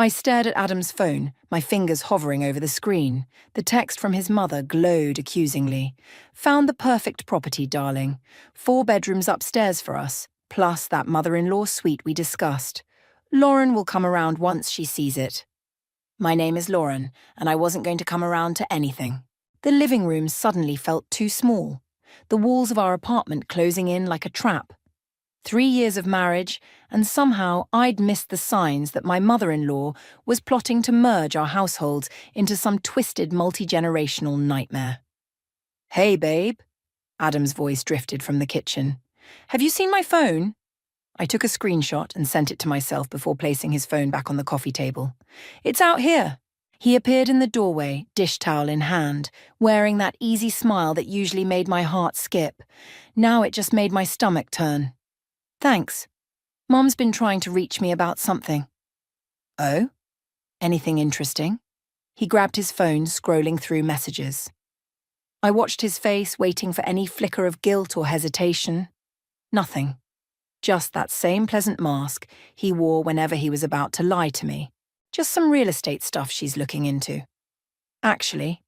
I stared at Adam's phone, my fingers hovering over the screen. The text from his mother glowed accusingly. Found the perfect property, darling. 4 bedrooms upstairs for us, plus that mother-in-law suite we discussed. Lauren will come around once she sees it. My name is Lauren, and I wasn't going to come around to anything. The living room suddenly felt too small, the walls of our apartment closing in like a trap. 3 years of marriage, and somehow I'd missed the signs that my mother-in-law was plotting to merge our households into some twisted multi-generational nightmare. "Hey, babe," Adam's voice drifted from the kitchen. "Have you seen my phone?" I took a screenshot and sent it to myself before placing his phone back on the coffee table. "It's out here." He appeared in the doorway, dish towel in hand, wearing that easy smile that usually made my heart skip. Now it just made my stomach turn. "Thanks. Mom's been trying to reach me about something." "Oh? Anything interesting?" He grabbed his phone, scrolling through messages. I watched his face, waiting for any flicker of guilt or hesitation. Nothing. Just that same pleasant mask he wore whenever he was about to lie to me. Just some real estate stuff she's looking into. Actually.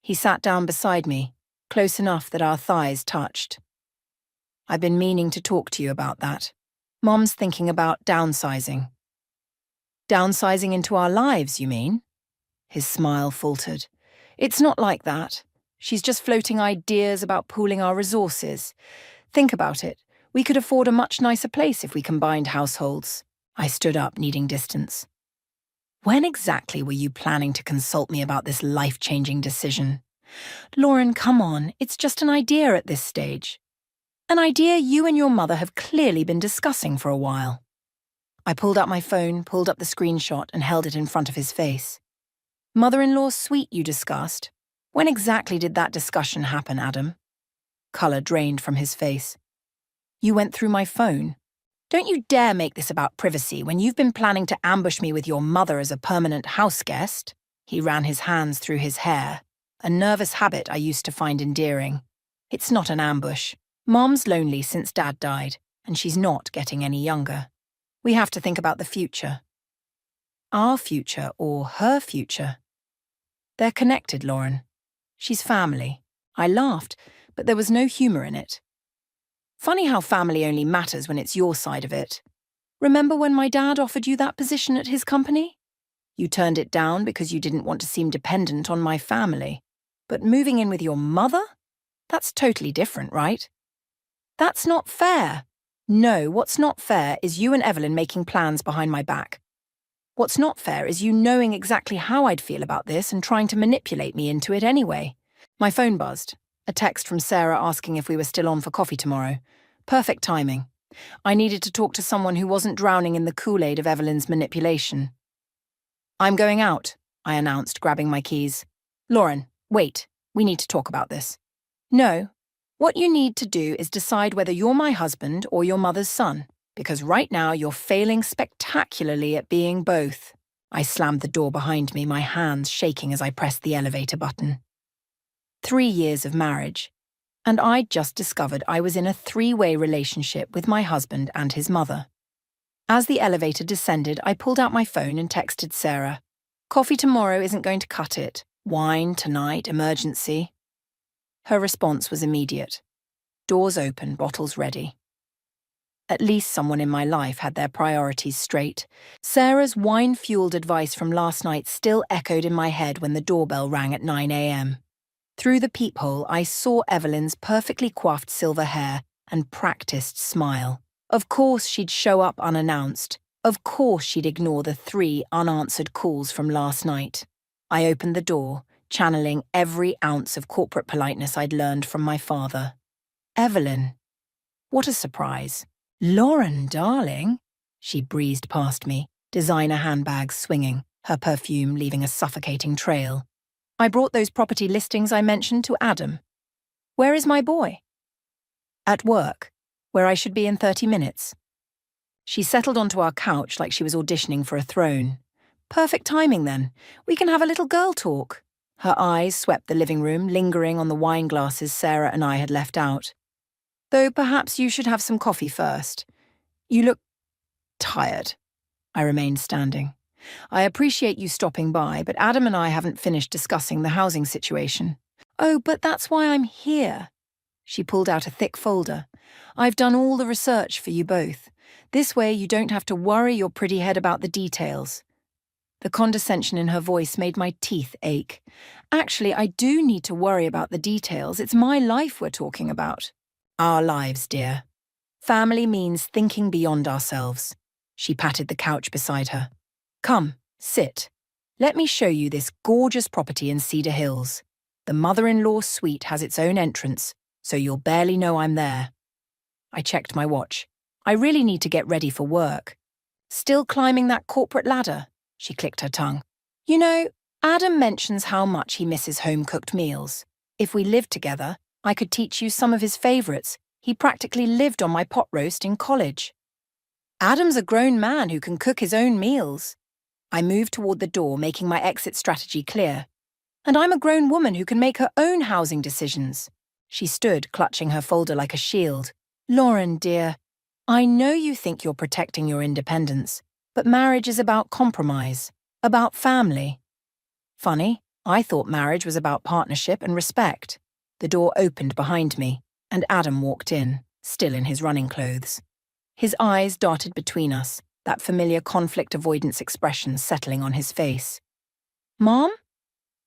He sat down beside me, close enough that our thighs touched. "I've been meaning to talk to you about that. Mom's thinking about downsizing." "Downsizing into our lives, you mean?" His smile faltered. "It's not like that. She's just floating ideas about pooling our resources. Think about it. We could afford a much nicer place if we combined households." I stood up, needing distance. "When exactly were you planning to consult me about this life-changing decision?" "Lauren, come on. It's just an idea at this stage." "An idea you and your mother have clearly been discussing for a while." I pulled out my phone, pulled up the screenshot, and held it in front of his face. "Mother-in-law's suite you discussed? When exactly did that discussion happen, Adam?" Colour drained from his face. "You went through my phone? Don't you dare make this about privacy when you've been planning to ambush me with your mother as a permanent house guest." He ran his hands through his hair, a nervous habit I used to find endearing. "It's not an ambush. Mom's lonely since Dad died, and she's not getting any younger. We have to think about the future." "Our future or her future?" "They're connected, Lauren. She's family." I laughed, but there was no humour in it. "Funny how family only matters when it's your side of it. Remember when my dad offered you that position at his company? You turned it down because you didn't want to seem dependent on my family. But moving in with your mother? That's totally different, right?" "That's not fair." "No, what's not fair is you and Evelyn making plans behind my back. What's not fair is you knowing exactly how I'd feel about this and trying to manipulate me into it anyway." My phone buzzed. A text from Sarah asking if we were still on for coffee tomorrow. Perfect timing. I needed to talk to someone who wasn't drowning in the Kool-Aid of Evelyn's manipulation. "I'm going out," I announced, grabbing my keys. "Lauren, wait. We need to talk about this." "No. What you need to do is decide whether you're my husband or your mother's son, because right now you're failing spectacularly at being both." I slammed the door behind me, my hands shaking as I pressed the elevator button. 3 years of marriage, and I'd just discovered I was in a 3-way relationship with my husband and his mother. As the elevator descended, I pulled out my phone and texted Sarah. "Coffee tomorrow isn't going to cut it. Wine tonight, emergency." Her response was immediate. Doors open, bottles ready. At least someone in my life had their priorities straight. Sarah's wine-fueled advice from last night still echoed in my head when the doorbell rang at 9 a.m. Through the peephole, I saw Evelyn's perfectly coiffed silver hair and practiced smile. Of course she'd show up unannounced. Of course she'd ignore the 3 unanswered calls from last night. I opened the door, channeling every ounce of corporate politeness I'd learned from my father. "Evelyn." What a surprise. "Lauren, darling." She breezed past me, designer handbags swinging, her perfume leaving a suffocating trail. "I brought those property listings I mentioned to Adam." "Where is my boy?" "At work, where I should be in 30 minutes. She settled onto our couch like she was auditioning for a throne. "Perfect timing, then. We can have a little girl talk." Her eyes swept the living room, lingering on the wine glasses Sarah and I had left out. "Though perhaps you should have some coffee first. You look tired." I remained standing. I appreciate you stopping by, but Adam and I haven't finished discussing the housing situation. Oh, but that's why I'm here. She pulled out a thick folder. I've done all the research for you both. This way you don't have to worry your pretty head about the details. The condescension in her voice made my teeth ache. Actually, I do need to worry about the details. It's my life we're talking about. Our lives, dear. Family means thinking beyond ourselves. She patted the couch beside her. Come, sit. Let me show you this gorgeous property in Cedar Hills. The mother-in-law suite has its own entrance, so you'll barely know I'm there. I checked my watch. I really need to get ready for work. Still climbing that corporate ladder? She clicked her tongue. You know, Adam mentions how much he misses home-cooked meals. If we lived together, I could teach you some of his favourites. He practically lived on my pot roast in college. Adam's a grown man who can cook his own meals. I moved toward the door, making my exit strategy clear. And I'm a grown woman who can make her own housing decisions. She stood, clutching her folder like a shield. Lauren, dear, I know you think you're protecting your independence, but marriage is about compromise, about family. Funny, I thought marriage was about partnership and respect. The door opened behind me, and Adam walked in, still in his running clothes. His eyes darted between us, that familiar conflict avoidance expression settling on his face. Mom?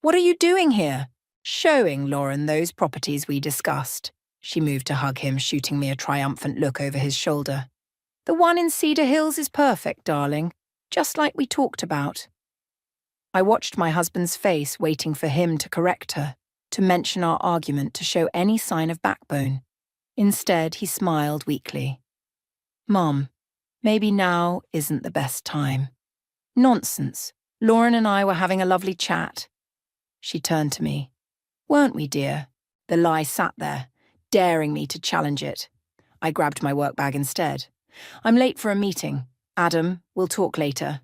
What are you doing here? Showing Lauren those properties we discussed. She moved to hug him, shooting me a triumphant look over his shoulder. The one in Cedar Hills is perfect, darling, just like we talked about. I watched my husband's face, waiting for him to correct her, to mention our argument, to show any sign of backbone. Instead, he smiled weakly. Mom, maybe now isn't the best time. Nonsense. Lauren and I were having a lovely chat. She turned to me. Weren't we, dear? The lie sat there, daring me to challenge it. I grabbed my work bag instead. I'm late for a meeting. Adam, we'll talk later.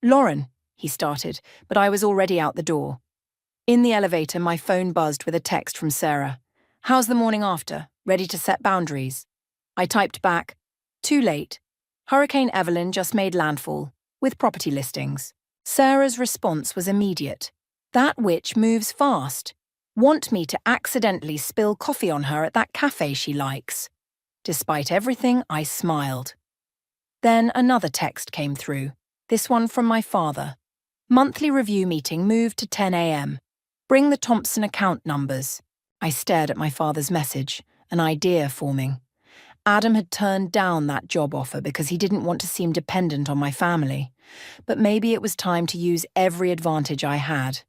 Lauren, he started, but I was already out the door. In the elevator, my phone buzzed with a text from Sarah. How's the morning after? Ready to set boundaries? I typed back, too late. Hurricane Evelyn just made landfall, with property listings. Sarah's response was immediate. That witch moves fast. Want me to accidentally spill coffee on her at that cafe she likes. Despite everything, I smiled. Then another text came through, this one from my father. Monthly review meeting moved to 10 a.m. Bring the Thompson account numbers. I stared at my father's message, an idea forming. Adam had turned down that job offer because he didn't want to seem dependent on my family. But maybe it was time to use every advantage I had.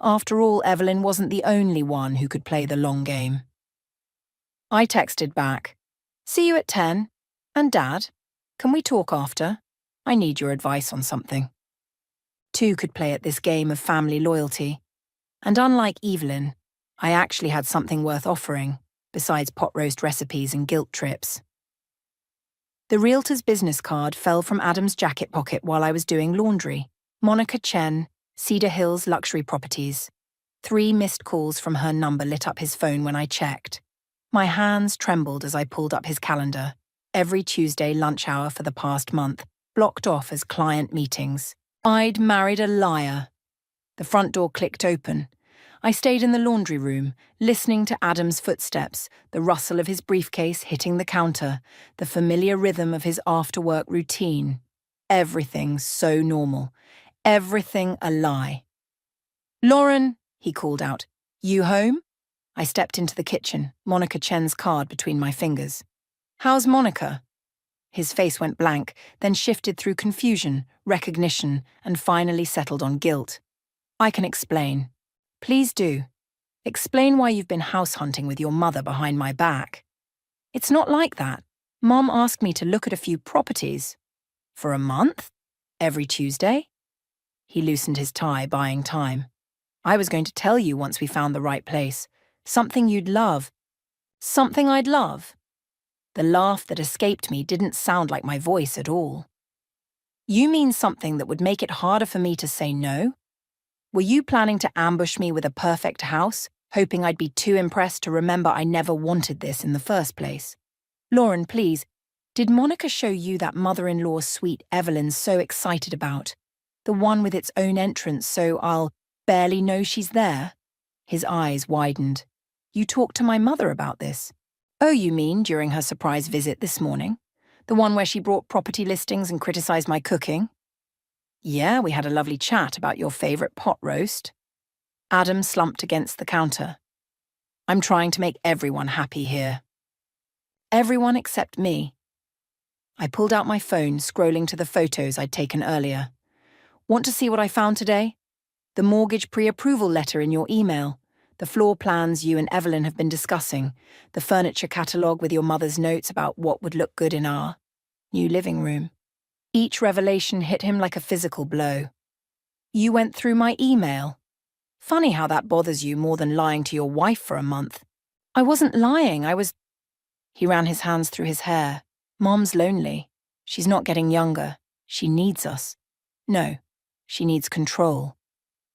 After all, Evelyn wasn't the only one who could play the long game. I texted back, see you at 10. And Dad, can we talk after? I need your advice on something. Two could play at this game of family loyalty. And unlike Evelyn, I actually had something worth offering, besides pot roast recipes and guilt trips. The realtor's business card fell from Adam's jacket pocket while I was doing laundry. Monica Chen, Cedar Hills Luxury Properties. 3 missed calls from her number lit up his phone when I checked. My hands trembled as I pulled up his calendar. Every Tuesday lunch hour for the past month, blocked off as client meetings. I'd married a liar. The front door clicked open. I stayed in the laundry room, listening to Adam's footsteps, the rustle of his briefcase hitting the counter, the familiar rhythm of his after-work routine. Everything so normal. Everything a lie. Lauren, he called out, you home? I stepped into the kitchen, Monica Chen's card between my fingers. How's Monica? His face went blank, then shifted through confusion, recognition, and finally settled on guilt. I can explain. Please do. Explain why you've been house hunting with your mother behind my back. It's not like that. Mom asked me to look at a few properties. For a month? Every Tuesday? He loosened his tie, buying time. I was going to tell you once we found the right place. Something you'd love. Something I'd love. The laugh that escaped me didn't sound like my voice at all. You mean something that would make it harder for me to say no? Were you planning to ambush me with a perfect house, hoping I'd be too impressed to remember I never wanted this in the first place? Lauren, please, did Monica show you that mother-in-law suite Evelyn's so excited about? The one with its own entrance, so I'll barely know she's there? His eyes widened. You talked to my mother about this? Oh, you mean during her surprise visit this morning? The one where she brought property listings and criticized my cooking? Yeah, we had a lovely chat about your favorite pot roast. Adam slumped against the counter. I'm trying to make everyone happy here. Everyone except me. I pulled out my phone, scrolling to the photos I'd taken earlier. Want to see what I found today? The mortgage pre-approval letter in your email, the floor plans you and Evelyn have been discussing, the furniture catalogue with your mother's notes about what would look good in our new living room. Each revelation hit him like a physical blow. You went through my email. Funny how that bothers you more than lying to your wife for a month. I wasn't lying, I was... He ran his hands through his hair. Mom's lonely. She's not getting younger. She needs us. No, she needs control.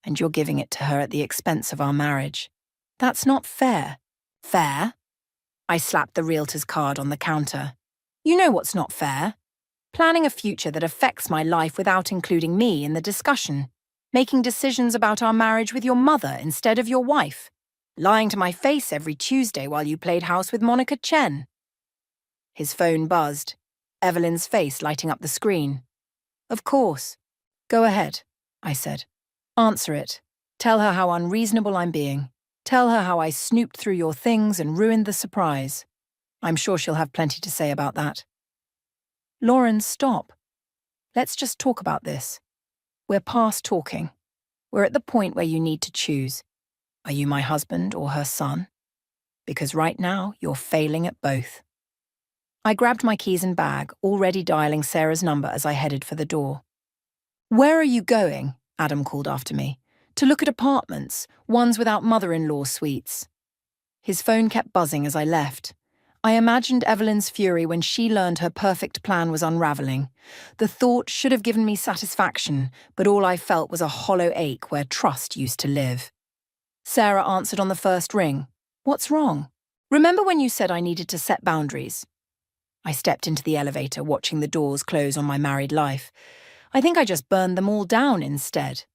And you're giving it to her at the expense of our marriage. That's not fair. Fair? I slapped the realtor's card on the counter. You know what's not fair? Planning a future that affects my life without including me in the discussion. Making decisions about our marriage with your mother instead of your wife. Lying to my face every Tuesday while you played house with Monica Chen. His phone buzzed, Evelyn's face lighting up the screen. Of course. Go ahead, I said. Answer it. Tell her how unreasonable I'm being. Tell her how I snooped through your things and ruined the surprise. I'm sure she'll have plenty to say about that. Lauren, stop. Let's just talk about this. We're past talking. We're at the point where you need to choose. Are you my husband or her son? Because right now, you're failing at both. I grabbed my keys and bag, already dialing Sarah's number as I headed for the door. Where are you going? Adam called after me. To look at apartments, ones without mother-in-law suites. His phone kept buzzing as I left. I imagined Evelyn's fury when she learned her perfect plan was unraveling. The thought should have given me satisfaction, but all I felt was a hollow ache where trust used to live. Sarah answered on the first ring. What's wrong? Remember when you said I needed to set boundaries? I stepped into the elevator, watching the doors close on my married life. I think I just burned them all down instead.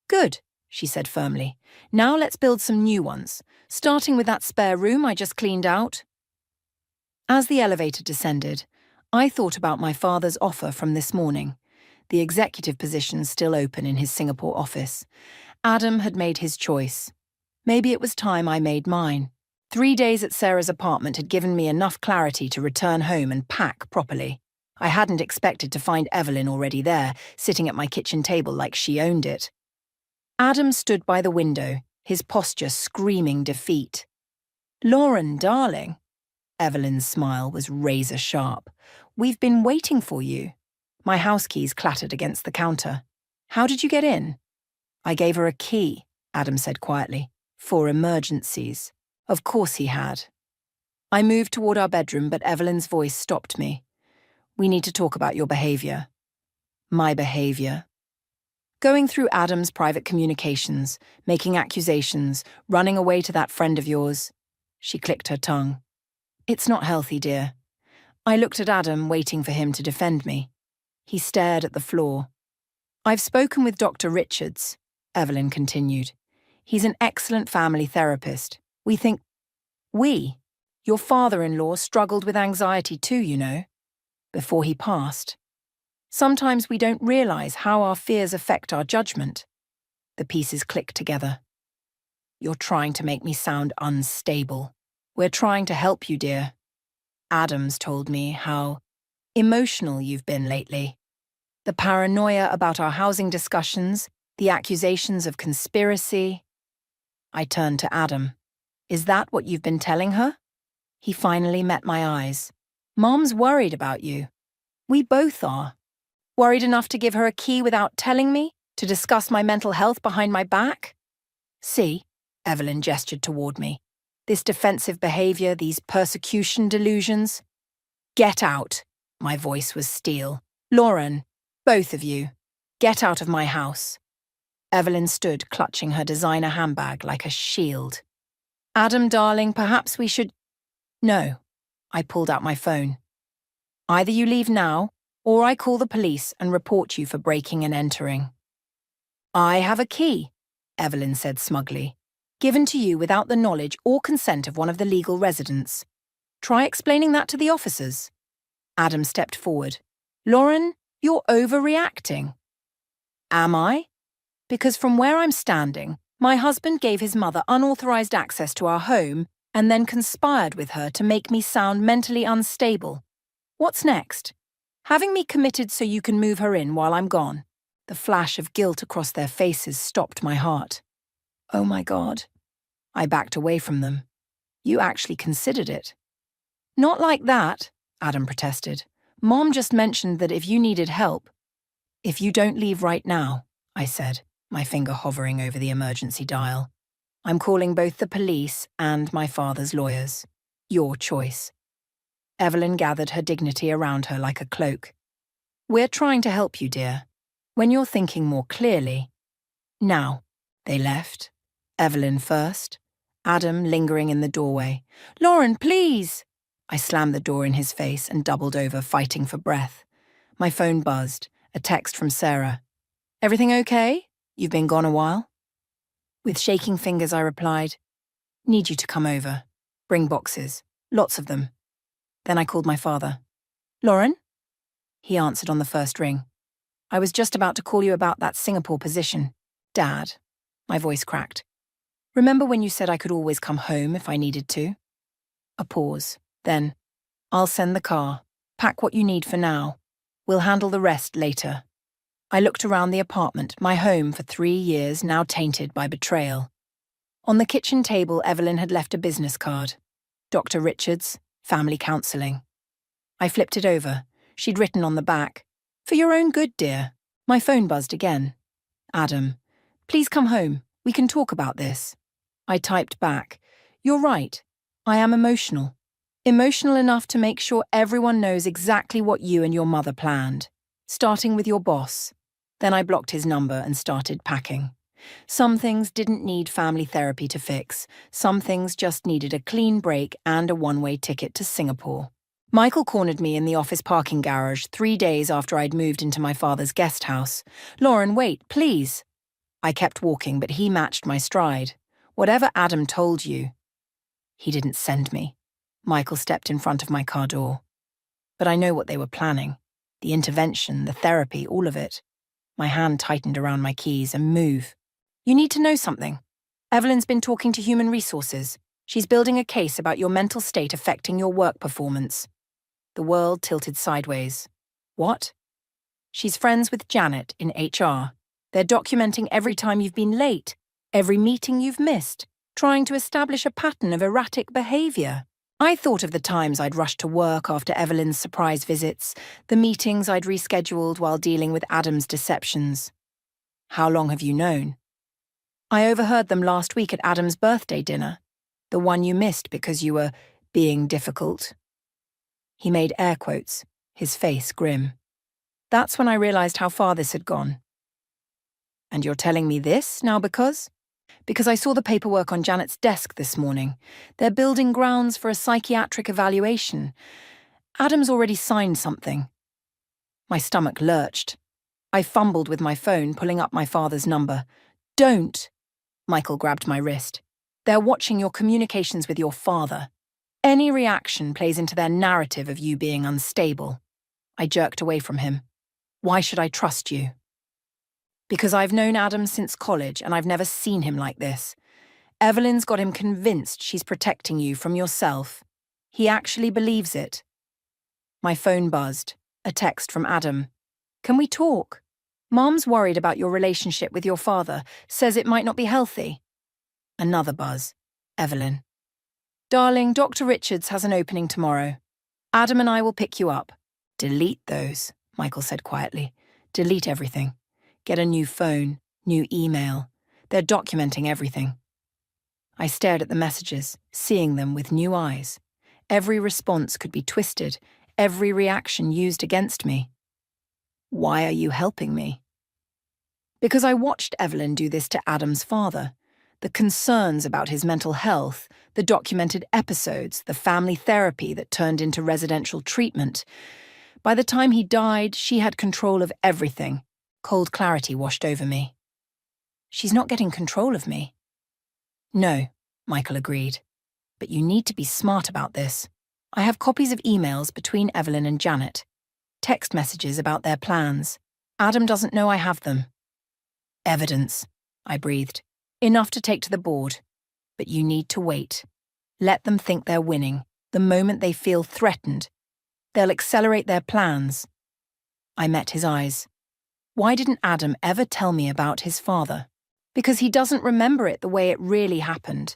Good, she said firmly. Now let's build some new ones, starting with that spare room I just cleaned out. As the elevator descended, I thought about my father's offer from this morning, the executive position still open in his Singapore office. Adam had made his choice. Maybe it was time I made mine. 3 days at Sarah's apartment had given me enough clarity to return home and pack properly. I hadn't expected to find Evelyn already there, sitting at my kitchen table like she owned it. Adam stood by the window, his posture screaming defeat. Lauren, darling. Evelyn's smile was razor sharp. We've been waiting for you. My house keys clattered against the counter. How did you get in? I gave her a key, Adam said quietly. For emergencies. Of course he had. I moved toward our bedroom, but Evelyn's voice stopped me. We need to talk about your behavior. My behavior. Going through Adam's private communications, making accusations, running away to that friend of yours. She clicked her tongue. It's not healthy, dear. I looked at Adam, waiting for him to defend me. He stared at the floor. I've spoken with Dr. Richards, Evelyn continued. He's an excellent family therapist. Your father-in-law struggled with anxiety too, you know, before he passed. Sometimes we don't realize how our fears affect our judgment. The pieces click together. You're trying to make me sound unstable. We're trying to help you, dear. Adams told me how emotional you've been lately. The paranoia about our housing discussions, the accusations of conspiracy. I turned to Adam. Is that what you've been telling her? He finally met my eyes. Mom's worried about you. We both are. Worried enough to give her a key without telling me, to discuss my mental health behind my back? See, Evelyn gestured toward me. This defensive behavior, these persecution delusions. Get out. My voice was steel. Lauren, both of you, get out of my house. Evelyn stood clutching her designer handbag like a shield. Adam, darling, perhaps we should... No. I pulled out my phone. Either you leave now, or I call the police and report you for breaking and entering. I have a key, Evelyn said smugly, given to you without the knowledge or consent of one of the legal residents. Try explaining that to the officers. Adam stepped forward. Lauren, you're overreacting. Am I? Because from where I'm standing, my husband gave his mother unauthorized access to our home and then conspired with her to make me sound mentally unstable. What's next? Having me committed so you can move her in while I'm gone. The flash of guilt across their faces stopped my heart. Oh my God. I backed away from them. You actually considered it. Not like that, Adam protested. Mom just mentioned that if you needed help. If you don't leave right now, I said, my finger hovering over the emergency dial. I'm calling both the police and my father's lawyers. Your choice. Evelyn gathered her dignity around her like a cloak. We're trying to help you, dear. When you're thinking more clearly. Now, they left. Evelyn first. Adam lingering in the doorway. Lauren, please! I slammed the door in his face and doubled over, fighting for breath. My phone buzzed, a text from Sarah. Everything okay? You've been gone a while? With shaking fingers I replied, Need you to come over. Bring boxes. Lots of them. Then I called my father. Lauren? He answered on the first ring. I was just about to call you about that Singapore position. Dad. My voice cracked. Remember when you said I could always come home if I needed to? A pause. Then, I'll send the car. Pack what you need for now. We'll handle the rest later. I looked around the apartment, my home for 3 years, now tainted by betrayal. On the kitchen table, Evelyn had left a business card. Dr. Richards, family counselling. I flipped it over. She'd written on the back, For your own good, dear. My phone buzzed again. Adam, please come home. We can talk about this. I typed back, You're right. I am emotional. Emotional enough to make sure everyone knows exactly what you and your mother planned. Starting with your boss. Then I blocked his number and started packing. Some things didn't need family therapy to fix. Some things just needed a clean break and a one-way ticket to Singapore. Michael cornered me in the office parking garage 3 days after I'd moved into my father's guest house. Lauren, wait, please. I kept walking, but he matched my stride. Whatever Adam told you. He didn't send me. Michael stepped in front of my car door. But I know what they were planning. The intervention, the therapy, all of it. My hand tightened around my keys. And move. You need to know something. Evelyn's been talking to human resources. She's building a case about your mental state affecting your work performance. The world tilted sideways. What? She's friends with Janet in HR. They're documenting every time you've been late, every meeting you've missed, trying to establish a pattern of erratic behavior. I thought of the times I'd rushed to work after Evelyn's surprise visits, the meetings I'd rescheduled while dealing with Adam's deceptions. How long have you known? I overheard them last week at Adam's birthday dinner, the one you missed because you were being difficult. He made air quotes, his face grim. That's when I realized how far this had gone. And you're telling me this now because? Because I saw the paperwork on Janet's desk this morning. They're building grounds for a psychiatric evaluation. Adam's already signed something. My stomach lurched. I fumbled with my phone, pulling up my father's number. Don't! Michael grabbed my wrist. They're watching your communications with your father. Any reaction plays into their narrative of you being unstable. I jerked away from him. Why should I trust you? Because I've known Adam since college and I've never seen him like this. Evelyn's got him convinced she's protecting you from yourself. He actually believes it. My phone buzzed. A text from Adam. Can we talk? Mom's worried about your relationship with your father, says it might not be healthy. Another buzz. Evelyn. Darling, Dr. Richards has an opening tomorrow. Adam and I will pick you up. Delete those, Michael said quietly. Delete everything. Get a new phone, new email. They're documenting everything. I stared at the messages, seeing them with new eyes. Every response could be twisted, every reaction used against me. Why are you helping me? Because I watched Evelyn do this to Adam's father. The concerns about his mental health, the documented episodes, the family therapy that turned into residential treatment. By the time he died, she had control of everything. Cold clarity washed over me. She's not getting control of me. No, Michael agreed. But you need to be smart about this. I have copies of emails between Evelyn and Janet. Text messages about their plans. Adam doesn't know I have them. Evidence, I breathed. Enough to take to the board. But you need to wait. Let them think they're winning. The moment they feel threatened, they'll accelerate their plans. I met his eyes. Why didn't Adam ever tell me about his father? Because he doesn't remember it the way it really happened.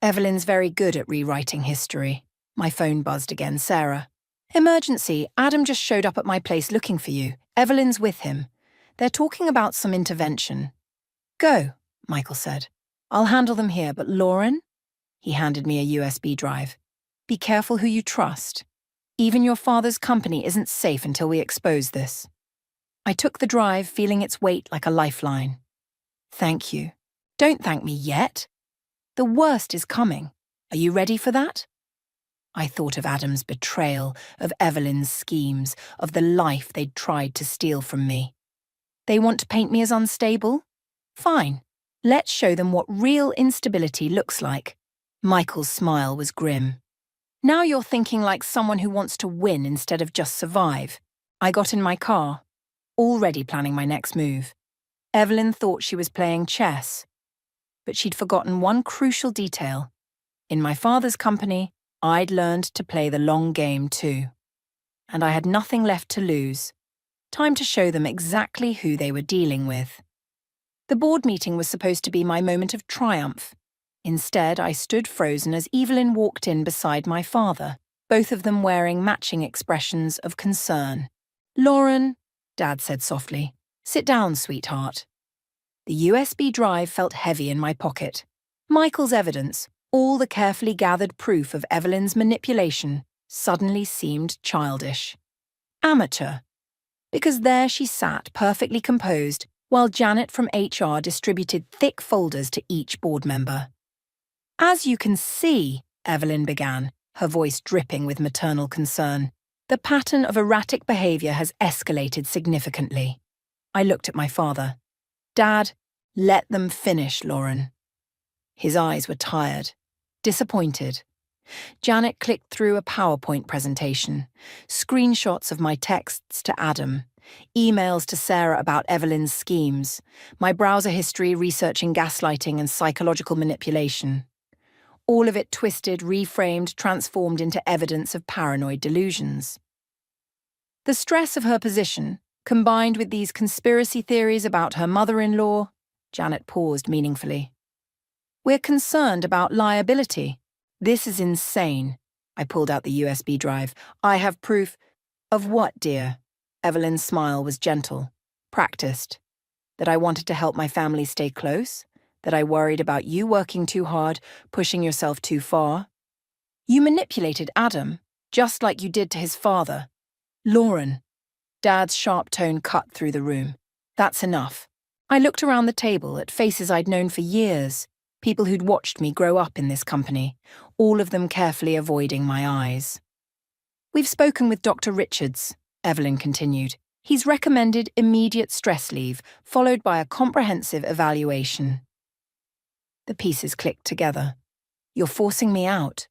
Evelyn's very good at rewriting history. My phone buzzed again. Sarah. Emergency. Adam just showed up at my place looking for you. Evelyn's with him. They're talking about some intervention. Go, Michael said. I'll handle them here, but Lauren? He handed me a USB drive. Be careful who you trust. Even your father's company isn't safe until we expose this. I took the drive, feeling its weight like a lifeline. Thank you. Don't thank me yet. The worst is coming. Are you ready for that? I thought of Adam's betrayal, of Evelyn's schemes, of the life they'd tried to steal from me. They want to paint me as unstable? Fine. Let's show them what real instability looks like. Michael's smile was grim. Now you're thinking like someone who wants to win instead of just survive. I got in my car, already planning my next move. Evelyn thought she was playing chess, but she'd forgotten one crucial detail. In my father's company, I'd learned to play the long game too. And I had nothing left to lose. Time to show them exactly who they were dealing with. The board meeting was supposed to be my moment of triumph. Instead, I stood frozen as Evelyn walked in beside my father, both of them wearing matching expressions of concern. Lauren, Dad said softly, sit down, sweetheart. The USB drive felt heavy in my pocket. Michael's evidence, all the carefully gathered proof of Evelyn's manipulation, suddenly seemed childish. Amateur. Because there she sat, perfectly composed, while Janet from HR distributed thick folders to each board member. As you can see, Evelyn began, her voice dripping with maternal concern, the pattern of erratic behavior has escalated significantly. I looked at my father. Dad, let them finish, Lauren. His eyes were tired, disappointed. Janet clicked through a PowerPoint presentation, screenshots of my texts to Adam, emails to Sarah about Evelyn's schemes, my browser history researching gaslighting and psychological manipulation. All of it twisted, reframed, transformed into evidence of paranoid delusions. The stress of her position, combined with these conspiracy theories about her mother-in-law, Janet paused meaningfully. We're concerned about liability. This is insane. I pulled out the USB drive. I have proof. Of what, dear? Evelyn's smile was gentle, practiced. That I wanted to help my family stay close? That I worried about you working too hard, pushing yourself too far? You manipulated Adam, just like you did to his father. Lauren. Dad's sharp tone cut through the room. That's enough. I looked around the table at faces I'd known for years, people who'd watched me grow up in this company, all of them carefully avoiding my eyes. We've spoken with Dr. Richards, Evelyn continued. He's recommended immediate stress leave, followed by a comprehensive evaluation. The pieces clicked together. You're forcing me out.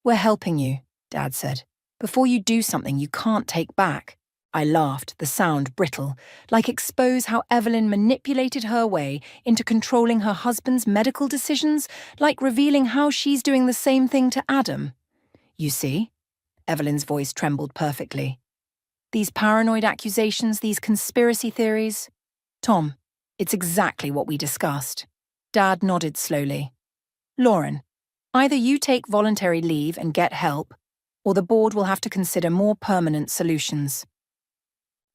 We're helping you, Dad said. Before you do something you can't take back. I laughed, the sound brittle, like expose how Evelyn manipulated her way into controlling her husband's medical decisions, like revealing how she's doing the same thing to Adam. You see? Evelyn's voice trembled perfectly. These paranoid accusations, these conspiracy theories. Tom, it's exactly what we discussed. Dad nodded slowly. Lauren, either you take voluntary leave and get help, or the board will have to consider more permanent solutions.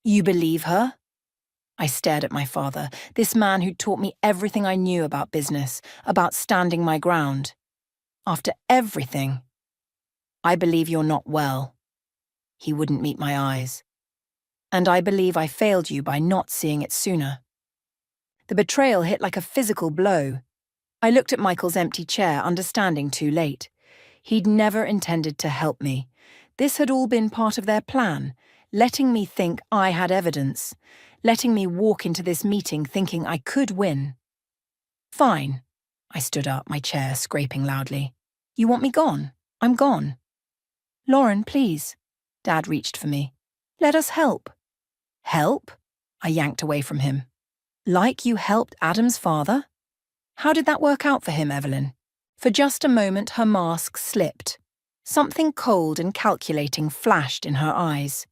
You believe her? I stared at my father, this man who'd taught me everything I knew about business, about standing my ground. After everything. I believe you're not well. He wouldn't meet my eyes. And I believe I failed you by not seeing it sooner. The betrayal hit like a physical blow. I looked at Michael's empty chair, understanding too late. He'd never intended to help me. This had all been part of their plan, letting me think I had evidence, letting me walk into this meeting thinking I could win. Fine. I stood up, my chair scraping loudly. You want me gone? I'm gone. Lauren, please. Dad reached for me. Let us help. Help? I yanked away from him. Like you helped Adam's father? How did that work out for him, Evelyn? For just a moment, her mask slipped. Something cold and calculating flashed in her eyes.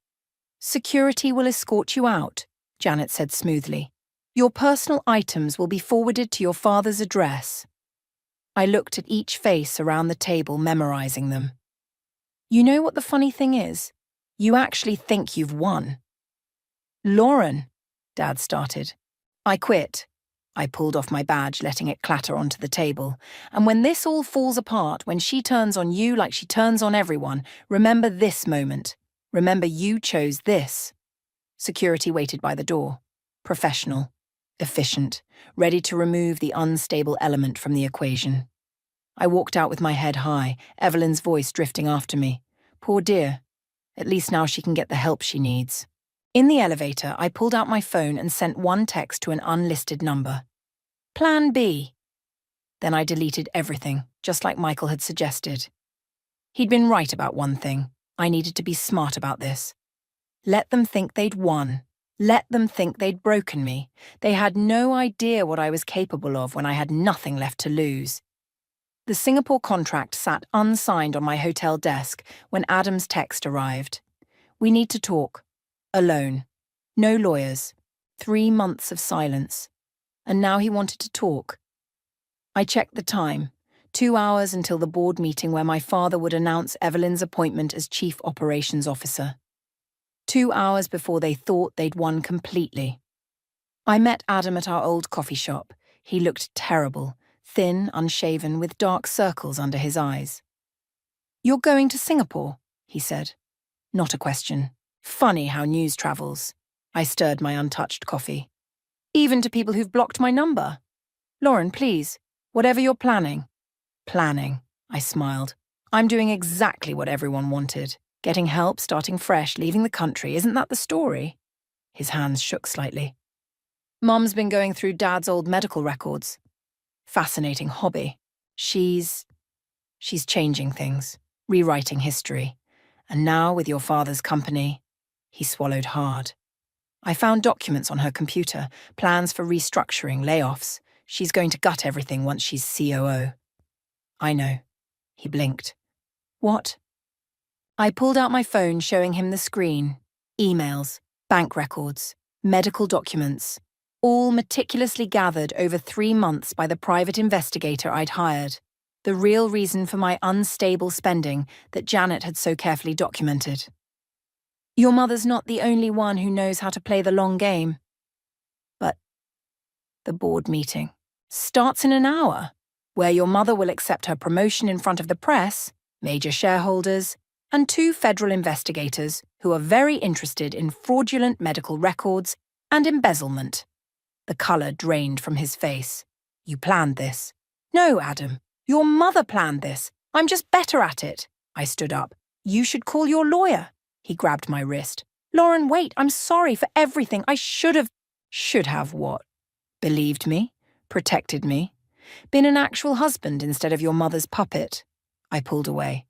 Security will escort you out, Janet said smoothly. Your personal items will be forwarded to your father's address. I looked at each face around the table, memorizing them. You know what the funny thing is? You actually think you've won. Lauren, Dad started. I quit. I pulled off my badge, letting it clatter onto the table. And when this all falls apart, when she turns on you like she turns on everyone, remember this moment. Remember you chose this. Security waited by the door. Professional, efficient, ready to remove the unstable element from the equation. I walked out with my head high, Evelyn's voice drifting after me. Poor dear. At least now she can get the help she needs. In the elevator, I pulled out my phone and sent one text to an unlisted number. Plan B. Then I deleted everything, just like Michael had suggested. He'd been right about one thing. I needed to be smart about this. Let them think they'd won. Let them think they'd broken me. They had no idea what I was capable of when I had nothing left to lose. The Singapore contract sat unsigned on my hotel desk when Adam's text arrived. We need to talk. Alone. No lawyers. 3 months of silence. And now he wanted to talk. I checked the time. 2 hours until the board meeting where my father would announce Evelyn's appointment as Chief Operations Officer. 2 hours before they thought they'd won completely. I met Adam at our old coffee shop. He looked terrible, thin, unshaven, with dark circles under his eyes. You're going to Singapore, he said. Not a question. Funny how news travels. I stirred my untouched coffee. Even to people who've blocked my number. Lauren, please, whatever you're planning. Planning, I smiled. I'm doing exactly what everyone wanted. Getting help, starting fresh, leaving the country. Isn't that the story? His hands shook slightly. Mum's been going through Dad's old medical records. Fascinating hobby. She's changing things, rewriting history. And now, with your father's company, he swallowed hard. I found documents on her computer, plans for restructuring, layoffs. She's going to gut everything once she's COO. I know. He blinked. What? I pulled out my phone, showing him the screen. Emails, bank records, medical documents, all meticulously gathered over 3 months by the private investigator I'd hired. The real reason for my unstable spending that Janet had so carefully documented. Your mother's not the only one who knows how to play the long game. But the board meeting starts in an hour, where your mother will accept her promotion in front of the press, major shareholders, and 2 federal investigators who are very interested in fraudulent medical records and embezzlement. The colour drained from his face. You planned this. No, Adam. Your mother planned this. I'm just better at it. I stood up. You should call your lawyer. He grabbed my wrist. Lauren, wait, I'm sorry for everything. I should have... Should have what? Believed me? Protected me? Been an actual husband instead of your mother's puppet? I pulled away.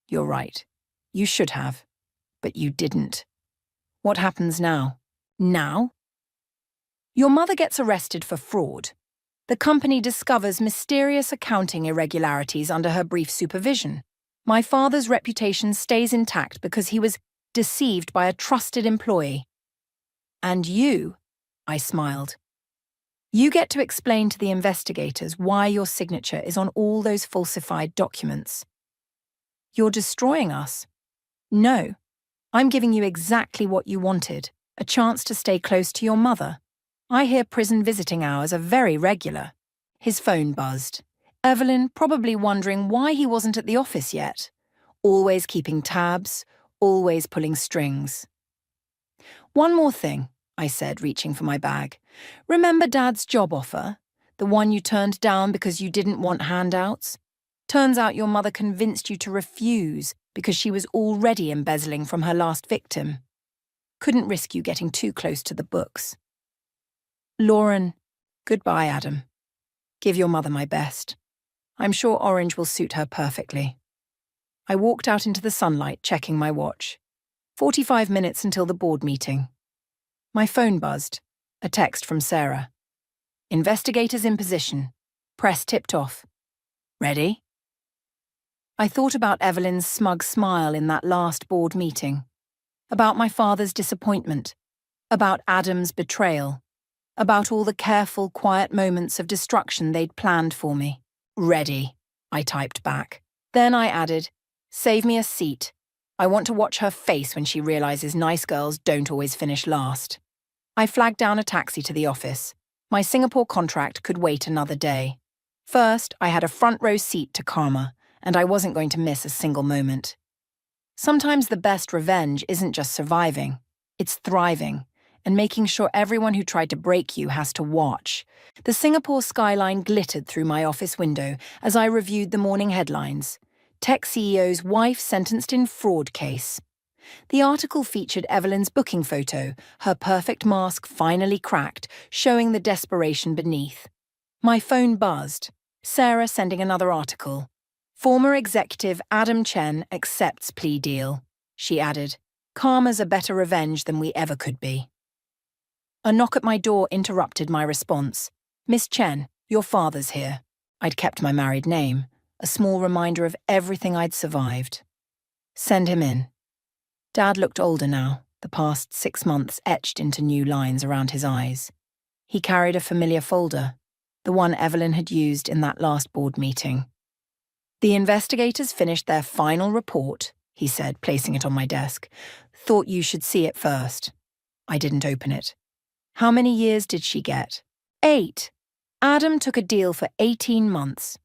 You're right. You should have. But you didn't. What happens now? Now? Your mother gets arrested for fraud. The company discovers mysterious accounting irregularities under her brief supervision. My father's reputation stays intact because he was deceived by a trusted employee. And you, I smiled. You get to explain to the investigators why your signature is on all those falsified documents. You're destroying us. No, I'm giving you exactly what you wanted, a chance to stay close to your mother. I hear prison visiting hours are very regular. His phone buzzed. Evelyn probably wondering why he wasn't at the office yet. Always keeping tabs, always pulling strings. One more thing, I said, reaching for my bag. Remember Dad's job offer? The one you turned down because you didn't want handouts? Turns out your mother convinced you to refuse because she was already embezzling from her last victim. Couldn't risk you getting too close to the books. Lauren, goodbye, Adam. Give your mother my best. I'm sure orange will suit her perfectly. I walked out into the sunlight, checking my watch. 45 minutes until the board meeting. My phone buzzed. A text from Sarah. Investigators in position. Press tipped off. Ready? I thought about Evelyn's smug smile in that last board meeting. About my father's disappointment. About Adam's betrayal. About all the careful, quiet moments of destruction they'd planned for me. Ready, I typed back. Then I added, save me a seat. I want to watch her face when she realizes nice girls don't always finish last. I flagged down a taxi to the office. My Singapore contract could wait another day. First, I had a front row seat to karma, and I wasn't going to miss a single moment. Sometimes the best revenge isn't just surviving, it's thriving, and making sure everyone who tried to break you has to watch. The Singapore skyline glittered through my office window as I reviewed the morning headlines. Tech CEO's wife sentenced in fraud case. The article featured Evelyn's booking photo, her perfect mask finally cracked, showing the desperation beneath. My phone buzzed. Sarah sending another article. Former executive Adam Chen accepts plea deal. She added, karma's a better revenge than we ever could be. A knock at my door interrupted my response. Miss Chen, your father's here. I'd kept my married name, a small reminder of everything I'd survived. Send him in. Dad looked older now, the past 6 months etched into new lines around his eyes. He carried a familiar folder, the one Evelyn had used in that last board meeting. The investigators finished their final report, he said, placing it on my desk. Thought you should see it first. I didn't open it. How many years did she get? 8. Adam took a deal for 18 months.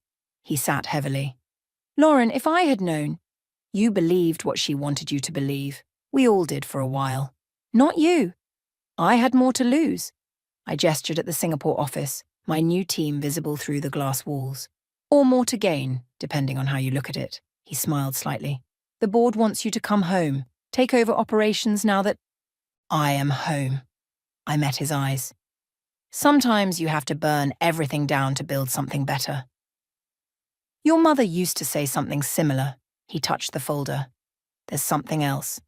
He sat heavily. Lauren, if I had known. You believed what she wanted you to believe. We all did for a while. Not you. I had more to lose. I gestured at the Singapore office, my new team visible through the glass walls. Or more to gain, depending on how you look at it. He smiled slightly. The board wants you to come home, take over operations now that I am home. I met his eyes. Sometimes you have to burn everything down to build something better. Your mother used to say something similar. He touched the folder. There's something else.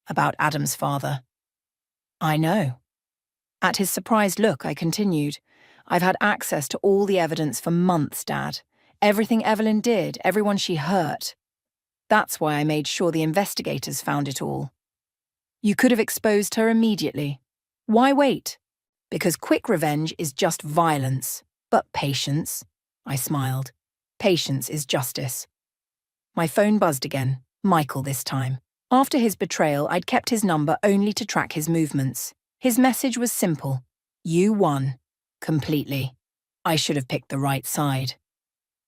About Adam's father. I know. At his surprised look, I continued. I've had access to all the evidence for months, Dad. Everything Evelyn did, everyone she hurt. That's why I made sure the investigators found it all. You could have exposed her immediately. Why wait? Because quick revenge is just violence. But patience, I smiled. Patience is justice. My phone buzzed again, Michael this time. After his betrayal, I'd kept his number only to track his movements. His message was simple. You won. Completely. I should have picked the right side.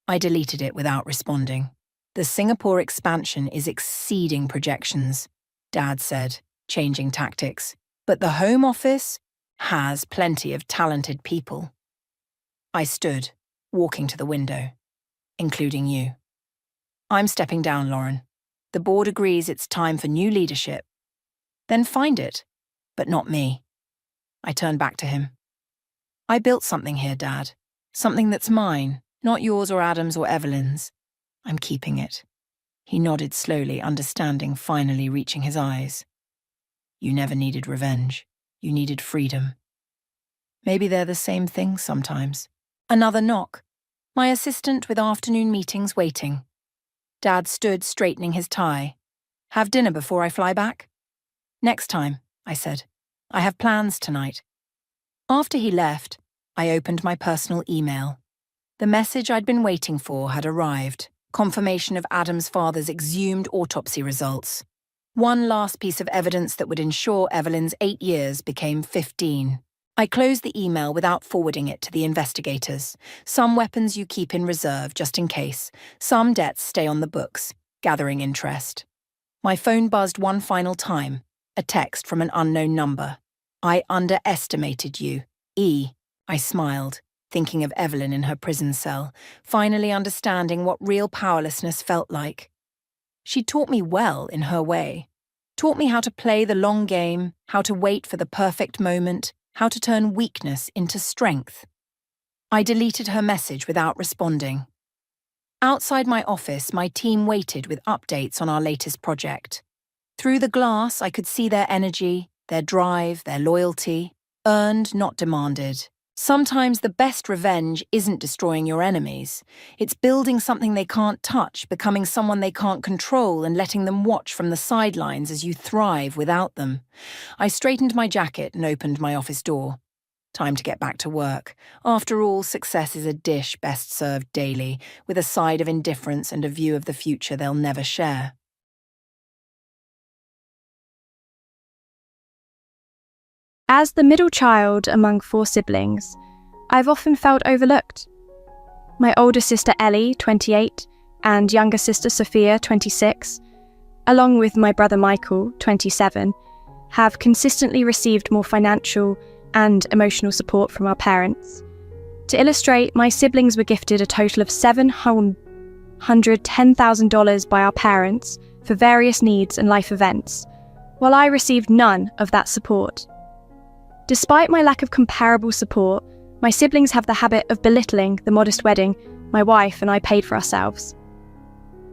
I deleted it without responding. The Singapore expansion is exceeding projections, Dad said, changing tactics. But the Home Office has plenty of talented people. I stood, walking to the window, including you. I'm stepping down, Lauren. The board agrees it's time for new leadership. Then find it, but not me. I turned back to him. I built something here, Dad. Something that's mine, not yours or Adam's or Evelyn's. I'm keeping it. He nodded slowly, understanding finally reaching his eyes. You never needed revenge. You needed freedom. Maybe they're the same thing sometimes. Another knock. My assistant with afternoon meetings waiting. Dad stood straightening his tie. Have dinner before I fly back? Next time, I said. I have plans tonight. After he left, I opened my personal email. The message I'd been waiting for had arrived. Confirmation of Adam's father's exhumed autopsy results. One last piece of evidence that would ensure Evelyn's 8 years became 15. I closed the email without forwarding it to the investigators. Some weapons you keep in reserve just in case. Some debts stay on the books, gathering interest. My phone buzzed one final time. A text from an unknown number. I underestimated you. E. I smiled, thinking of Evelyn in her prison cell, finally understanding what real powerlessness felt like. She taught me well in her way. Taught me how to play the long game, how to wait for the perfect moment, how to turn weakness into strength. I deleted her message without responding. Outside my office, my team waited with updates on our latest project. Through the glass, I could see their energy, their drive, their loyalty, earned, not demanded. Sometimes the best revenge isn't destroying your enemies. It's building something they can't touch, becoming someone they can't control, and letting them watch from the sidelines as you thrive without them. I straightened my jacket and opened my office door. Time to get back to work. After all, success is a dish best served daily, with a side of indifference and a view of the future they'll never share. As the middle child among 4 siblings, I've often felt overlooked. My older sister Ellie, 28, and younger sister Sophia, 26, along with my brother Michael, 27, have consistently received more financial and emotional support from our parents. To illustrate, my siblings were gifted a total of $710,000 by our parents for various needs and life events, while I received none of that support. Despite my lack of comparable support, my siblings have the habit of belittling the modest wedding my wife and I paid for ourselves.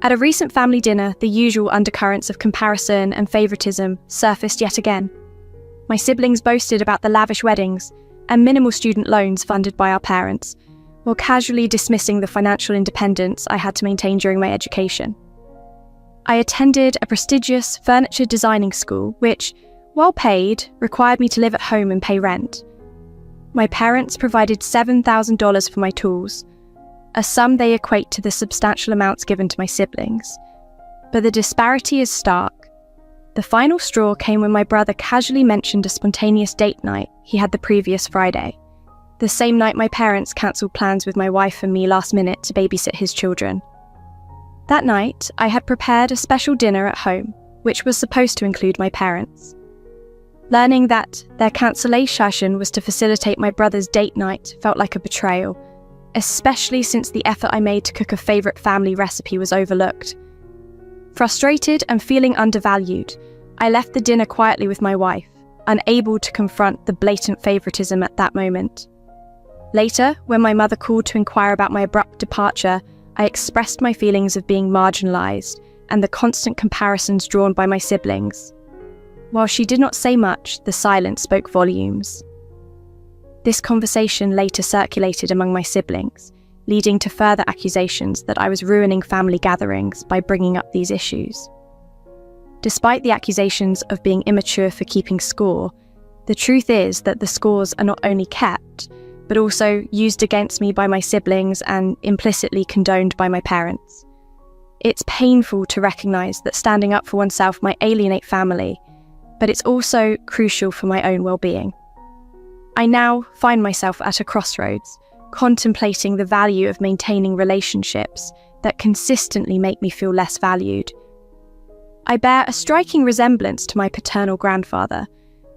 At a recent family dinner, the usual undercurrents of comparison and favoritism surfaced yet again. My siblings boasted about the lavish weddings and minimal student loans funded by our parents, while casually dismissing the financial independence I had to maintain during my education. I attended a prestigious furniture designing school, which, while paid, required me to live at home and pay rent. My parents provided $7,000 for my tools, a sum they equate to the substantial amounts given to my siblings. But the disparity is stark. The final straw came when my brother casually mentioned a spontaneous date night he had the previous Friday, the same night my parents cancelled plans with my wife and me last minute to babysit his children. That night, I had prepared a special dinner at home, which was supposed to include my parents. Learning that their cancellation was to facilitate my brother's date night felt like a betrayal, especially since the effort I made to cook a favourite family recipe was overlooked. Frustrated and feeling undervalued, I left the dinner quietly with my wife, unable to confront the blatant favouritism at that moment. Later, when my mother called to inquire about my abrupt departure, I expressed my feelings of being marginalised and the constant comparisons drawn by my siblings. While she did not say much, the silence spoke volumes. This conversation later circulated among my siblings, leading to further accusations that I was ruining family gatherings by bringing up these issues. Despite the accusations of being immature for keeping score, the truth is that the scores are not only kept, but also used against me by my siblings and implicitly condoned by my parents. It's painful to recognise that standing up for oneself might alienate family, but it's also crucial for my own well-being. I now find myself at a crossroads, contemplating the value of maintaining relationships that consistently make me feel less valued. I bear a striking resemblance to my paternal grandfather,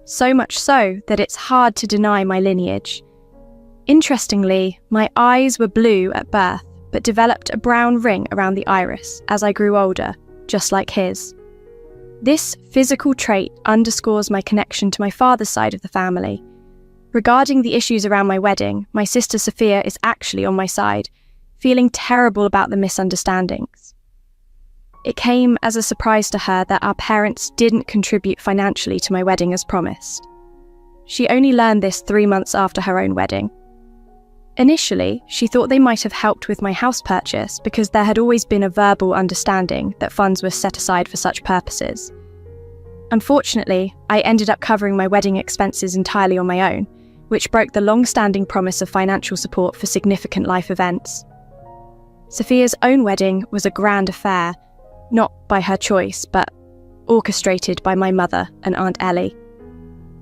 so much so that it's hard to deny my lineage. Interestingly, my eyes were blue at birth, but developed a brown ring around the iris as I grew older, just like his. This physical trait underscores my connection to my father's side of the family. Regarding the issues around my wedding, my sister Sophia is actually on my side, feeling terrible about the misunderstandings. It came as a surprise to her that our parents didn't contribute financially to my wedding as promised. She only learned this 3 months after her own wedding. Initially, she thought they might have helped with my house purchase because there had always been a verbal understanding that funds were set aside for such purposes. Unfortunately, I ended up covering my wedding expenses entirely on my own, which broke the long-standing promise of financial support for significant life events. Sophia's own wedding was a grand affair, not by her choice, but orchestrated by my mother and Aunt Ellie.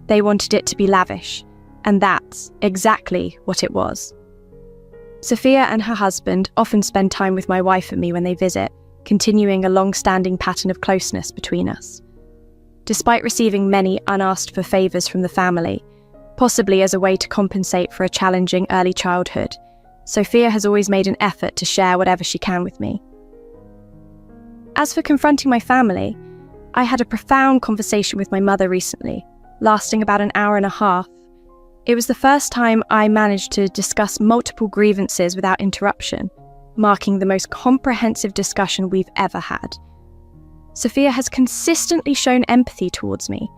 They wanted it to be lavish, and that's exactly what it was. Sophia and her husband often spend time with my wife and me when they visit, continuing a long-standing pattern of closeness between us. Despite receiving many unasked-for favours from the family, possibly as a way to compensate for a challenging early childhood, Sophia has always made an effort to share whatever she can with me. As for confronting my family, I had a profound conversation with my mother recently, lasting about an hour and a half. It was the first time I managed to discuss multiple grievances without interruption, marking the most comprehensive discussion we've ever had. Sophia has consistently shown empathy towards me.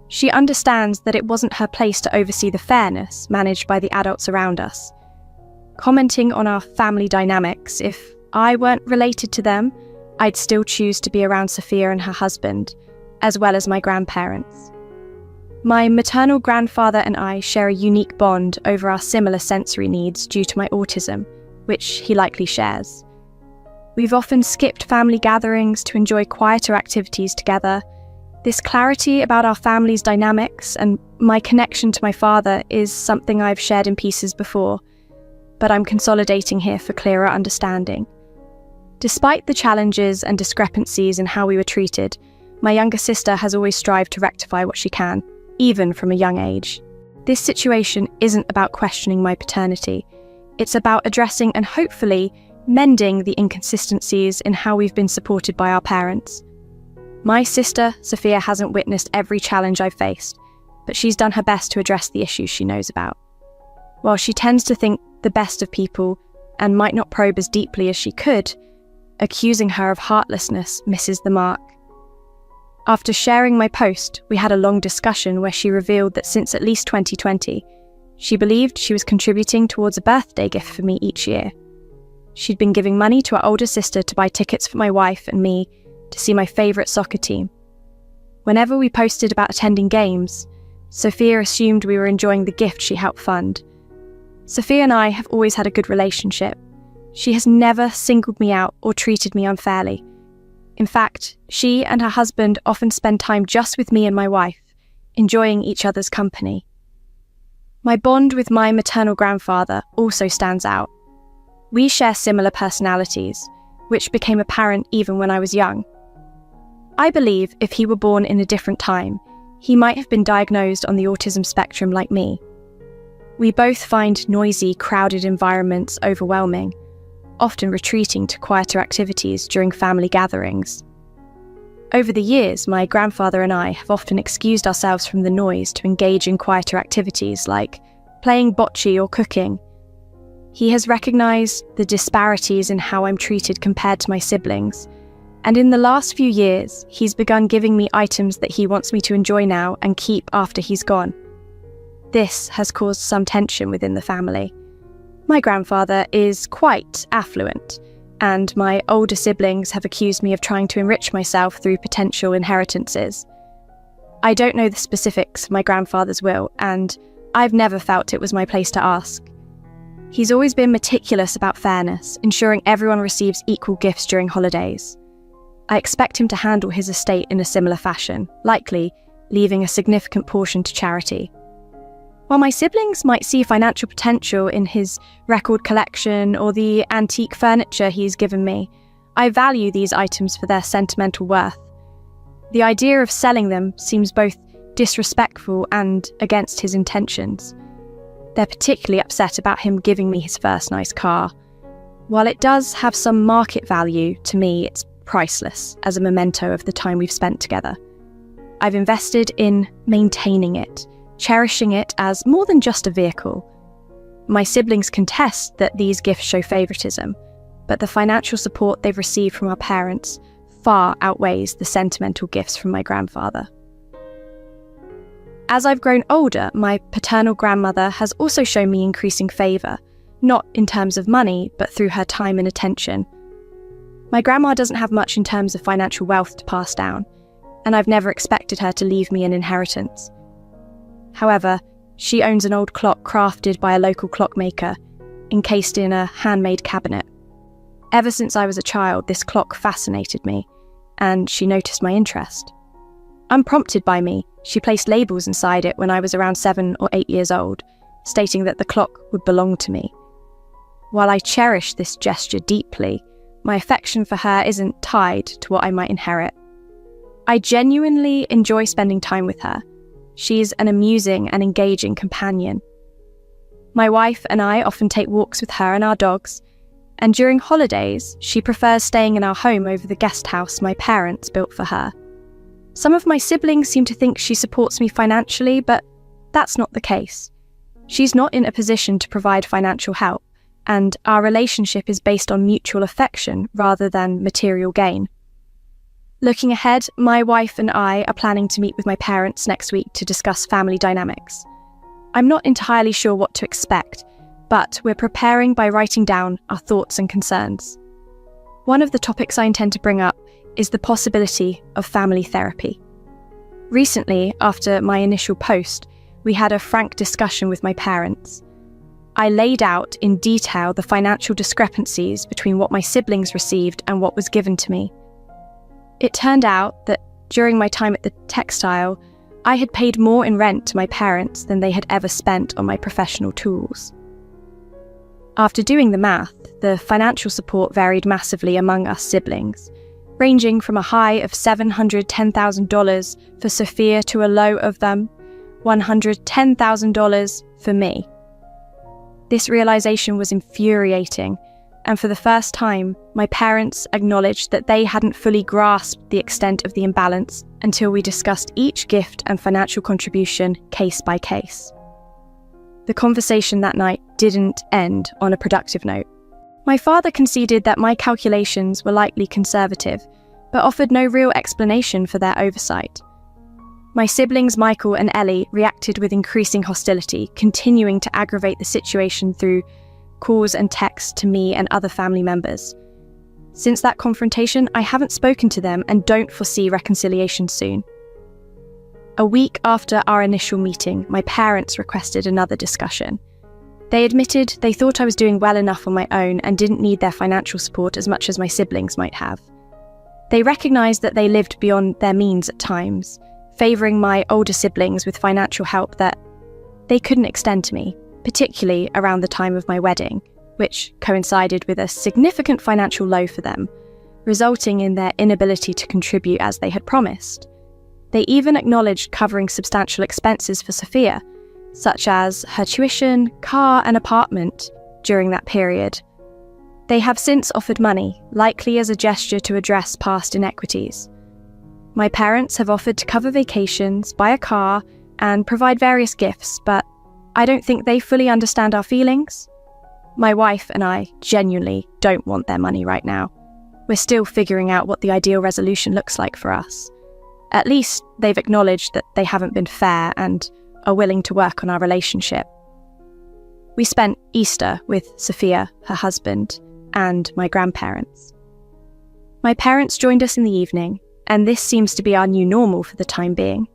She understands that it wasn't her place to oversee the fairness managed by the adults around us. Commenting on our family dynamics, if I weren't related to them, I'd still choose to be around Sophia and her husband, as well as my grandparents. My maternal grandfather and I share a unique bond over our similar sensory needs due to my autism, which he likely shares. We've often skipped family gatherings to enjoy quieter activities together. This clarity about our family's dynamics and my connection to my father is something I've shared in pieces before, but I'm consolidating here for clearer understanding. Despite the challenges and discrepancies in how we were treated, my younger sister has always strived to rectify what she can, even from a young age. This situation isn't about questioning my paternity. It's about addressing and hopefully mending the inconsistencies in how we've been supported by our parents. My sister, Sophia, hasn't witnessed every challenge I've faced, but she's done her best to address the issues she knows about. While she tends to think the best of people and might not probe as deeply as she could, accusing her of heartlessness misses the mark. After sharing my post, we had a long discussion where she revealed that since at least 2020, she believed she was contributing towards a birthday gift for me each year. She'd been giving money to our older sister to buy tickets for my wife and me to see my favourite soccer team. Whenever we posted about attending games, Sophia assumed we were enjoying the gift she helped fund. Sophia and I have always had a good relationship. She has never singled me out or treated me unfairly. In fact, she and her husband often spend time just with me and my wife, enjoying each other's company. My bond with my maternal grandfather also stands out. We share similar personalities, which became apparent even when I was young. I believe if he were born in a different time, he might have been diagnosed on the autism spectrum like me. We both find noisy, crowded environments overwhelming, often retreating to quieter activities during family gatherings. Over the years, my grandfather and I have often excused ourselves from the noise to engage in quieter activities like playing bocce or cooking. He has recognised the disparities in how I'm treated compared to my siblings, and in the last few years, he's begun giving me items that he wants me to enjoy now and keep after he's gone. This has caused some tension within the family. My grandfather is quite affluent, and my older siblings have accused me of trying to enrich myself through potential inheritances. I don't know the specifics of my grandfather's will, and I've never felt it was my place to ask. He's always been meticulous about fairness, ensuring everyone receives equal gifts during holidays. I expect him to handle his estate in a similar fashion, likely leaving a significant portion to charity. While my siblings might see financial potential in his record collection or the antique furniture he's given me, I value these items for their sentimental worth. The idea of selling them seems both disrespectful and against his intentions. They're particularly upset about him giving me his first nice car. While it does have some market value, to me it's priceless as a memento of the time we've spent together. I've invested in maintaining it, cherishing it as more than just a vehicle. My siblings contest that these gifts show favouritism, but the financial support they've received from our parents far outweighs the sentimental gifts from my grandfather. As I've grown older, my paternal grandmother has also shown me increasing favour, not in terms of money, but through her time and attention. My grandma doesn't have much in terms of financial wealth to pass down, and I've never expected her to leave me an inheritance. However, she owns an old clock crafted by a local clockmaker, encased in a handmade cabinet. Ever since I was a child, this clock fascinated me, and she noticed my interest. Unprompted by me, she placed labels inside it when I was around 7 or 8 years old, stating that the clock would belong to me. While I cherish this gesture deeply, my affection for her isn't tied to what I might inherit. I genuinely enjoy spending time with her. She's an amusing and engaging companion. My wife and I often take walks with her and our dogs, and during holidays, she prefers staying in our home over the guest house my parents built for her. Some of my siblings seem to think she supports me financially, but that's not the case. She's not in a position to provide financial help, and our relationship is based on mutual affection rather than material gain. Looking ahead, my wife and I are planning to meet with my parents next week to discuss family dynamics. I'm not entirely sure what to expect, but we're preparing by writing down our thoughts and concerns. One of the topics I intend to bring up is the possibility of family therapy. Recently, after my initial post, we had a frank discussion with my parents. I laid out in detail the financial discrepancies between what my siblings received and what was given to me. It turned out that during my time at the textile, I had paid more in rent to my parents than they had ever spent on my professional tools. After doing the math, the financial support varied massively among us siblings, ranging from a high of $710,000 for Sophia to a low of $110,000 for me. This realization was infuriating, and for the first time, my parents acknowledged that they hadn't fully grasped the extent of the imbalance until we discussed each gift and financial contribution case by case. The conversation that night didn't end on a productive note. My father conceded that my calculations were likely conservative, but offered no real explanation for their oversight. My siblings Michael and Ellie reacted with increasing hostility, continuing to aggravate the situation through calls and texts to me and other family members. Since that confrontation, I haven't spoken to them and don't foresee reconciliation soon. A week after our initial meeting, my parents requested another discussion. They admitted they thought I was doing well enough on my own and didn't need their financial support as much as my siblings might have. They recognised that they lived beyond their means at times, favouring my older siblings with financial help that they couldn't extend to me, particularly around the time of my wedding, which coincided with a significant financial low for them, resulting in their inability to contribute as they had promised. They even acknowledged covering substantial expenses for Sophia, such as her tuition, car, and apartment during that period. They have since offered money, likely as a gesture to address past inequities. My parents have offered to cover vacations, buy a car, and provide various gifts, but I don't think they fully understand our feelings. My wife and I genuinely don't want their money right now. We're still figuring out what the ideal resolution looks like for us. At least they've acknowledged that they haven't been fair and are willing to work on our relationship. We spent Easter with Sophia, her husband, and my grandparents. My parents joined us in the evening, and this seems to be our new normal for the time being.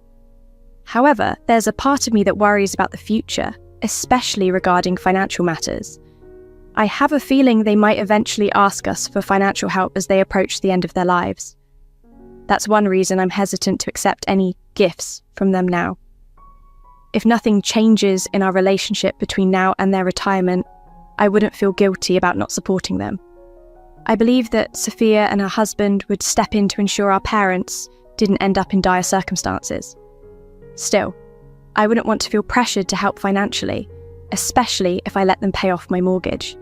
However, there's a part of me that worries about the future, especially regarding financial matters. I have a feeling they might eventually ask us for financial help as they approach the end of their lives. That's one reason I'm hesitant to accept any gifts from them now. If nothing changes in our relationship between now and their retirement, I wouldn't feel guilty about not supporting them. I believe that Sophia and her husband would step in to ensure our parents didn't end up in dire circumstances. Still, I wouldn't want to feel pressured to help financially, especially if I let them pay off my mortgage.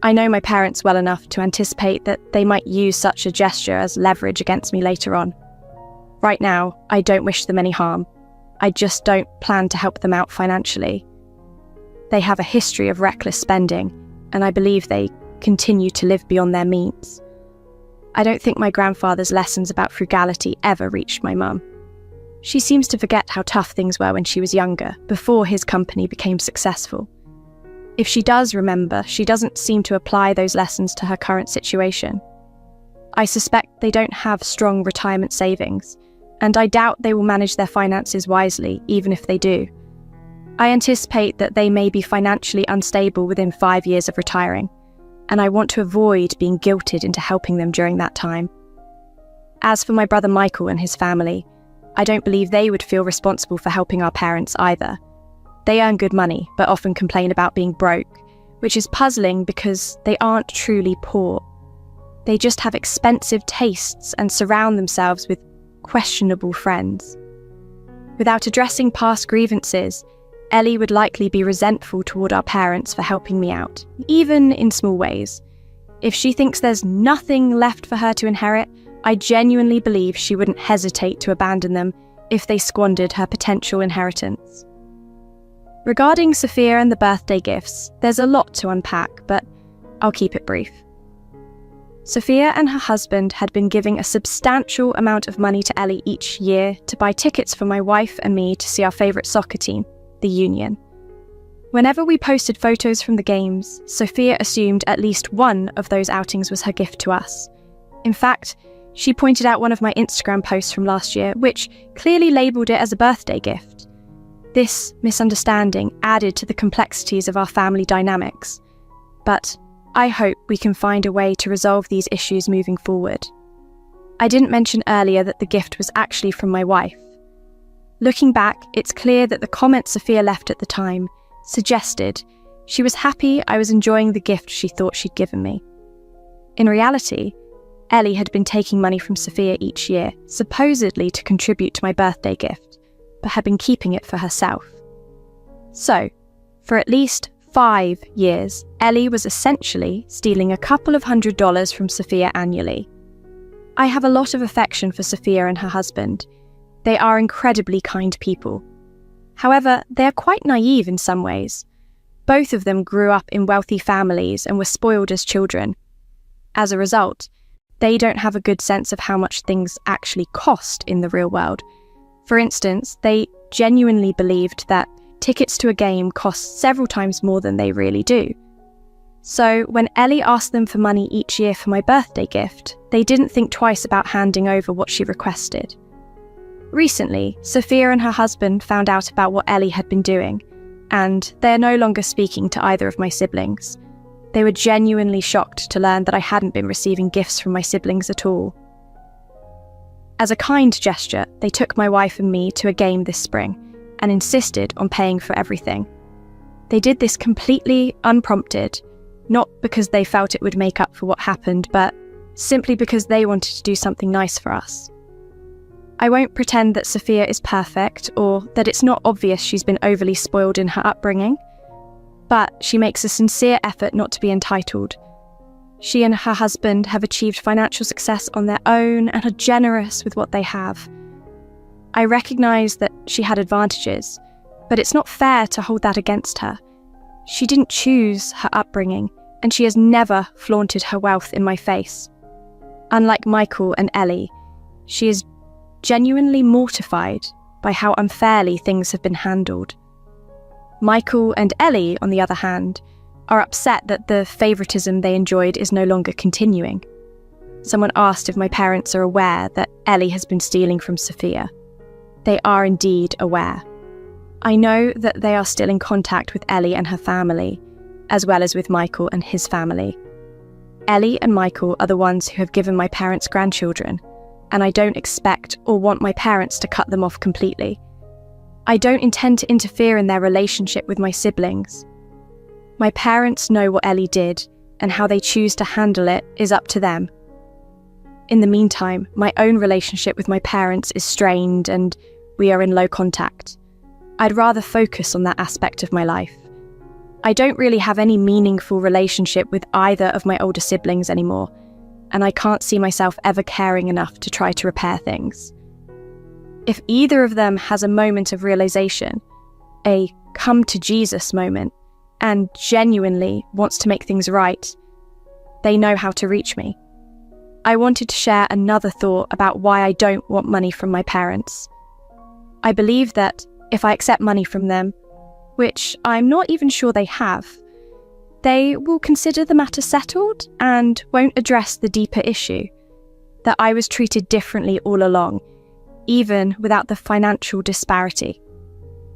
I know my parents well enough to anticipate that they might use such a gesture as leverage against me later on. Right now, I don't wish them any harm. I just don't plan to help them out financially. They have a history of reckless spending, and I believe they continue to live beyond their means. I don't think my grandfather's lessons about frugality ever reached my mum. She seems to forget how tough things were when she was younger, before his company became successful. If she does remember, she doesn't seem to apply those lessons to her current situation. I suspect they don't have strong retirement savings, and I doubt they will manage their finances wisely, even if they do. I anticipate that they may be financially unstable within 5 years of retiring, and I want to avoid being guilted into helping them during that time. As for my brother Michael and his family, I don't believe they would feel responsible for helping our parents either. They earn good money, but often complain about being broke, which is puzzling because they aren't truly poor. They just have expensive tastes and surround themselves with questionable friends. Without addressing past grievances, Ellie would likely be resentful toward our parents for helping me out, even in small ways. If she thinks there's nothing left for her to inherit, I genuinely believe she wouldn't hesitate to abandon them if they squandered her potential inheritance. Regarding Sophia and the birthday gifts, there's a lot to unpack, but I'll keep it brief. Sophia and her husband had been giving a substantial amount of money to Ellie each year to buy tickets for my wife and me to see our favourite soccer team, the Union. Whenever we posted photos from the games, Sophia assumed at least one of those outings was her gift to us. In fact, she pointed out one of my Instagram posts from last year, which clearly labelled it as a birthday gift. This misunderstanding added to the complexities of our family dynamics, but I hope we can find a way to resolve these issues moving forward. I didn't mention earlier that the gift was actually from my wife. Looking back, it's clear that the comment Sophia left at the time suggested she was happy I was enjoying the gift she thought she'd given me. In reality, Ellie had been taking money from Sophia each year, supposedly to contribute to my birthday gift, but had been keeping it for herself. So, for at least 5 years, Ellie was essentially stealing a couple of $100s from Sophia annually. I have a lot of affection for Sophia and her husband. They are incredibly kind people. However, they are quite naive in some ways. Both of them grew up in wealthy families and were spoiled as children. As a result, they don't have a good sense of how much things actually cost in the real world. For instance, they genuinely believed that tickets to a game cost several times more than they really do. So when Ellie asked them for money each year for my birthday gift, they didn't think twice about handing over what she requested. Recently, Sophia and her husband found out about what Ellie had been doing, and they're no longer speaking to either of my siblings. They were genuinely shocked to learn that I hadn't been receiving gifts from my siblings at all. As a kind gesture, they took my wife and me to a game this spring and insisted on paying for everything. They did this completely unprompted, not because they felt it would make up for what happened, but simply because they wanted to do something nice for us. I won't pretend that Sophia is perfect or that it's not obvious she's been overly spoiled in her upbringing, but she makes a sincere effort not to be entitled. She and her husband have achieved financial success on their own and are generous with what they have. I recognise that she had advantages, but it's not fair to hold that against her. She didn't choose her upbringing, and she has never flaunted her wealth in my face. Unlike Michael and Ellie, she is genuinely mortified by how unfairly things have been handled. Michael and Ellie, on the other hand, are upset that the favouritism they enjoyed is no longer continuing. Someone asked if my parents are aware that Ellie has been stealing from Sophia. They are indeed aware. I know that they are still in contact with Ellie and her family, as well as with Michael and his family. Ellie and Michael are the ones who have given my parents grandchildren, and I don't expect or want my parents to cut them off completely. I don't intend to interfere in their relationship with my siblings. My parents know what Ellie did, and how they choose to handle it is up to them. In the meantime, my own relationship with my parents is strained and we are in low contact. I'd rather focus on that aspect of my life. I don't really have any meaningful relationship with either of my older siblings anymore, and I can't see myself ever caring enough to try to repair things. If either of them has a moment of realization, a come to Jesus moment, and genuinely wants to make things right, they know how to reach me. I wanted to share another thought about why I don't want money from my parents. I believe that if I accept money from them, which I'm not even sure they have, they will consider the matter settled and won't address the deeper issue, that I was treated differently all along, even without the financial disparity.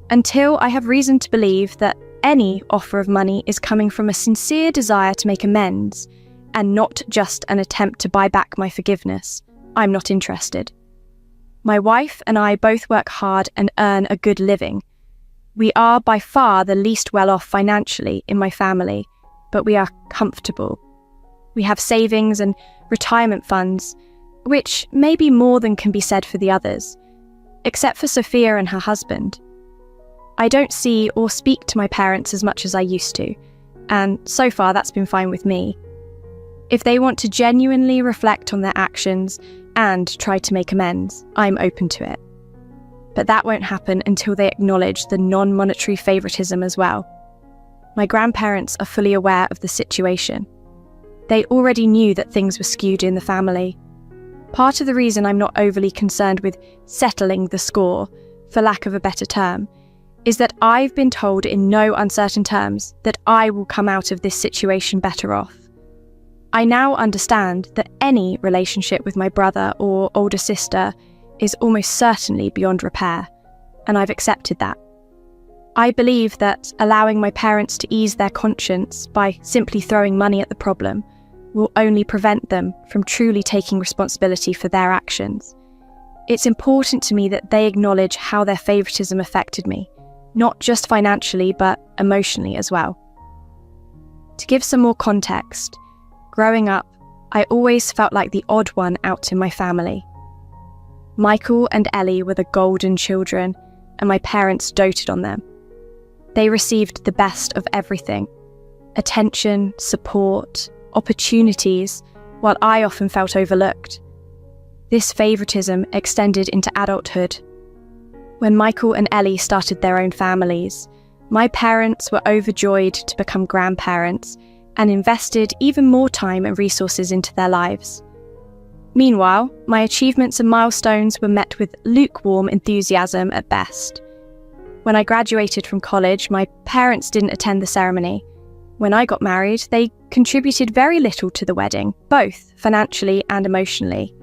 Until I have reason to believe that any offer of money is coming from a sincere desire to make amends, and not just an attempt to buy back my forgiveness, I'm not interested. My wife and I both work hard and earn a good living. We are by far the least well off financially in my family, but we are comfortable. We have savings and retirement funds, which may be more than can be said for the others, except for Sophia and her husband. I don't see or speak to my parents as much as I used to, and so far that's been fine with me. If they want to genuinely reflect on their actions and try to make amends, I'm open to it. But that won't happen until they acknowledge the non-monetary favoritism as well. My grandparents are fully aware of the situation. They already knew that things were skewed in the family. Part of the reason I'm not overly concerned with settling the score, for lack of a better term, is that I've been told in no uncertain terms that I will come out of this situation better off. I now understand that any relationship with my brother or older sister is almost certainly beyond repair, and I've accepted that. I believe that allowing my parents to ease their conscience by simply throwing money at the problem will only prevent them from truly taking responsibility for their actions. It's important to me that they acknowledge how their favoritism affected me, not just financially but emotionally as well. To give some more context, growing up, I always felt like the odd one out in my family. Michael and Ellie were the golden children, and my parents doted on them. They received the best of everything: attention, support, opportunities, while I often felt overlooked. This favoritism extended into adulthood. When Michael and Ellie started their own families, my parents were overjoyed to become grandparents and invested even more time and resources into their lives. Meanwhile, my achievements and milestones were met with lukewarm enthusiasm at best. When I graduated from college, my parents didn't attend the ceremony. When I got married, they contributed very little to the wedding, both financially and emotionally.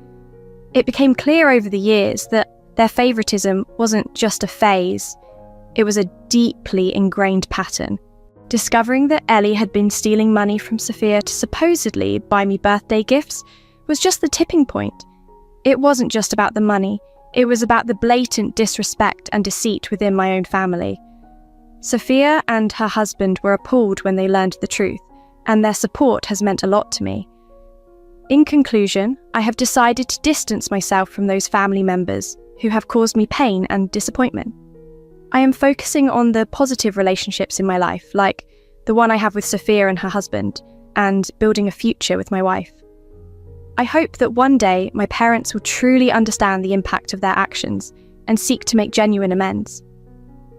It became clear over the years that their favoritism wasn't just a phase, it was a deeply ingrained pattern. Discovering that Ellie had been stealing money from Sophia to supposedly buy me birthday gifts was just the tipping point. It wasn't just about the money, it was about the blatant disrespect and deceit within my own family. Sophia and her husband were appalled when they learned the truth, and their support has meant a lot to me. In conclusion, I have decided to distance myself from those family members who have caused me pain and disappointment. I am focusing on the positive relationships in my life, like the one I have with Sophia and her husband, and building a future with my wife. I hope that one day my parents will truly understand the impact of their actions and seek to make genuine amends.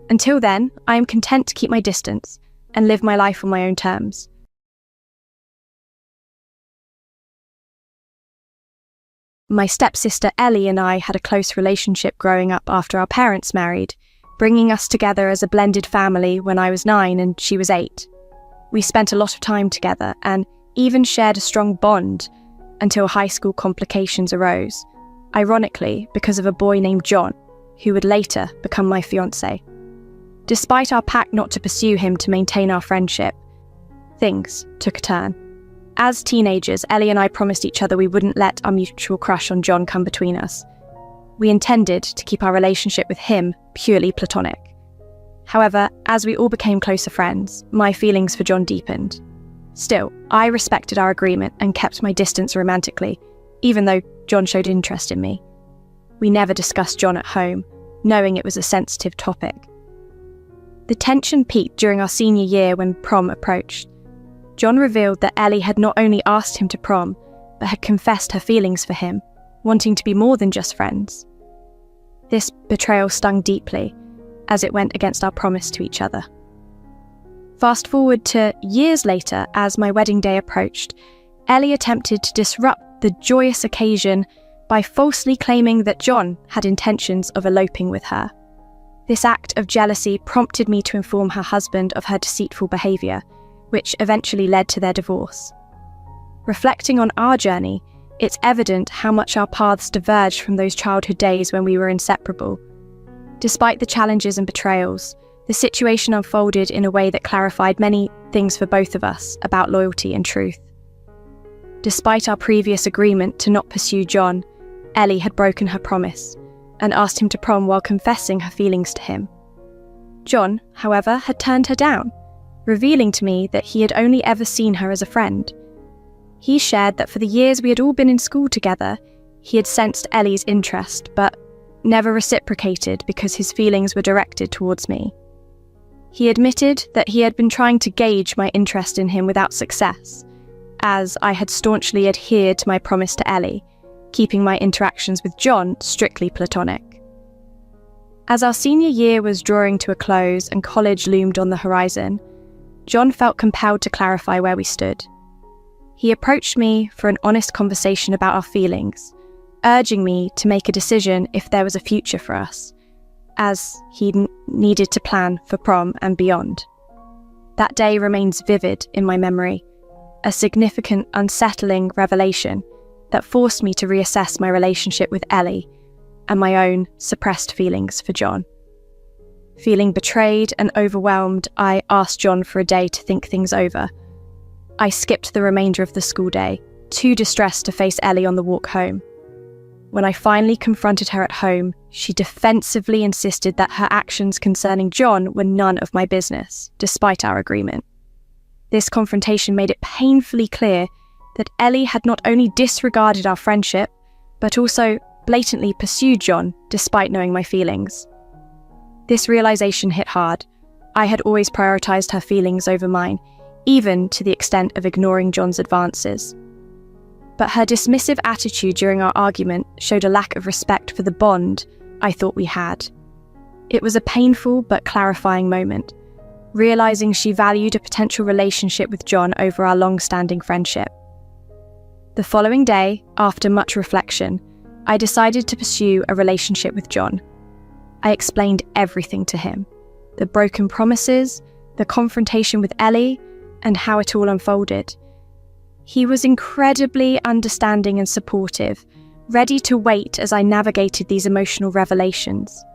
Until then, I am content to keep my distance and live my life on my own terms. My stepsister Ellie and I had a close relationship growing up after our parents married, bringing us together as a blended family when I was 9 and she was 8. We spent a lot of time together and even shared a strong bond until high school complications arose, ironically because of a boy named John, who would later become my fiancé. Despite our pact not to pursue him to maintain our friendship, things took a turn. As teenagers, Ellie and I promised each other we wouldn't let our mutual crush on John come between us. We intended to keep our relationship with him purely platonic. However, as we all became closer friends, my feelings for John deepened. Still, I respected our agreement and kept my distance romantically, even though John showed interest in me. We never discussed John at home, knowing it was a sensitive topic. The tension peaked during our senior year when prom approached. John revealed that Ellie had not only asked him to prom, but had confessed her feelings for him, wanting to be more than just friends. This betrayal stung deeply, as it went against our promise to each other. Fast forward to years later, as my wedding day approached, Ellie attempted to disrupt the joyous occasion by falsely claiming that John had intentions of eloping with her. This act of jealousy prompted me to inform her husband of her deceitful behaviour, which eventually led to their divorce. Reflecting on our journey, it's evident how much our paths diverged from those childhood days when we were inseparable. Despite the challenges and betrayals, the situation unfolded in a way that clarified many things for both of us about loyalty and truth. Despite our previous agreement to not pursue John, Ellie had broken her promise and asked him to prom while confessing her feelings to him. John, however, had turned her down, revealing to me that he had only ever seen her as a friend. He shared that for the years we had all been in school together, he had sensed Ellie's interest, but never reciprocated because his feelings were directed towards me. He admitted that he had been trying to gauge my interest in him without success, as I had staunchly adhered to my promise to Ellie, keeping my interactions with John strictly platonic. As our senior year was drawing to a close and college loomed on the horizon, John felt compelled to clarify where we stood. He approached me for an honest conversation about our feelings, urging me to make a decision if there was a future for us, as he needed to plan for prom and beyond. That day remains vivid in my memory, a significant, unsettling revelation that forced me to reassess my relationship with Ellie and my own suppressed feelings for John. Feeling betrayed and overwhelmed, I asked John for a day to think things over. I skipped the remainder of the school day, too distressed to face Ellie on the walk home. When I finally confronted her at home, she defensively insisted that her actions concerning John were none of my business, despite our agreement. This confrontation made it painfully clear that Ellie had not only disregarded our friendship, but also blatantly pursued John despite knowing my feelings. This realization hit hard. I had always prioritized her feelings over mine, even to the extent of ignoring John's advances. But her dismissive attitude during our argument showed a lack of respect for the bond I thought we had. It was a painful but clarifying moment, realizing she valued a potential relationship with John over our long-standing friendship. The following day, after much reflection, I decided to pursue a relationship with John. I explained everything to him: the broken promises, the confrontation with Ellie, and how it all unfolded. He was incredibly understanding and supportive, ready to wait as I navigated these emotional revelations.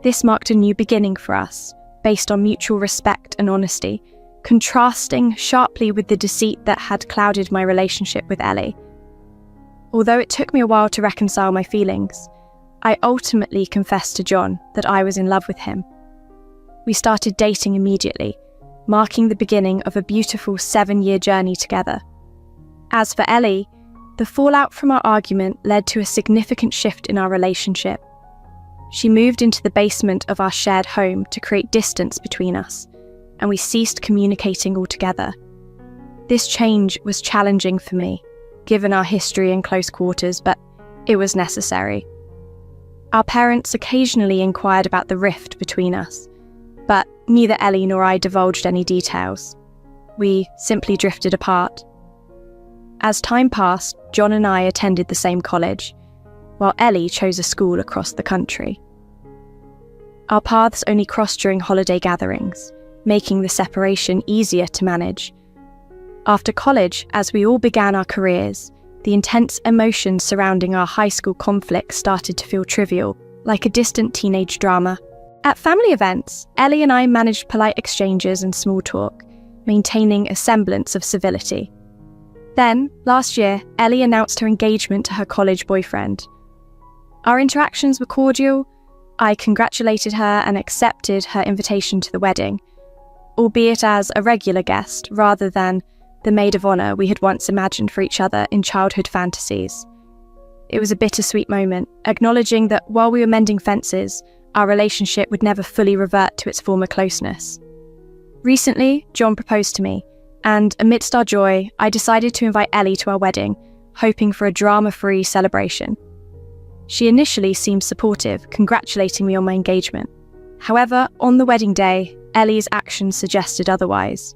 This marked a new beginning for us, based on mutual respect and honesty, contrasting sharply with the deceit that had clouded my relationship with Ellie. Although it took me a while to reconcile my feelings, I ultimately confessed to John that I was in love with him. We started dating immediately, marking the beginning of a beautiful 7-year journey together. As for Ellie, the fallout from our argument led to a significant shift in our relationship. She moved into the basement of our shared home to create distance between us, and we ceased communicating altogether. This change was challenging for me, given our history and close quarters, but it was necessary. Our parents occasionally inquired about the rift between us, but neither Ellie nor I divulged any details. We simply drifted apart. As time passed, John and I attended the same college, while Ellie chose a school across the country. Our paths only crossed during holiday gatherings, making the separation easier to manage. After college, as we all began our careers, the intense emotions surrounding our high school conflict started to feel trivial, like a distant teenage drama. At family events, Ellie and I managed polite exchanges and small talk, maintaining a semblance of civility. Then, last year, Ellie announced her engagement to her college boyfriend. Our interactions were cordial. I congratulated her and accepted her invitation to the wedding, albeit as a regular guest rather than the maid of honor we had once imagined for each other in childhood fantasies. It was a bittersweet moment, acknowledging that while we were mending fences, our relationship would never fully revert to its former closeness. Recently, John proposed to me, and amidst our joy, I decided to invite Ellie to our wedding, hoping for a drama-free celebration. She initially seemed supportive, congratulating me on my engagement. However, on the wedding day, Ellie's actions suggested otherwise.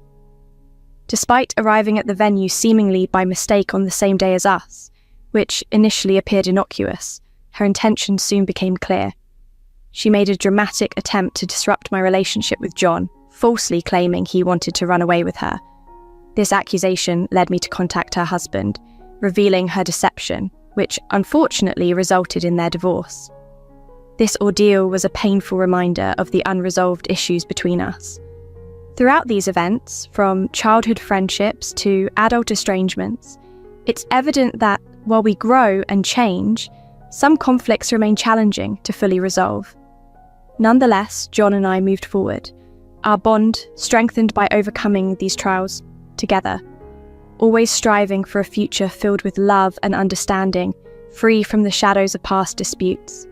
Despite arriving at the venue seemingly by mistake on the same day as us, which initially appeared innocuous, her intentions soon became clear. She made a dramatic attempt to disrupt my relationship with John, falsely claiming he wanted to run away with her. This accusation led me to contact her husband, revealing her deception, which unfortunately resulted in their divorce. This ordeal was a painful reminder of the unresolved issues between us. Throughout these events, from childhood friendships to adult estrangements, it's evident that while we grow and change, some conflicts remain challenging to fully resolve. Nonetheless, John and I moved forward, our bond strengthened by overcoming these trials together, always striving for a future filled with love and understanding, free from the shadows of past disputes.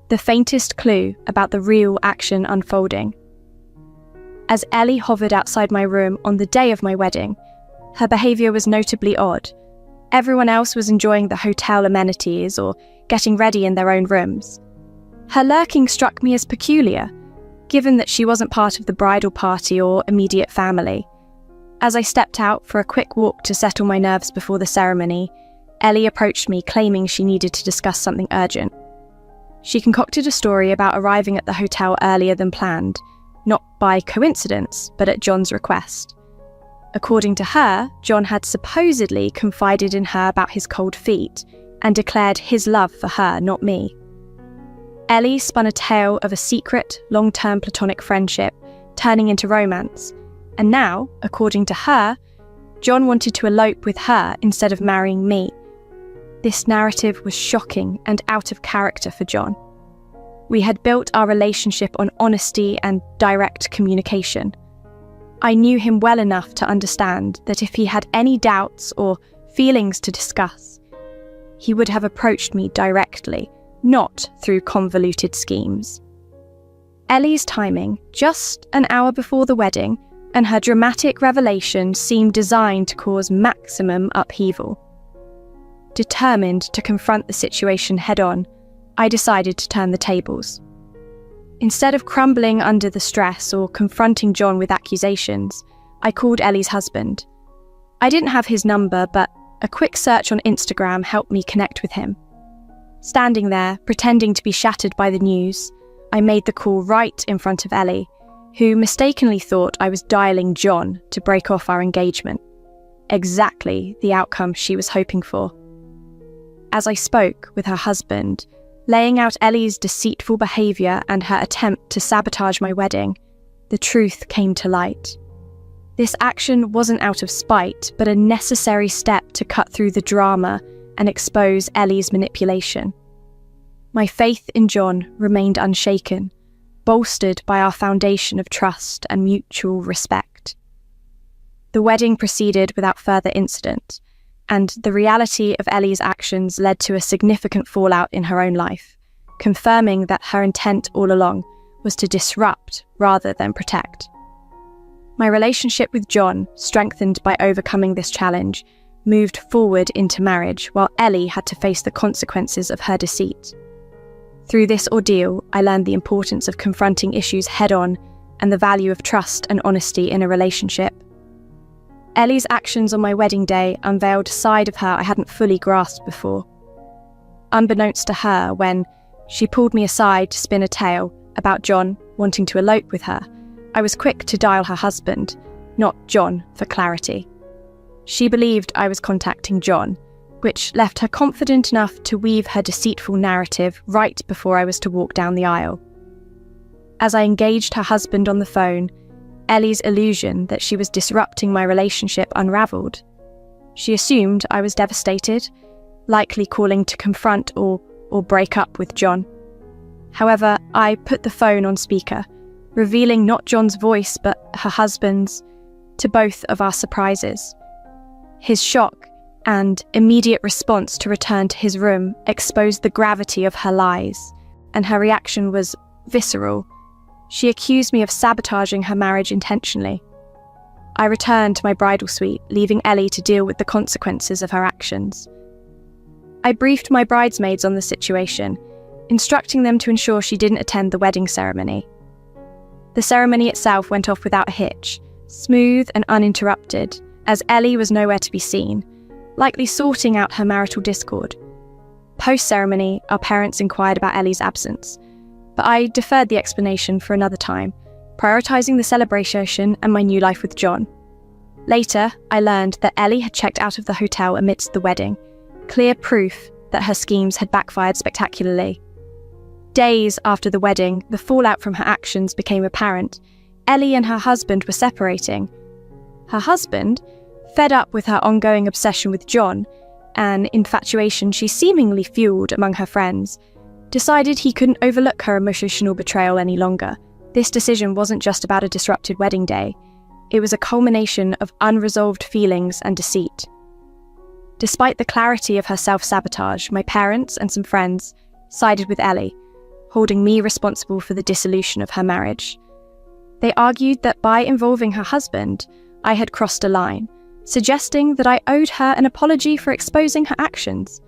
The faintest clue about the real action unfolding. As Ellie hovered outside my room on the day of my wedding, her behaviour was notably odd. Everyone else was enjoying the hotel amenities or getting ready in their own rooms. Her lurking struck me as peculiar, given that she wasn't part of the bridal party or immediate family. As I stepped out for a quick walk to settle my nerves before the ceremony, Ellie approached me claiming she needed to discuss something urgent. She concocted a story about arriving at the hotel earlier than planned, not by coincidence, but at John's request. According to her, John had supposedly confided in her about his cold feet and declared his love for her, not me. Ellie spun a tale of a secret, long-term platonic friendship turning into romance, and now, according to her, John wanted to elope with her instead of marrying me. This narrative was shocking and out of character for John. We had built our relationship on honesty and direct communication. I knew him well enough to understand that if he had any doubts or feelings to discuss, he would have approached me directly, not through convoluted schemes. Ellie's timing, just an hour before the wedding, and her dramatic revelation seemed designed to cause maximum upheaval. Determined to confront the situation head-on, I decided to turn the tables. Instead of crumbling under the stress or confronting John with accusations, I called Ellie's husband. I didn't have his number, but a quick search on Instagram helped me connect with him. Standing there, pretending to be shattered by the news, I made the call right in front of Ellie, who mistakenly thought I was dialing John to break off our engagement. Exactly the outcome she was hoping for. As I spoke with her husband, laying out Ellie's deceitful behaviour and her attempt to sabotage my wedding, the truth came to light. This action wasn't out of spite, but a necessary step to cut through the drama and expose Ellie's manipulation. My faith in John remained unshaken, bolstered by our foundation of trust and mutual respect. The wedding proceeded without further incident, and the reality of Ellie's actions led to a significant fallout in her own life, confirming that her intent all along was to disrupt rather than protect. My relationship with John, strengthened by overcoming this challenge, moved forward into marriage while Ellie had to face the consequences of her deceit. Through this ordeal, I learned the importance of confronting issues head-on and the value of trust and honesty in a relationship. Ellie's actions on my wedding day unveiled a side of her I hadn't fully grasped before. Unbeknownst to her, when she pulled me aside to spin a tale about John wanting to elope with her, I was quick to dial her husband, not John, for clarity. She believed I was contacting John, which left her confident enough to weave her deceitful narrative right before I was to walk down the aisle. As I engaged her husband on the phone, Ellie's illusion that she was disrupting my relationship unravelled. She assumed I was devastated, likely calling to confront or break up with John. However, I put the phone on speaker, revealing not John's voice but her husband's, to both of our surprises. His shock and immediate response to return to his room exposed the gravity of her lies, and her reaction was visceral. She accused me of sabotaging her marriage intentionally. I returned to my bridal suite, leaving Ellie to deal with the consequences of her actions. I briefed my bridesmaids on the situation, instructing them to ensure she didn't attend the wedding ceremony. The ceremony itself went off without a hitch, smooth and uninterrupted, as Ellie was nowhere to be seen, likely sorting out her marital discord. Post-ceremony, our parents inquired about Ellie's absence, but I deferred the explanation for another time, prioritising the celebration and my new life with John. Later, I learned that Ellie had checked out of the hotel amidst the wedding, clear proof that her schemes had backfired spectacularly. Days after the wedding, the fallout from her actions became apparent. Ellie and her husband were separating. Her husband, fed up with her ongoing obsession with John, an infatuation she seemingly fueled among her friends, decided he couldn't overlook her emotional betrayal any longer. This decision wasn't just about a disrupted wedding day. It was a culmination of unresolved feelings and deceit. Despite the clarity of her self-sabotage, my parents and some friends sided with Ellie, holding me responsible for the dissolution of her marriage. They argued that by involving her husband, I had crossed a line, suggesting that I owed her an apology for exposing her actions.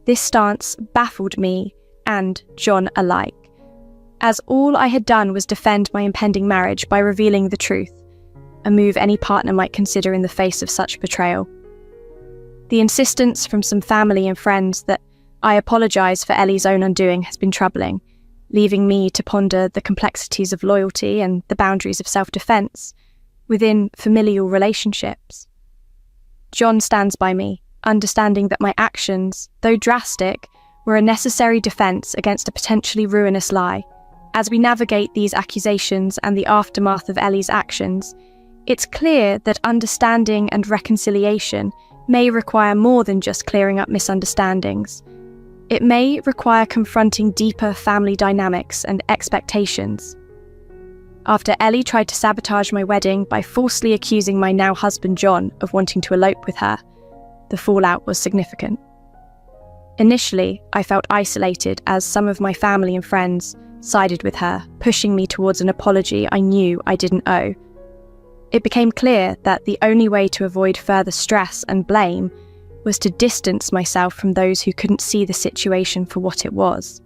This stance baffled me and John alike, as all I had done was defend my impending marriage by revealing the truth, a move any partner might consider in the face of such betrayal. The insistence from some family and friends that I apologise for Ellie's own undoing has been troubling, leaving me to ponder the complexities of loyalty and the boundaries of self-defence within familial relationships. John stands by me, understanding that my actions, though drastic, were a necessary defence against a potentially ruinous lie. As we navigate these accusations and the aftermath of Ellie's actions, it's clear that understanding and reconciliation may require more than just clearing up misunderstandings. It may require confronting deeper family dynamics and expectations. After Ellie tried to sabotage my wedding by falsely accusing my now husband John of wanting to elope with her, the fallout was significant. Initially, I felt isolated as some of my family and friends sided with her, pushing me towards an apology I knew I didn't owe. It became clear that the only way to avoid further stress and blame was to distance myself from those who couldn't see the situation for what it was.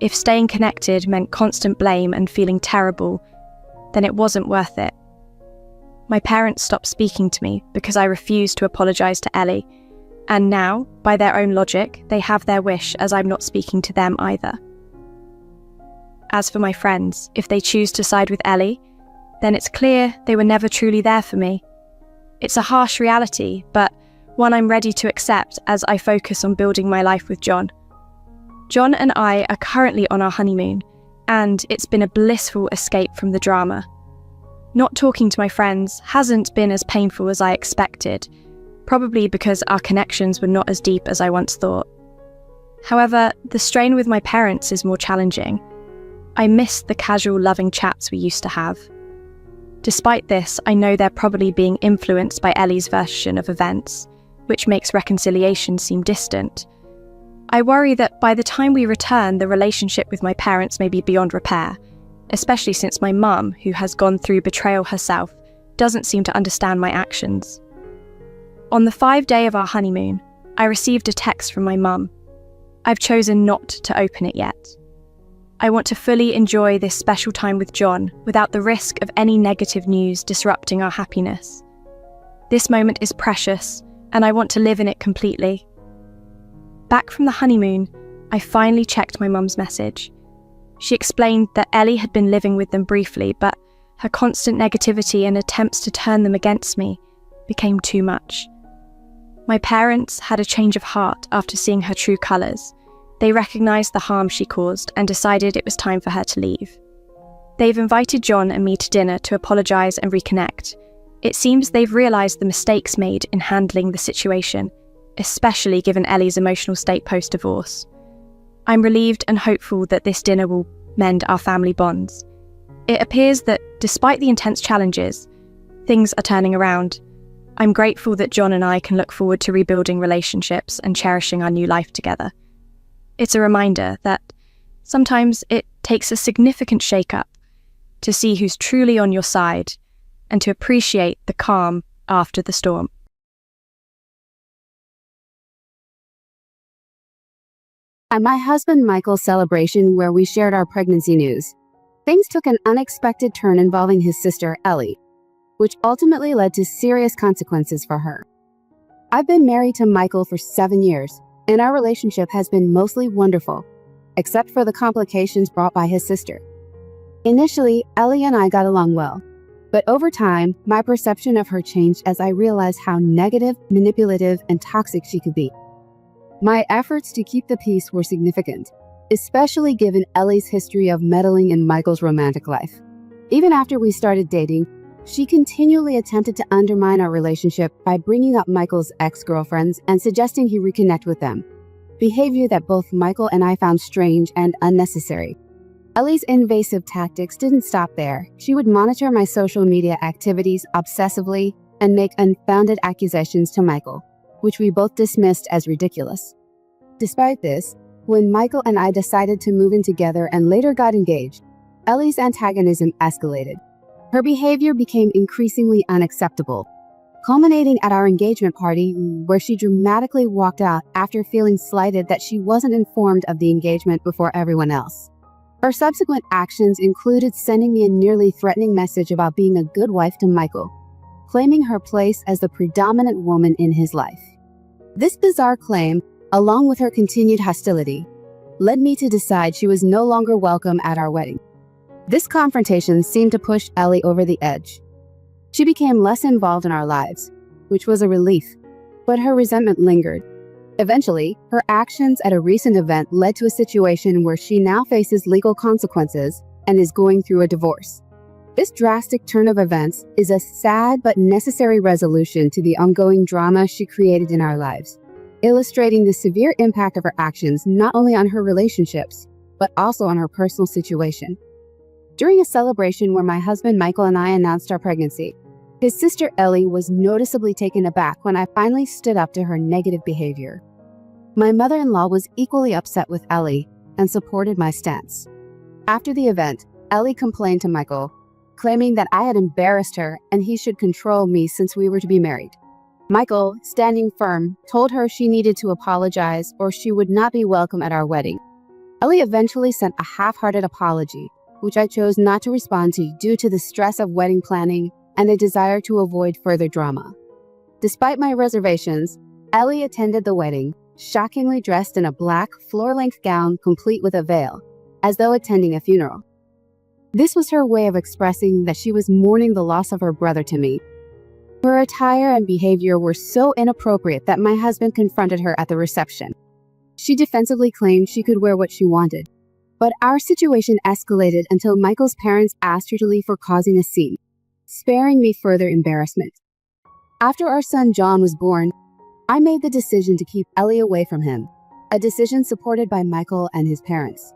If staying connected meant constant blame and feeling terrible, then it wasn't worth it. My parents stopped speaking to me because I refused to apologise to Ellie, and now, by their own logic, they have their wish as I'm not speaking to them either. As for my friends, if they choose to side with Ellie, then it's clear they were never truly there for me. It's a harsh reality, but one I'm ready to accept as I focus on building my life with John. John and I are currently on our honeymoon, and it's been a blissful escape from the drama. Not talking to my friends hasn't been as painful as I expected, probably because our connections were not as deep as I once thought. However, the strain with my parents is more challenging. I miss the casual, loving chats we used to have. Despite this, I know they're probably being influenced by Ellie's version of events, which makes reconciliation seem distant. I worry that by the time we return, the relationship with my parents may be beyond repair, especially since my mum, who has gone through betrayal herself, doesn't seem to understand my actions. On the 5th day of our honeymoon, I received a text from my mum. I've chosen not to open it yet. I want to fully enjoy this special time with John without the risk of any negative news disrupting our happiness. This moment is precious, and I want to live in it completely. Back from the honeymoon, I finally checked my mum's message. She explained that Ellie had been living with them briefly, but her constant negativity and attempts to turn them against me became too much. My parents had a change of heart after seeing her true colours. They recognised the harm she caused and decided it was time for her to leave. They've invited John and me to dinner to apologise and reconnect. It seems they've realised the mistakes made in handling the situation, especially given Ellie's emotional state post-divorce. I'm relieved and hopeful that this dinner will mend our family bonds. It appears that, despite the intense challenges, things are turning around. I'm grateful that John and I can look forward to rebuilding relationships and cherishing our new life together. It's a reminder that sometimes it takes a significant shake-up to see who's truly on your side and to appreciate the calm after the storm. At my husband Michael's celebration where we shared our pregnancy news, things took an unexpected turn involving his sister Ellie, which ultimately led to serious consequences for her. I've been married to Michael for 7 years, and our relationship has been mostly wonderful, except for the complications brought by his sister. Initially, Ellie and I got along well, but over time, my perception of her changed as I realized how negative, manipulative, and toxic she could be. My efforts to keep the peace were significant, especially given Ellie's history of meddling in Michael's romantic life. Even after we started dating, she continually attempted to undermine our relationship by bringing up Michael's ex-girlfriends and suggesting he reconnect with them, behavior that both Michael and I found strange and unnecessary. Ellie's invasive tactics didn't stop there. She would monitor my social media activities obsessively and make unfounded accusations to Michael, which we both dismissed as ridiculous. Despite this, when Michael and I decided to move in together and later got engaged, Ellie's antagonism escalated. Her behavior became increasingly unacceptable. culminating at our engagement party where she dramatically walked out after feeling slighted that she wasn't informed of the engagement before everyone else. Her subsequent actions included sending me a nearly threatening message about being a good wife to Michael, claiming her place as the predominant woman in his life. This bizarre claim, along with her continued hostility, led me to decide she was no longer welcome at our wedding. This confrontation seemed to push Ellie over the edge. She became less involved in our lives, which was a relief, but her resentment lingered. Eventually, her actions at a recent event led to a situation where she now faces legal consequences and is going through a divorce. This drastic turn of events is a sad but necessary resolution to the ongoing drama she created in our lives, illustrating the severe impact of her actions not only on her relationships, but also on her personal situation. During a celebration where my husband Michael and I announced our pregnancy, his sister Ellie was noticeably taken aback when I finally stood up to her negative behavior. My mother-in-law was equally upset with Ellie and supported my stance. After the event, Ellie complained to Michael, claiming that I had embarrassed her and he should control me since we were to be married. Michael, standing firm, told her she needed to apologize or she would not be welcome at our wedding. Ellie eventually sent a half-hearted apology, which I chose not to respond to due to the stress of wedding planning and a desire to avoid further drama. Despite my reservations, Ellie attended the wedding, shockingly dressed in a black, floor-length gown complete with a veil, as though attending a funeral. This was her way of expressing that she was mourning the loss of her brother to me. Her attire and behavior were so inappropriate that my husband confronted her at the reception. She defensively claimed she could wear what she wanted, but our situation escalated until Michael's parents asked her to leave for causing a scene, sparing me further embarrassment. After our son John was born, I made the decision to keep Ellie away from him, a decision supported by Michael and his parents.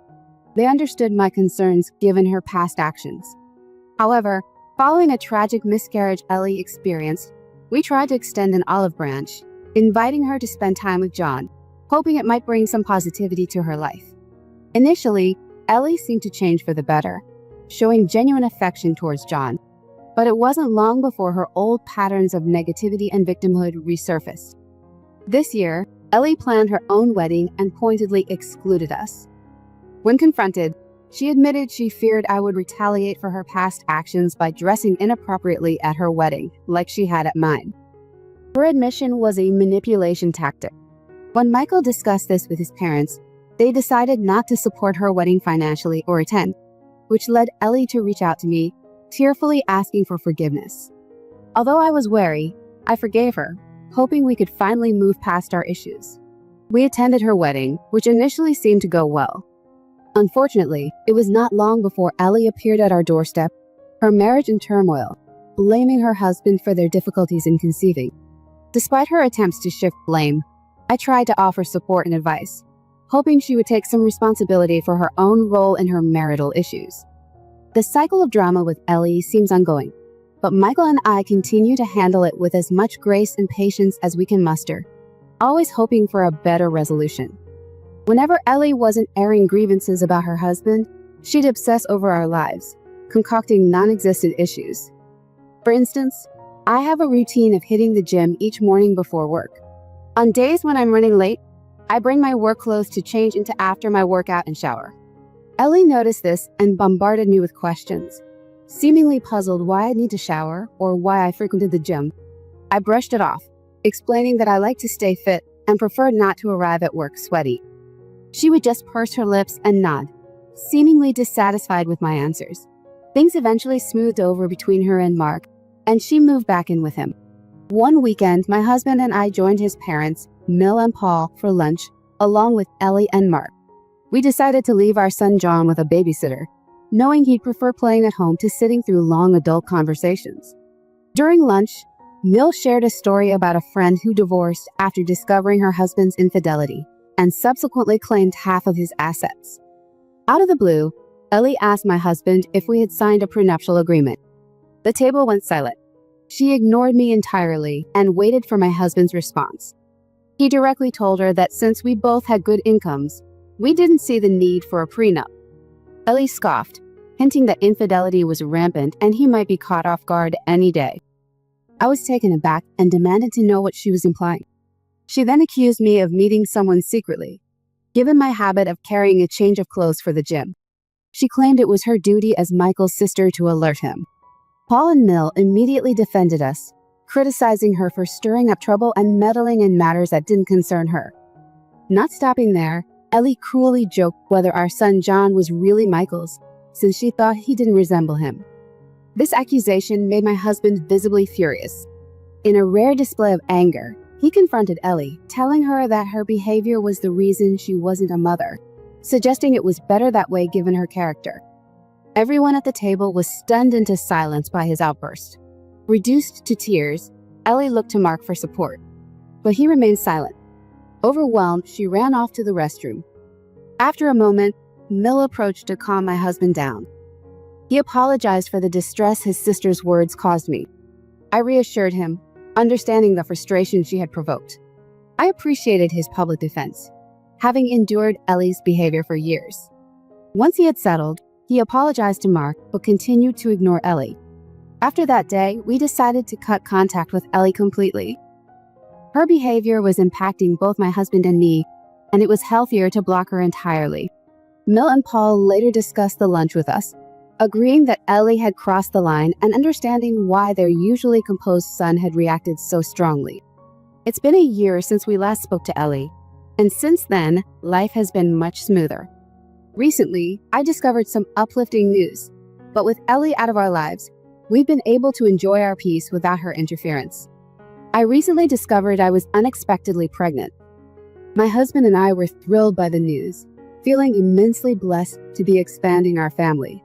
They understood my concerns given her past actions. However, following a tragic miscarriage Ellie experienced, we tried to extend an olive branch, inviting her to spend time with John, hoping it might bring some positivity to her life. Initially, Ellie seemed to change for the better, showing genuine affection towards John. But it wasn't long before her old patterns of negativity and victimhood resurfaced. This year, Ellie planned her own wedding and pointedly excluded us. When confronted, she admitted she feared I would retaliate for her past actions by dressing inappropriately at her wedding, like she had at mine. Her admission was a manipulation tactic. When Michael discussed this with his parents, they decided not to support her wedding financially or attend, which led Ellie to reach out to me, tearfully asking for forgiveness. Although I was wary, I forgave her, hoping we could finally move past our issues. We attended her wedding, which initially seemed to go well. Unfortunately, it was not long before Ellie appeared at our doorstep, her marriage in turmoil, blaming her husband for their difficulties in conceiving. Despite her attempts to shift blame, I tried to offer support and advice, hoping she would take some responsibility for her own role in her marital issues. The cycle of drama with Ellie seems ongoing, but Michael and I continue to handle it with as much grace and patience as we can muster, always hoping for a better resolution. Whenever Ellie wasn't airing grievances about her husband, she'd obsess over our lives, concocting non-existent issues. For instance, I have a routine of hitting the gym each morning before work. On days when I'm running late, I bring my work clothes to change into after my workout and shower. Ellie noticed this and bombarded me with questions, seemingly puzzled why I need to shower or why I frequented the gym. I brushed it off, explaining that I like to stay fit and prefer not to arrive at work sweaty. She would just purse her lips and nod, seemingly dissatisfied with my answers. Things eventually smoothed over between her and Mark, and she moved back in with him. One weekend, my husband and I joined his parents, Mill and Paul, for lunch, along with Ellie and Mark. We decided to leave our son John with a babysitter, knowing he'd prefer playing at home to sitting through long adult conversations. During lunch, Mill shared a story about a friend who divorced after discovering her husband's infidelity and subsequently claimed half of his assets. Out of the blue, Ellie asked my husband if we had signed a prenuptial agreement. The table went silent. She ignored me entirely and waited for my husband's response. He directly told her that since we both had good incomes, we didn't see the need for a prenup. Ellie scoffed, hinting that infidelity was rampant and he might be caught off guard any day. I was taken aback and demanded to know what she was implying. She then accused me of meeting someone secretly, given my habit of carrying a change of clothes for the gym. She claimed it was her duty as Michael's sister to alert him. Paul and Mill immediately defended us, criticizing her for stirring up trouble and meddling in matters that didn't concern her. Not stopping there, Ellie cruelly joked whether our son John was really Michael's, since she thought he didn't resemble him. This accusation made my husband visibly furious. In a rare display of anger, he confronted Ellie, telling her that her behavior was the reason she wasn't a mother, suggesting it was better that way given her character. Everyone at the table was stunned into silence by his outburst. Reduced to tears, Ellie looked to Mark for support, but he remained silent. Overwhelmed, she ran off to the restroom. After a moment, Mill approached to calm my husband down. He apologized for the distress his sister's words caused me. I reassured him, understanding the frustration she had provoked. I appreciated his public defense, having endured Ellie's behavior for years. Once he had settled, he apologized to Mark but continued to ignore Ellie. After that day, we decided to cut contact with Ellie completely. Her behavior was impacting both my husband and me, and it was healthier to block her entirely. Mill and Paul later discussed the lunch with us, agreeing that Ellie had crossed the line and understanding why their usually composed son had reacted so strongly. It's been a year since we last spoke to Ellie, and since then, life has been much smoother. Recently, I discovered some uplifting news, but with Ellie out of our lives, we've been able to enjoy our peace without her interference. I recently discovered I was unexpectedly pregnant. My husband and I were thrilled by the news, feeling immensely blessed to be expanding our family.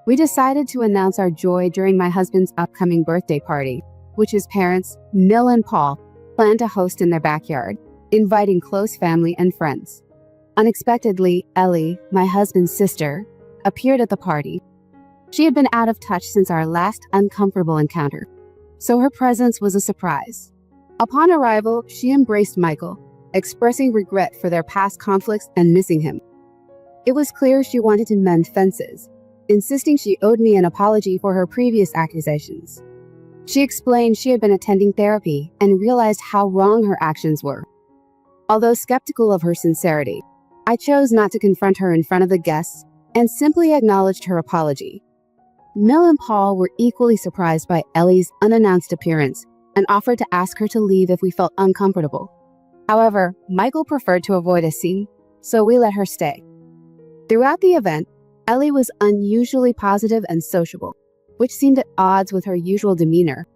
We decided to announce our joy during my husband's upcoming birthday party, which his parents, Mill and Paul, plan to host in their backyard, inviting close family and friends. Unexpectedly, Ellie, my husband's sister, appeared at the party. She had been out of touch since our last uncomfortable encounter, so her presence was a surprise. Upon arrival, she embraced Michael, expressing regret for their past conflicts and missing him. It was clear she wanted to mend fences, insisting she owed me an apology for her previous accusations. She explained she had been attending therapy and realized how wrong her actions were. Although skeptical of her sincerity, I chose not to confront her in front of the guests and simply acknowledged her apology. Mill and Paul were equally surprised by Ellie's unannounced appearance and offered to ask her to leave if we felt uncomfortable. However, Michael preferred to avoid a scene, so we let her stay. Throughout the event, Ellie was unusually positive and sociable, which seemed at odds with her usual demeanor.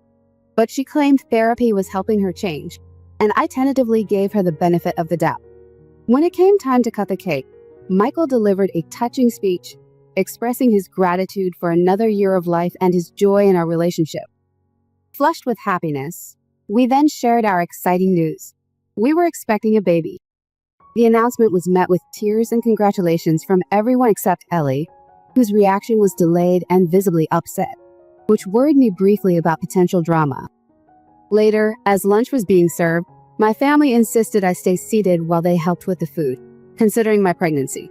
But she claimed therapy was helping her change, and I tentatively gave her the benefit of the doubt. When it came time to cut the cake, Michael delivered a touching speech, expressing his gratitude for another year of life and his joy in our relationship. Flushed with happiness, we then shared our exciting news. We were expecting a baby. The announcement was met with tears and congratulations from everyone except Ellie, whose reaction was delayed and visibly upset, which worried me briefly about potential drama. Later, as lunch was being served, my family insisted I stay seated while they helped with the food, considering my pregnancy.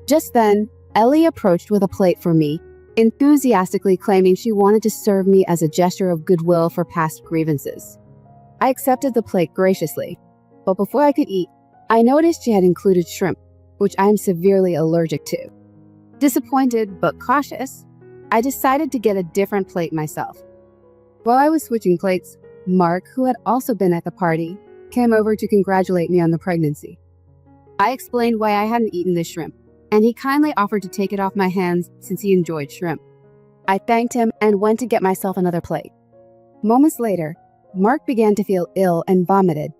Just then, Ellie approached with a plate for me, enthusiastically claiming she wanted to serve me as a gesture of goodwill for past grievances. I accepted the plate graciously, but before I could eat, I noticed she had included shrimp, which I am severely allergic to. Disappointed but cautious, I decided to get a different plate myself. While I was switching plates, Mark, who had also been at the party, came over to congratulate me on the pregnancy. I explained why I hadn't eaten the shrimp, and he kindly offered to take it off my hands since he enjoyed shrimp. I thanked him and went to get myself another plate. Moments later, Mark began to feel ill and vomited,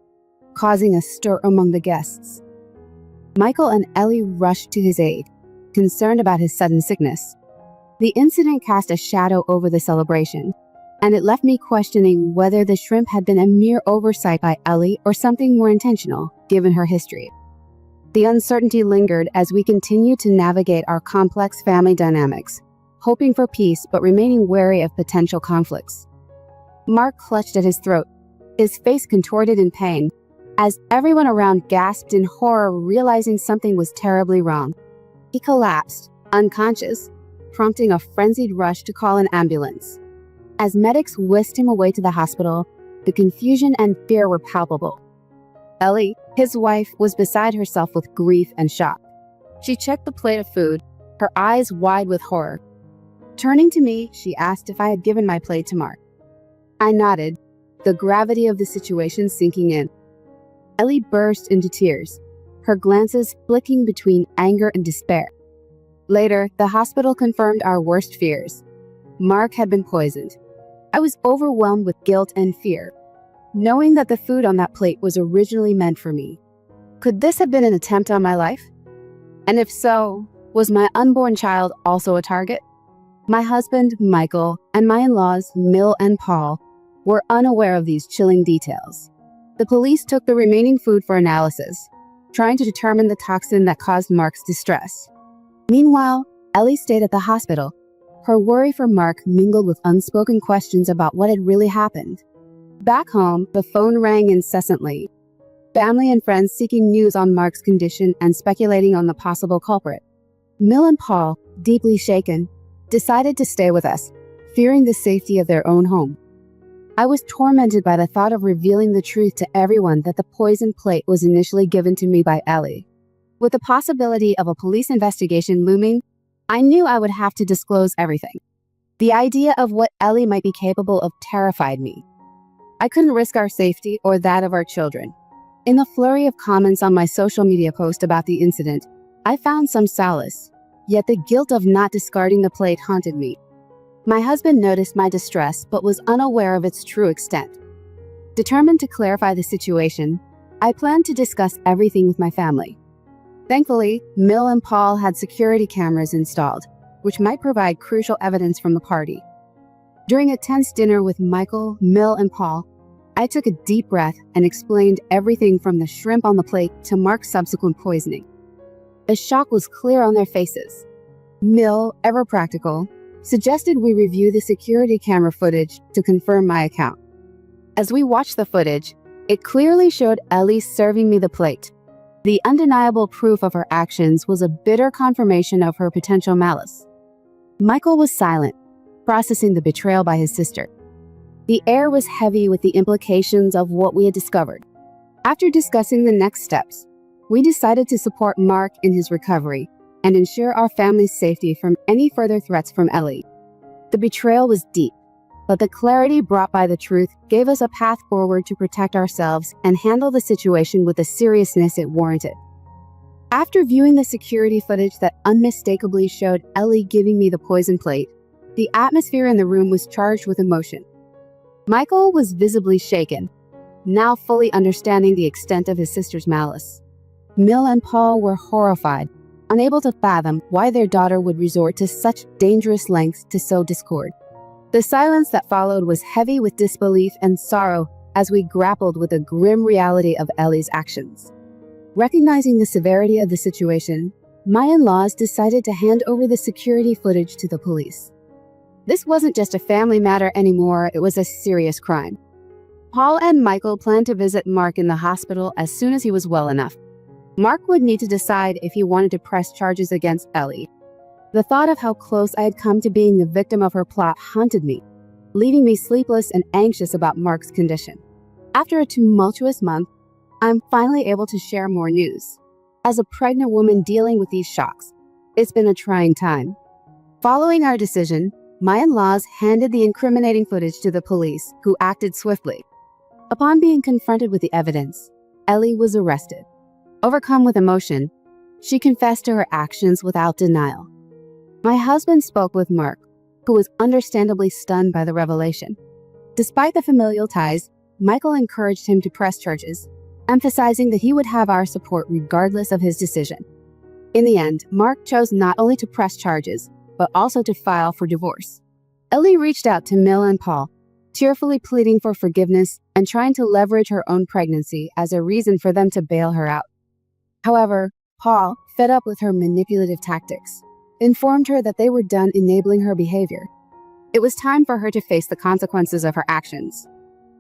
causing a stir among the guests. Michael and Ellie rushed to his aid, concerned about his sudden sickness. The incident cast a shadow over the celebration, and it left me questioning whether the shrimp had been a mere oversight by Ellie or something more intentional, given her history. The uncertainty lingered as we continued to navigate our complex family dynamics, hoping for peace but remaining wary of potential conflicts. Mark clutched at his throat, his face contorted in pain, as everyone around gasped in horror, realizing something was terribly wrong. He collapsed, unconscious, prompting a frenzied rush to call an ambulance. As medics whisked him away to the hospital, the confusion and fear were palpable. Ellie, his wife, was beside herself with grief and shock. She checked the plate of food, her eyes wide with horror. Turning to me, she asked if I had given my plate to Mark. I nodded, the gravity of the situation sinking in. Ellie burst into tears, her glances flicking between anger and despair. Later, the hospital confirmed our worst fears. Mark had been poisoned. I was overwhelmed with guilt and fear, knowing that the food on that plate was originally meant for me. Could this have been an attempt on my life? And if so, was my unborn child also a target? My husband, Michael, and my in-laws, Mill and Paul, were unaware of these chilling details. The police took the remaining food for analysis, trying to determine the toxin that caused Mark's distress. Meanwhile, Ellie stayed at the hospital. Her worry for Mark mingled with unspoken questions about what had really happened. Back home, the phone rang incessantly. Family and friends seeking news on Mark's condition and speculating on the possible culprit. Mill and Paul, deeply shaken, decided to stay with us, fearing the safety of their own home. I was tormented by the thought of revealing the truth to everyone that the poison plate was initially given to me by Ellie. With the possibility of a police investigation looming, I knew I would have to disclose everything. The idea of what Ellie might be capable of terrified me. I couldn't risk our safety or that of our children. In the flurry of comments on my social media post about the incident, I found some solace, yet the guilt of not discarding the plate haunted me. My husband noticed my distress but was unaware of its true extent. Determined to clarify the situation, I planned to discuss everything with my family. Thankfully, Mill and Paul had security cameras installed, which might provide crucial evidence from the party. During a tense dinner with Michael, Mill, and Paul, I took a deep breath and explained everything from the shrimp on the plate to Mark's subsequent poisoning. The shock was clear on their faces. Mill, ever practical, suggested we review the security camera footage to confirm my account. As we watched the footage, it clearly showed Ellie serving me the plate. The undeniable proof of her actions was a bitter confirmation of her potential malice. Michael was silent, processing the betrayal by his sister. The air was heavy with the implications of what we had discovered. After discussing the next steps, we decided to support Mark in his recovery and ensure our family's safety from any further threats from Ellie. The betrayal was deep, but the clarity brought by the truth gave us a path forward to protect ourselves and handle the situation with the seriousness it warranted. After viewing the security footage that unmistakably showed Ellie giving me the poison plate, the atmosphere in the room was charged with emotion. Michael was visibly shaken, now fully understanding the extent of his sister's malice. Mill and Paul were horrified, unable to fathom why their daughter would resort to such dangerous lengths to sow discord. The silence that followed was heavy with disbelief and sorrow as we grappled with the grim reality of Ellie's actions. Recognizing the severity of the situation, my in-laws decided to hand over the security footage to the police. This wasn't just a family matter anymore, it was a serious crime. Paul and Michael planned to visit Mark in the hospital as soon as he was well enough. Mark would need to decide if he wanted to press charges against Ellie. The thought of how close I had come to being the victim of her plot haunted me, leaving me sleepless and anxious about Mark's condition. After a tumultuous month, I'm finally able to share more news. As a pregnant woman dealing with these shocks, it's been a trying time. Following our decision, my in-laws handed the incriminating footage to the police, who acted swiftly. Upon being confronted with the evidence, Ellie was arrested. Overcome with emotion, she confessed to her actions without denial. My husband spoke with Mark, who was understandably stunned by the revelation. Despite the familial ties, Michael encouraged him to press charges, emphasizing that he would have our support regardless of his decision. In the end, Mark chose not only to press charges, but also to file for divorce. Ellie reached out to Mill and Paul, tearfully pleading for forgiveness and trying to leverage her own pregnancy as a reason for them to bail her out. However, Paul, fed up with her manipulative tactics, informed her that they were done enabling her behavior. It was time for her to face the consequences of her actions.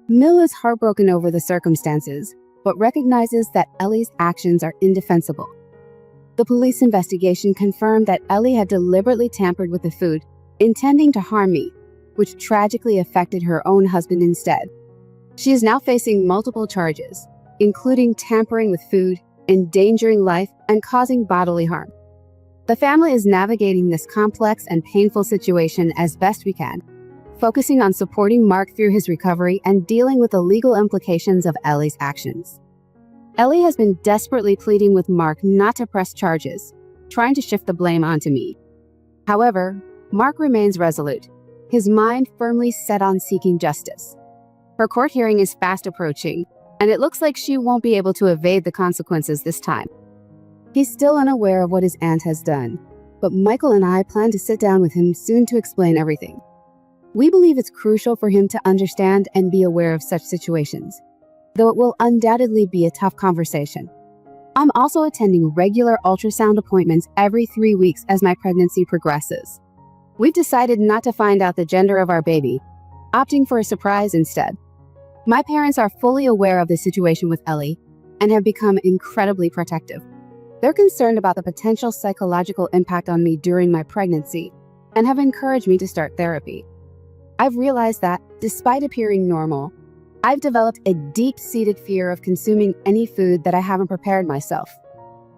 Mill is heartbroken over the circumstances, but recognizes that Ellie's actions are indefensible. The police investigation confirmed that Ellie had deliberately tampered with the food, intending to harm me, which tragically affected her own husband instead. She is now facing multiple charges, including tampering with food, endangering life, and causing bodily harm. The family is navigating this complex and painful situation as best we can, focusing on supporting Mark through his recovery and dealing with the legal implications of Ellie's actions. Ellie has been desperately pleading with Mark not to press charges, trying to shift the blame onto me. However, Mark remains resolute, his mind firmly set on seeking justice. Her court hearing is fast approaching, and it looks like she won't be able to evade the consequences this time. He's still unaware of what his aunt has done, but Michael and I plan to sit down with him soon to explain everything. We believe it's crucial for him to understand and be aware of such situations, though it will undoubtedly be a tough conversation. I'm also attending regular ultrasound appointments every 3 weeks as my pregnancy progresses. We've decided not to find out the gender of our baby, opting for a surprise instead. My parents are fully aware of the situation with Ellie and have become incredibly protective. They're concerned about the potential psychological impact on me during my pregnancy and have encouraged me to start therapy. I've realized that, despite appearing normal, I've developed a deep-seated fear of consuming any food that I haven't prepared myself.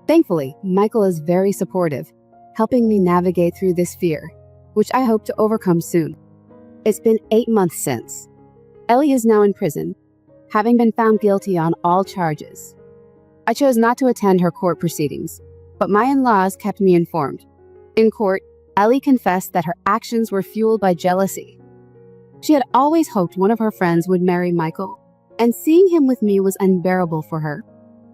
Thankfully, Michael is very supportive, helping me navigate through this fear, which I hope to overcome soon. It's been 8 months since. Ellie is now in prison, having been found guilty on all charges. I chose not to attend her court proceedings, but my in-laws kept me informed. In court, Ellie confessed that her actions were fueled by jealousy. She had always hoped one of her friends would marry Michael, and seeing him with me was unbearable for her.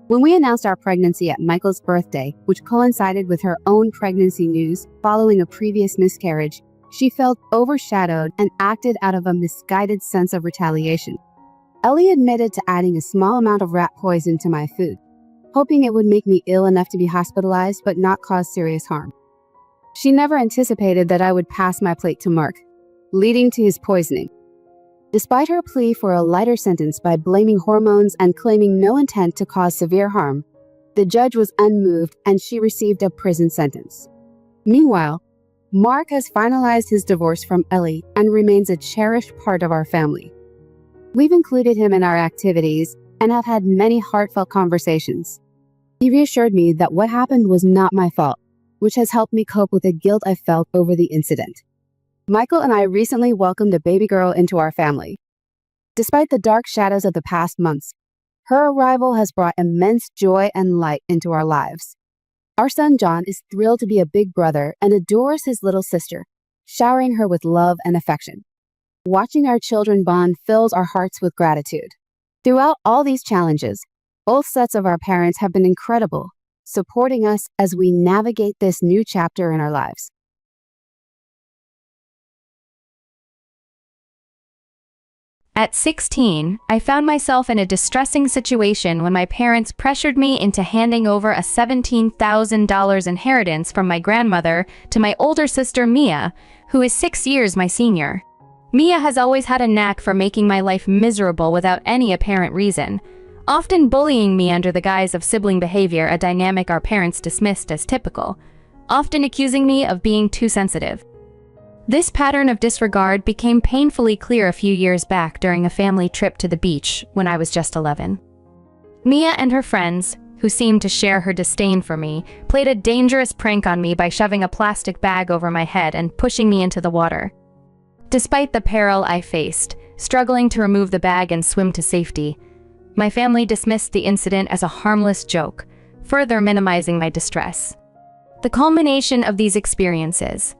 When we announced our pregnancy at Michael's birthday, which coincided with her own pregnancy news following a previous miscarriage, she felt overshadowed and acted out of a misguided sense of retaliation. Ellie admitted to adding a small amount of rat poison to my food, hoping it would make me ill enough to be hospitalized but not cause serious harm. She never anticipated that I would pass my plate to Mark, leading to his poisoning. Despite her plea for a lighter sentence by blaming hormones and claiming no intent to cause severe harm, the judge was unmoved and she received a prison sentence. Meanwhile, Mark has finalized his divorce from Ellie and remains a cherished part of our family. We've included him in our activities and have had many heartfelt conversations. He reassured me that what happened was not my fault, which has helped me cope with the guilt I felt over the incident. Michael and I recently welcomed a baby girl into our family. Despite the dark shadows of the past months, her arrival has brought immense joy and light into our lives. Our son John is thrilled to be a big brother and adores his little sister, showering her with love and affection. Watching our children bond fills our hearts with gratitude. Throughout all these challenges, both sets of our parents have been incredible, supporting us as we navigate this new chapter in our lives. At 16, I found myself in a distressing situation when my parents pressured me into handing over a $17,000 inheritance from my grandmother to my older sister Mia, who is 6 years my senior. Mia has always had a knack for making my life miserable without any apparent reason, often bullying me under the guise of sibling behavior, a dynamic our parents dismissed as typical, often accusing me of being too sensitive. This pattern of disregard became painfully clear a few years back during a family trip to the beach when I was just 11. Mia and her friends, who seemed to share her disdain for me, played a dangerous prank on me by shoving a plastic bag over my head and pushing me into the water. Despite the peril I faced, struggling to remove the bag and swim to safety, my family dismissed the incident as a harmless joke, further minimizing my distress. The culmination of these experiences,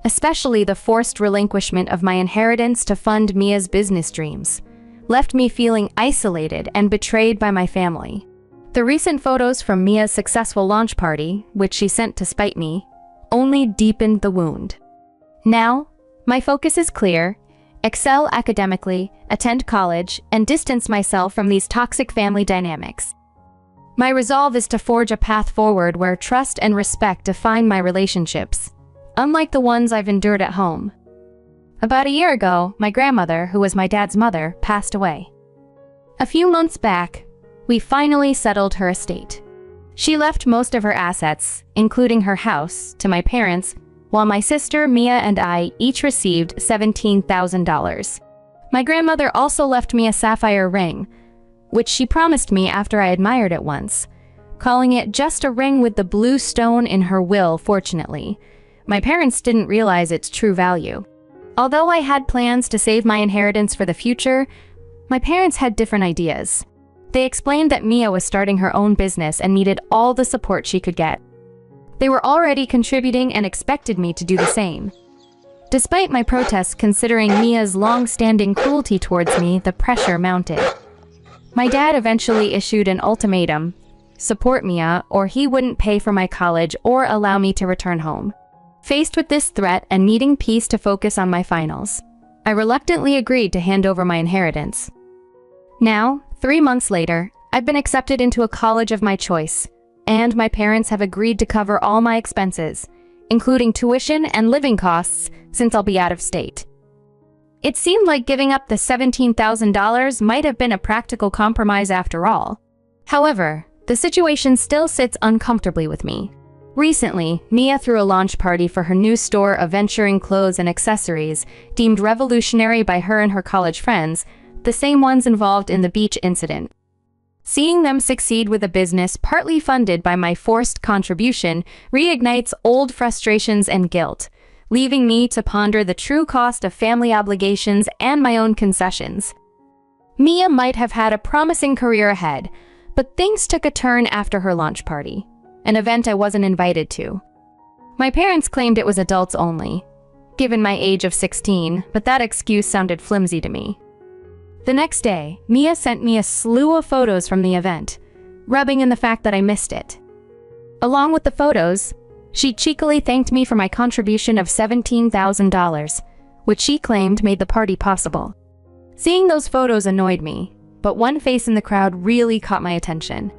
especially the forced relinquishment of my inheritance to fund Mia's business dreams, left me feeling isolated and betrayed by my family. The recent photos from Mia's successful launch party, which she sent to spite me, only deepened the wound. Now, my focus is clear: excel academically, attend college, and distance myself from these toxic family dynamics. My resolve is to forge a path forward where trust and respect define my relationships, unlike the ones I've endured at home. About a year ago, my grandmother, who was my dad's mother, passed away. A few months back, we finally settled her estate. She left most of her assets, including her house, to my parents, while my sister, Mia, and I each received $17,000. My grandmother also left me a sapphire ring, which she promised me after I admired it once, calling it just a ring with the blue stone in her will. Fortunately, my parents didn't realize its true value. Although I had plans to save my inheritance for the future, my parents had different ideas. They explained that Mia was starting her own business and needed all the support she could get. They were already contributing and expected me to do the same. Despite my protests considering Mia's long-standing cruelty towards me, the pressure mounted. My dad eventually issued an ultimatum: support Mia, or he wouldn't pay for my college or allow me to return home. Faced with this threat and needing peace to focus on my finals, I reluctantly agreed to hand over my inheritance. Now, 3 months later, I've been accepted into a college of my choice, and my parents have agreed to cover all my expenses, including tuition and living costs, since I'll be out of state. It seemed like giving up the $17,000 might have been a practical compromise after all. However, the situation still sits uncomfortably with me. Recently, Mia threw a launch party for her new store of venturing clothes and accessories, deemed revolutionary by her and her college friends, the same ones involved in the beach incident. Seeing them succeed with a business partly funded by my forced contribution reignites old frustrations and guilt, leaving me to ponder the true cost of family obligations and my own concessions. Mia might have had a promising career ahead, but things took a turn after her launch party, an event I wasn't invited to. My parents claimed it was adults only, given my age of 16, but that excuse sounded flimsy to me. The next day, Mia sent me a slew of photos from the event, rubbing in the fact that I missed it. Along with the photos, she cheekily thanked me for my contribution of $17,000, which she claimed made the party possible. Seeing those photos annoyed me, but one face in the crowd really caught my attention.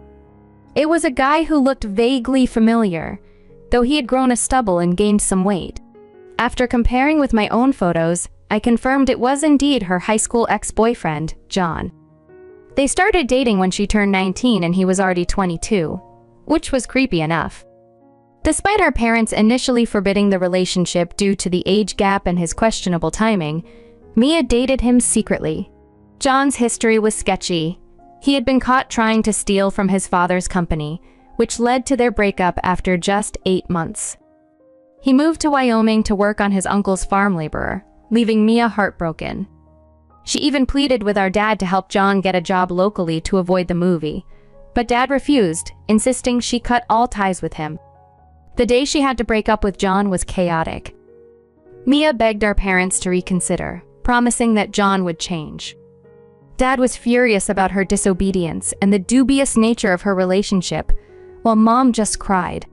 It was a guy who looked vaguely familiar, though he had grown a stubble and gained some weight. After comparing with my own photos, I confirmed it was indeed her high school ex-boyfriend, John. They started dating when she turned 19 and he was already 22, which was creepy enough. Despite our parents initially forbidding the relationship due to the age gap and his questionable timing, Mia dated him secretly. John's history was sketchy. He had been caught trying to steal from his father's company, which led to their breakup after just 8 months. He moved to Wyoming to work on his uncle's farm laborer, leaving Mia heartbroken. She even pleaded with our dad to help John get a job locally to avoid the movie, but Dad refused, insisting she cut all ties with him. The day she had to break up with John was chaotic. Mia begged our parents to reconsider, promising that John would change. Dad was furious about her disobedience and the dubious nature of her relationship, while Mom just cried.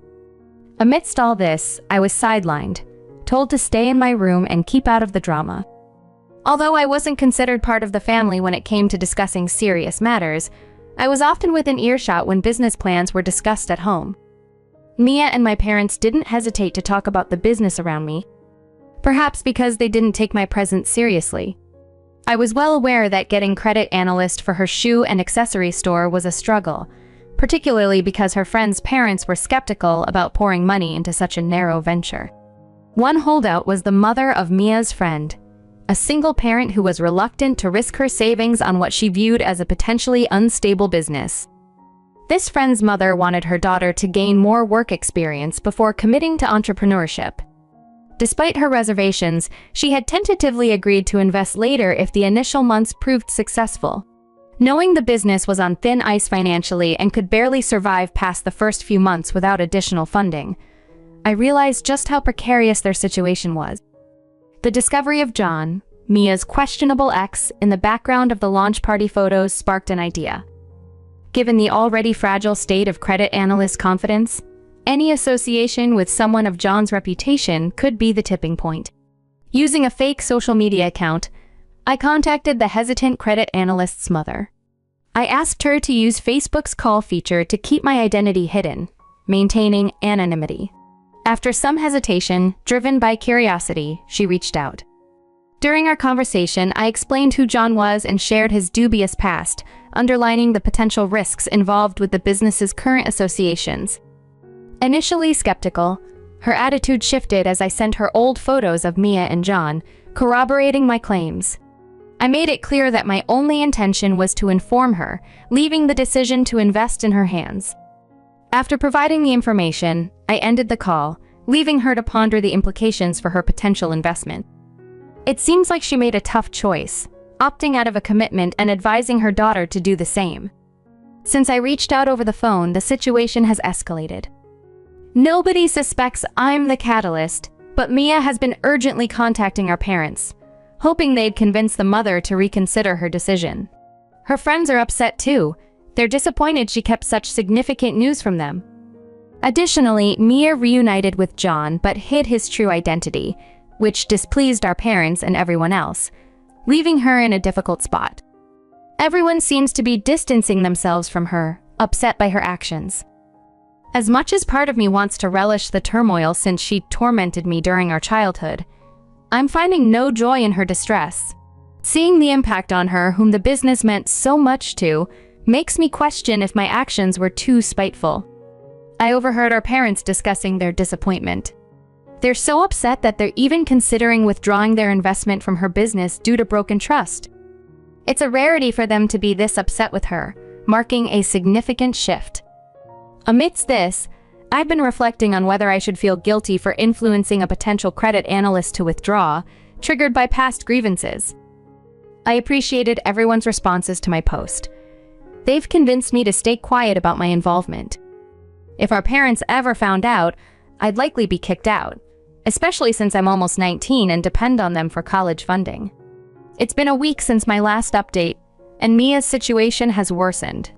Amidst all this, I was sidelined, told to stay in my room and keep out of the drama. Although I wasn't considered part of the family when it came to discussing serious matters, I was often within earshot when business plans were discussed at home. Mia and my parents didn't hesitate to talk about the business around me, perhaps because they didn't take my presence seriously. I was well aware that getting credit analyst for her shoe and accessory store was a struggle, particularly because her friends' parents were skeptical about pouring money into such a narrow venture. One holdout was the mother of Mia's friend, a single parent who was reluctant to risk her savings on what she viewed as a potentially unstable business. This friend's mother wanted her daughter to gain more work experience before committing to entrepreneurship. Despite her reservations, she had tentatively agreed to invest later if the initial months proved successful. Knowing the business was on thin ice financially and could barely survive past the first few months without additional funding, I realized just how precarious their situation was. The discovery of John, Mia's questionable ex, in the background of the launch party photos sparked an idea. Given the already fragile state of credit analyst confidence, any association with someone of John's reputation could be the tipping point. Using a fake social media account, I contacted the hesitant credit analyst's mother. I asked her to use Facebook's call feature to keep my identity hidden, maintaining anonymity. After some hesitation, driven by curiosity, she reached out. During our conversation, I explained who John was and shared his dubious past, underlining the potential risks involved with the business's current associations. Initially skeptical, Her attitude shifted as I sent her old photos of Mia and John, corroborating my claims. I made it clear that my only intention was to inform her, leaving the decision to invest in her hands. After providing the information, I ended the call, leaving her to ponder the implications for her potential investment. It seems like she made a tough choice, opting out of a commitment and advising her daughter to do the same. Since I reached out over the phone, the situation has escalated. Nobody suspects I'm the catalyst, but Mia has been urgently contacting our parents, hoping they'd convince the mother to reconsider her decision. Her friends are upset too. They're disappointed she kept such significant news from them. Additionally, Mia reunited with John but hid his true identity, which displeased our parents and everyone else, leaving her in a difficult spot. Everyone seems to be distancing themselves from her, upset by her actions. As much as part of me wants to relish the turmoil since she tormented me during our childhood, I'm finding no joy in her distress. Seeing the impact on her, whom the business meant so much to, makes me question if my actions were too spiteful. I overheard our parents discussing their disappointment. They're so upset that they're even considering withdrawing their investment from her business due to broken trust. It's a rarity for them to be this upset with her, marking a significant shift. Amidst this, I've been reflecting on whether I should feel guilty for influencing a potential credit analyst to withdraw, triggered by past grievances. I appreciated everyone's responses to my post. They've convinced me to stay quiet about my involvement. If our parents ever found out, I'd likely be kicked out, especially since I'm almost 19 and depend on them for college funding. It's been a week since my last update, and Mia's situation has worsened.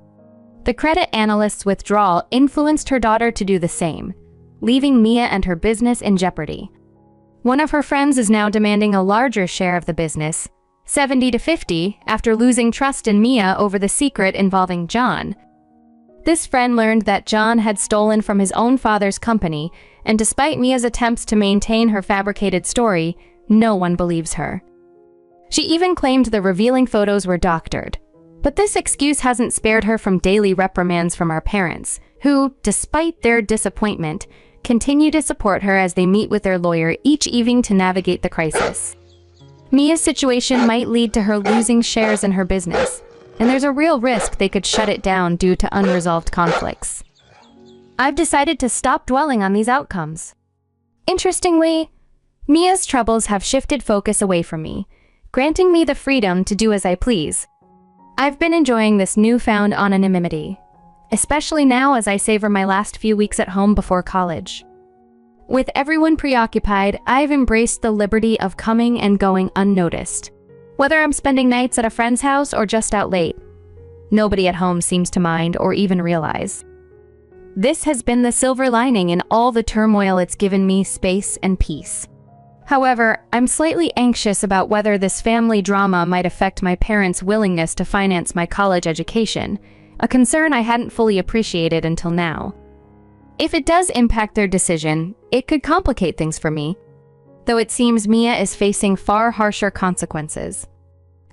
The credit analyst's withdrawal influenced her daughter to do the same, leaving Mia and her business in jeopardy. One of her friends is now demanding a larger share of the business, 70-50, after losing trust in Mia over the secret involving John. This friend learned that John had stolen from his own father's company, and despite Mia's attempts to maintain her fabricated story, no one believes her. She even claimed the revealing photos were doctored. But this excuse hasn't spared her from daily reprimands from our parents, who, despite their disappointment, continue to support her as they meet with their lawyer each evening to navigate the crisis. Mia's situation might lead to her losing shares in her business, and there's a real risk they could shut it down due to unresolved conflicts. I've decided to stop dwelling on these outcomes. Interestingly, Mia's troubles have shifted focus away from me, granting me the freedom to do as I please. I've been enjoying this newfound anonymity, especially now as I savor my last few weeks at home before college. With everyone preoccupied, I've embraced the liberty of coming and going unnoticed. Whether I'm spending nights at a friend's house or just out late, nobody at home seems to mind or even realize. This has been the silver lining in all the turmoil. It's given me space and peace. However, I'm slightly anxious about whether this family drama might affect my parents' willingness to finance my college education, a concern I hadn't fully appreciated until now. If it does impact their decision, it could complicate things for me, though it seems Mia is facing far harsher consequences.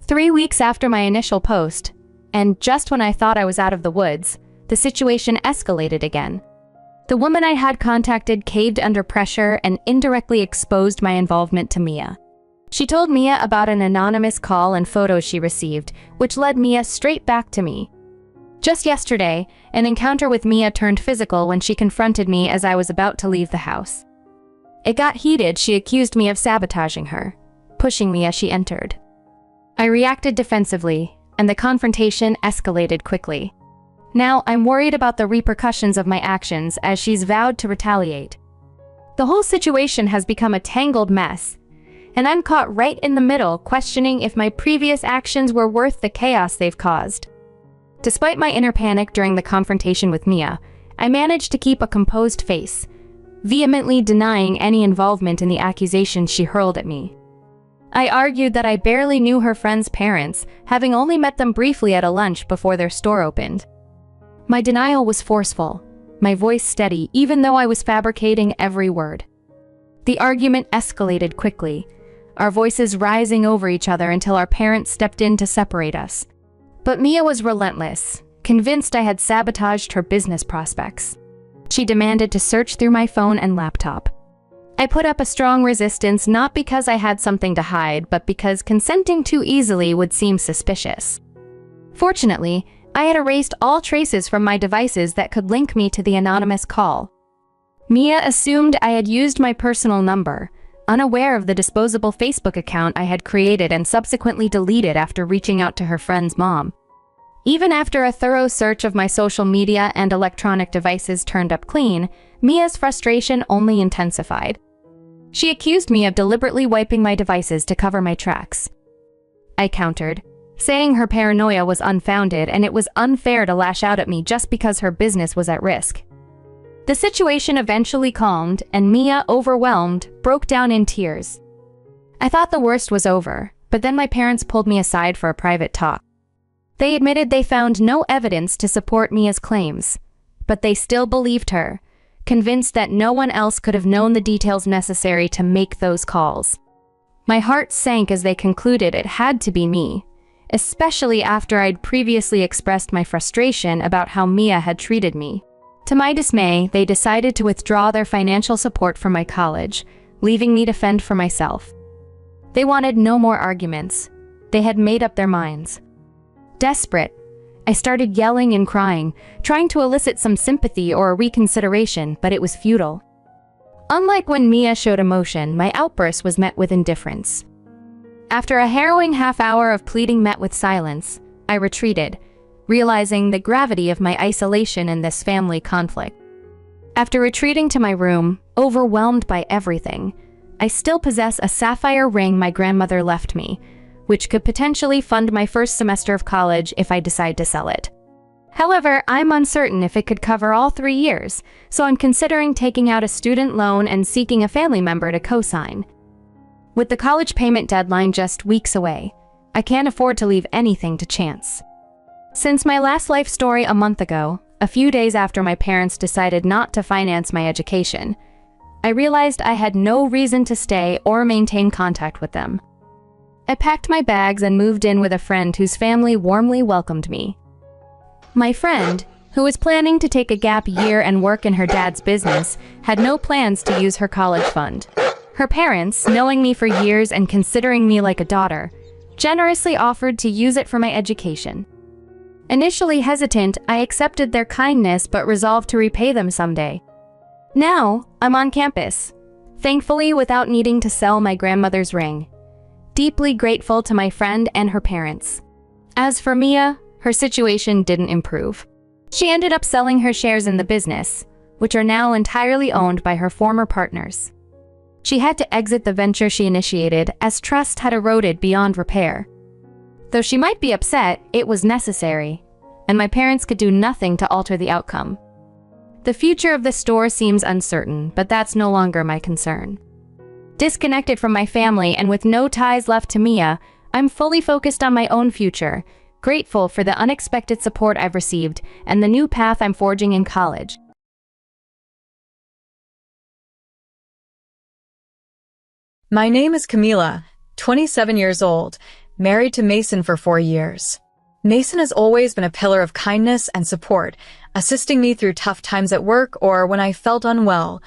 3 weeks after my initial post, and just when I thought I was out of the woods, the situation escalated again. The woman I had contacted caved under pressure and indirectly exposed my involvement to Mia. She told Mia about an anonymous call and photos she received, which led Mia straight back to me. Just yesterday, an encounter with Mia turned physical when she confronted me as I was about to leave the house. It got heated. She accused me of sabotaging her, pushing me as she entered. I reacted defensively, and the confrontation escalated quickly. Now I'm worried about the repercussions of my actions as she's vowed to retaliate. The whole situation has become a tangled mess, and I'm caught right in the middle, questioning if my previous actions were worth the chaos they've caused. Despite my inner panic during the confrontation with Mia, I managed to keep a composed face, vehemently denying any involvement in the accusations she hurled at me. I argued that I barely knew her friends' parents, having only met them briefly at a lunch before their store opened. My denial was forceful, my voice steady, even though I was fabricating every word. The argument escalated quickly, our voices rising over each other until our parents stepped in to separate us. But Mia was relentless, convinced I had sabotaged her business prospects. She demanded to search through my phone and laptop, I put up a strong resistance not because I had something to hide, but because consenting too easily would seem suspicious. Fortunately, I had erased all traces from my devices that could link me to the anonymous call. Mia assumed I had used my personal number, unaware of the disposable Facebook account I had created and subsequently deleted after reaching out to her friend's mom. Even after a thorough search of my social media and electronic devices turned up clean, Mia's frustration only intensified. She accused me of deliberately wiping my devices to cover my tracks. I countered, saying her paranoia was unfounded and it was unfair to lash out at me just because her business was at risk. The situation eventually calmed, and Mia, overwhelmed, broke down in tears. I thought the worst was over, but then my parents pulled me aside for a private talk. They admitted they found no evidence to support Mia's claims, but they still believed her, convinced that no one else could have known the details necessary to make those calls. My heart sank as they concluded it had to be me, especially after I'd previously expressed my frustration about how Mia had treated me. To my dismay, they decided to withdraw their financial support from my college, leaving me to fend for myself. They wanted no more arguments. They had made up their minds. Desperate, I started yelling and crying, trying to elicit some sympathy or a reconsideration, but it was futile. Unlike when Mia showed emotion, my outburst was met with indifference. After a harrowing half hour of pleading met with silence, I retreated, realizing the gravity of my isolation in this family conflict. After retreating to my room, overwhelmed by everything, I still possess a sapphire ring my grandmother left me, which could potentially fund my first semester of college if I decide to sell it. However, I'm uncertain if it could cover all 3 years, so I'm considering taking out a student loan and seeking a family member to co-sign. With the college payment deadline just weeks away, I can't afford to leave anything to chance. Since my last life story a month ago, a few days after my parents decided not to finance my education, I realized I had no reason to stay or maintain contact with them. I packed my bags and moved in with a friend whose family warmly welcomed me. My friend, who was planning to take a gap year and work in her dad's business, had no plans to use her college fund. Her parents, knowing me for years and considering me like a daughter, generously offered to use it for my education. Initially hesitant, I accepted their kindness but resolved to repay them someday. Now, I'm on campus, thankfully without needing to sell my grandmother's ring. Deeply grateful to my friend and her parents. As for Mia, her situation didn't improve. She ended up selling her shares in the business, which are now entirely owned by her former partners. She had to exit the venture she initiated as trust had eroded beyond repair. Though she might be upset, it was necessary, and my parents could do nothing to alter the outcome. The future of the store seems uncertain, but that's no longer my concern. Disconnected from my family and with no ties left to Mia, I'm fully focused on my own future, grateful for the unexpected support I've received and the new path I'm forging in college. My name is Camila, 27 years old, married to Mason for 4 years. Mason has always been a pillar of kindness and support, assisting me through tough times at work or when I felt unwell,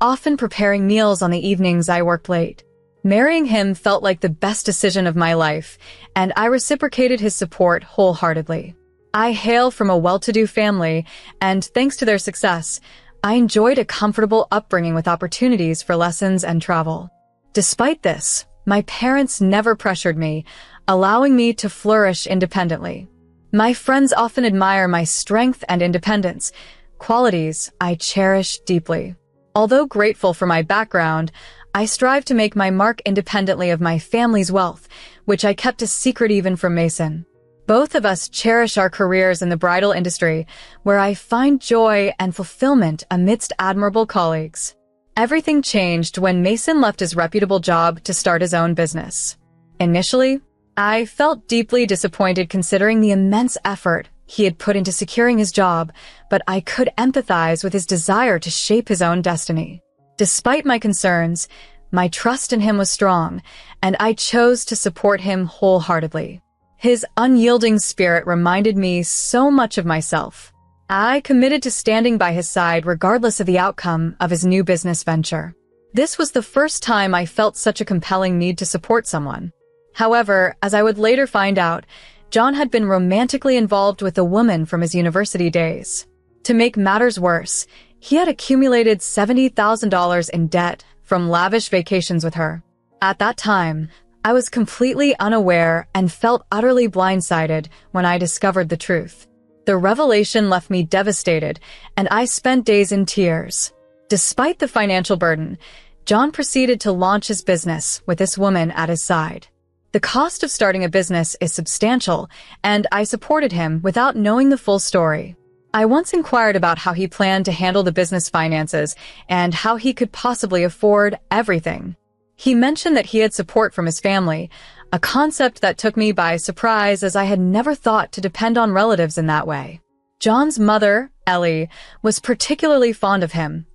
often preparing meals on the evenings I worked late. Marrying him felt like the best decision of my life, and I reciprocated his support wholeheartedly. I hail from a well-to-do family, and thanks to their success, I enjoyed a comfortable upbringing with opportunities for lessons and travel. Despite this, my parents never pressured me, allowing me to flourish independently. My friends often admire my strength and independence, qualities I cherish deeply. Although grateful for my background, I strive to make my mark independently of my family's wealth, which I kept a secret even from Mason. Both of us cherish our careers in the bridal industry, where I find joy and fulfillment amidst admirable colleagues. Everything changed when Mason left his reputable job to start his own business. Initially, I felt deeply disappointed considering the immense effort he had put into securing his job, but I could empathize with his desire to shape his own destiny. Despite my concerns, my trust in him was strong, and I chose to support him wholeheartedly. His unyielding spirit reminded me so much of myself. I committed to standing by his side regardless of the outcome of his new business venture. This was the first time I felt such a compelling need to support someone. However, as I would later find out, John had been romantically involved with a woman from his university days. To make matters worse, he had accumulated $70,000 in debt from lavish vacations with her. At that time, I was completely unaware and felt utterly blindsided when I discovered the truth. The revelation left me devastated, and I spent days in tears. Despite the financial burden, John proceeded to launch his business with this woman at his side. The cost of starting a business is substantial, and I supported him without knowing the full story. I once inquired about how he planned to handle the business finances and how he could possibly afford everything. He mentioned that he had support from his family, a concept that took me by surprise as I had never thought to depend on relatives in that way. John's mother, Ellie, was particularly fond of him,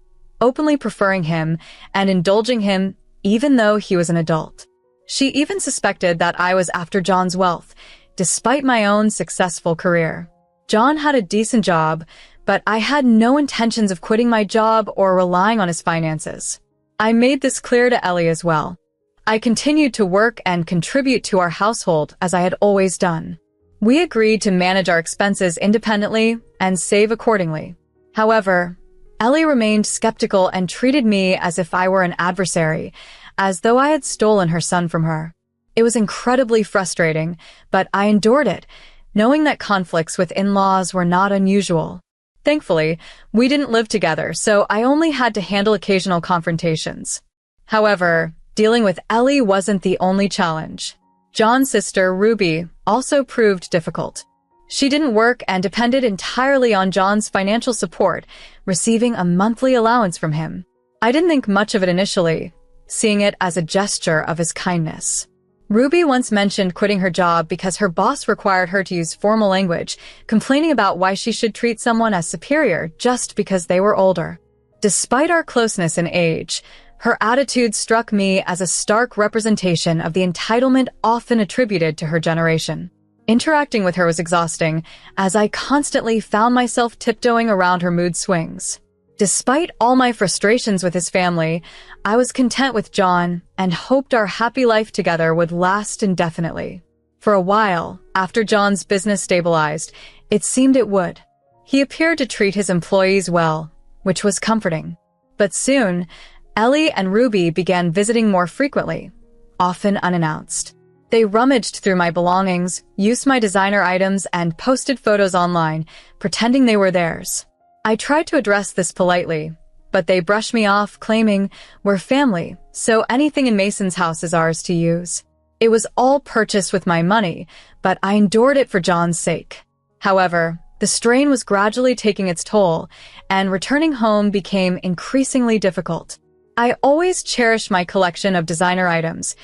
openly preferring him and indulging him even though he was an adult. She even suspected that I was after John's wealth, despite my own successful career. John had a decent job, but I had no intentions of quitting my job or relying on his finances. I made this clear to Ellie as well. I continued to work and contribute to our household as I had always done. We agreed to manage our expenses independently and save accordingly. However, Ellie remained skeptical and treated me as if I were an adversary, as though I had stolen her son from her. It was incredibly frustrating, but I endured it, knowing that conflicts with in-laws were not unusual. Thankfully, we didn't live together, so I only had to handle occasional confrontations. However, dealing with Ellie wasn't the only challenge. John's sister, Ruby, also proved difficult. She didn't work and depended entirely on John's financial support, receiving a monthly allowance from him. I didn't think much of it initially, seeing it as a gesture of his kindness. Ruby once mentioned quitting her job because her boss required her to use formal language, complaining about why she should treat someone as superior just because they were older. Despite our closeness in age, her attitude struck me as a stark representation of the entitlement often attributed to her generation. Interacting with her was exhausting, as I constantly found myself tiptoeing around her mood swings. Despite all my frustrations with his family, I was content with John and hoped our happy life together would last indefinitely. For a while, after John's business stabilized, it seemed it would. He appeared to treat his employees well, which was comforting. But soon, Ellie and Ruby began visiting more frequently, often unannounced. They rummaged through my belongings, used my designer items, and posted photos online, pretending they were theirs. I tried to address this politely, but they brushed me off, claiming, "We're family, so anything in Mason's house is ours to use." It was all purchased with my money, but I endured it for John's sake. However, the strain was gradually taking its toll, and returning home became increasingly difficult. I always cherished my collection of designer items,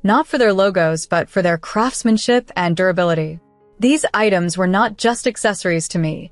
not for their logos, but for their craftsmanship and durability. These items were not just accessories to me.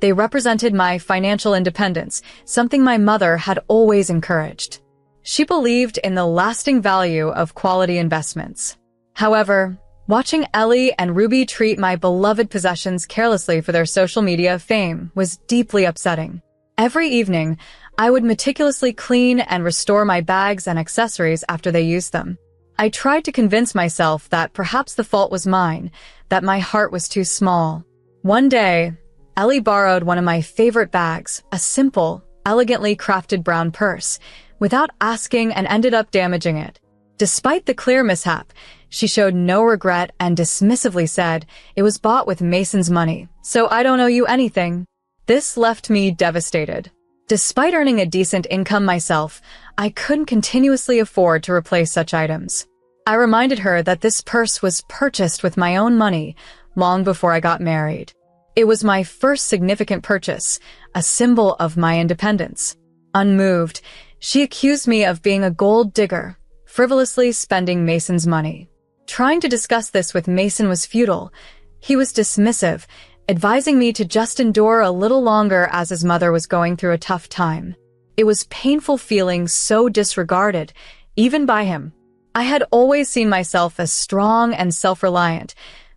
They represented my financial independence, something my mother had always encouraged. She believed in the lasting value of quality investments. However, watching Ellie and Ruby treat my beloved possessions carelessly for their social media fame was deeply upsetting. Every evening, I would meticulously clean and restore my bags and accessories after they used them. I tried to convince myself that perhaps the fault was mine, that my heart was too small. One day, Ellie borrowed one of my favorite bags, a simple, elegantly crafted brown purse, without asking and ended up damaging it. Despite the clear mishap, she showed no regret and dismissively said, "It was bought with Mason's money, so I don't owe you anything." This left me devastated. Despite earning a decent income myself, I couldn't continuously afford to replace such items. I reminded her that this purse was purchased with my own money long before I got married. It was my first significant purchase, a symbol of my independence. Unmoved, she accused me of being a gold digger, frivolously spending Mason's money. Trying to discuss this with Mason was futile. He was dismissive, advising me to just endure a little longer as his mother was going through a tough time. It was painful feeling so disregarded, even by him. I had always seen myself as strong and self-reliant,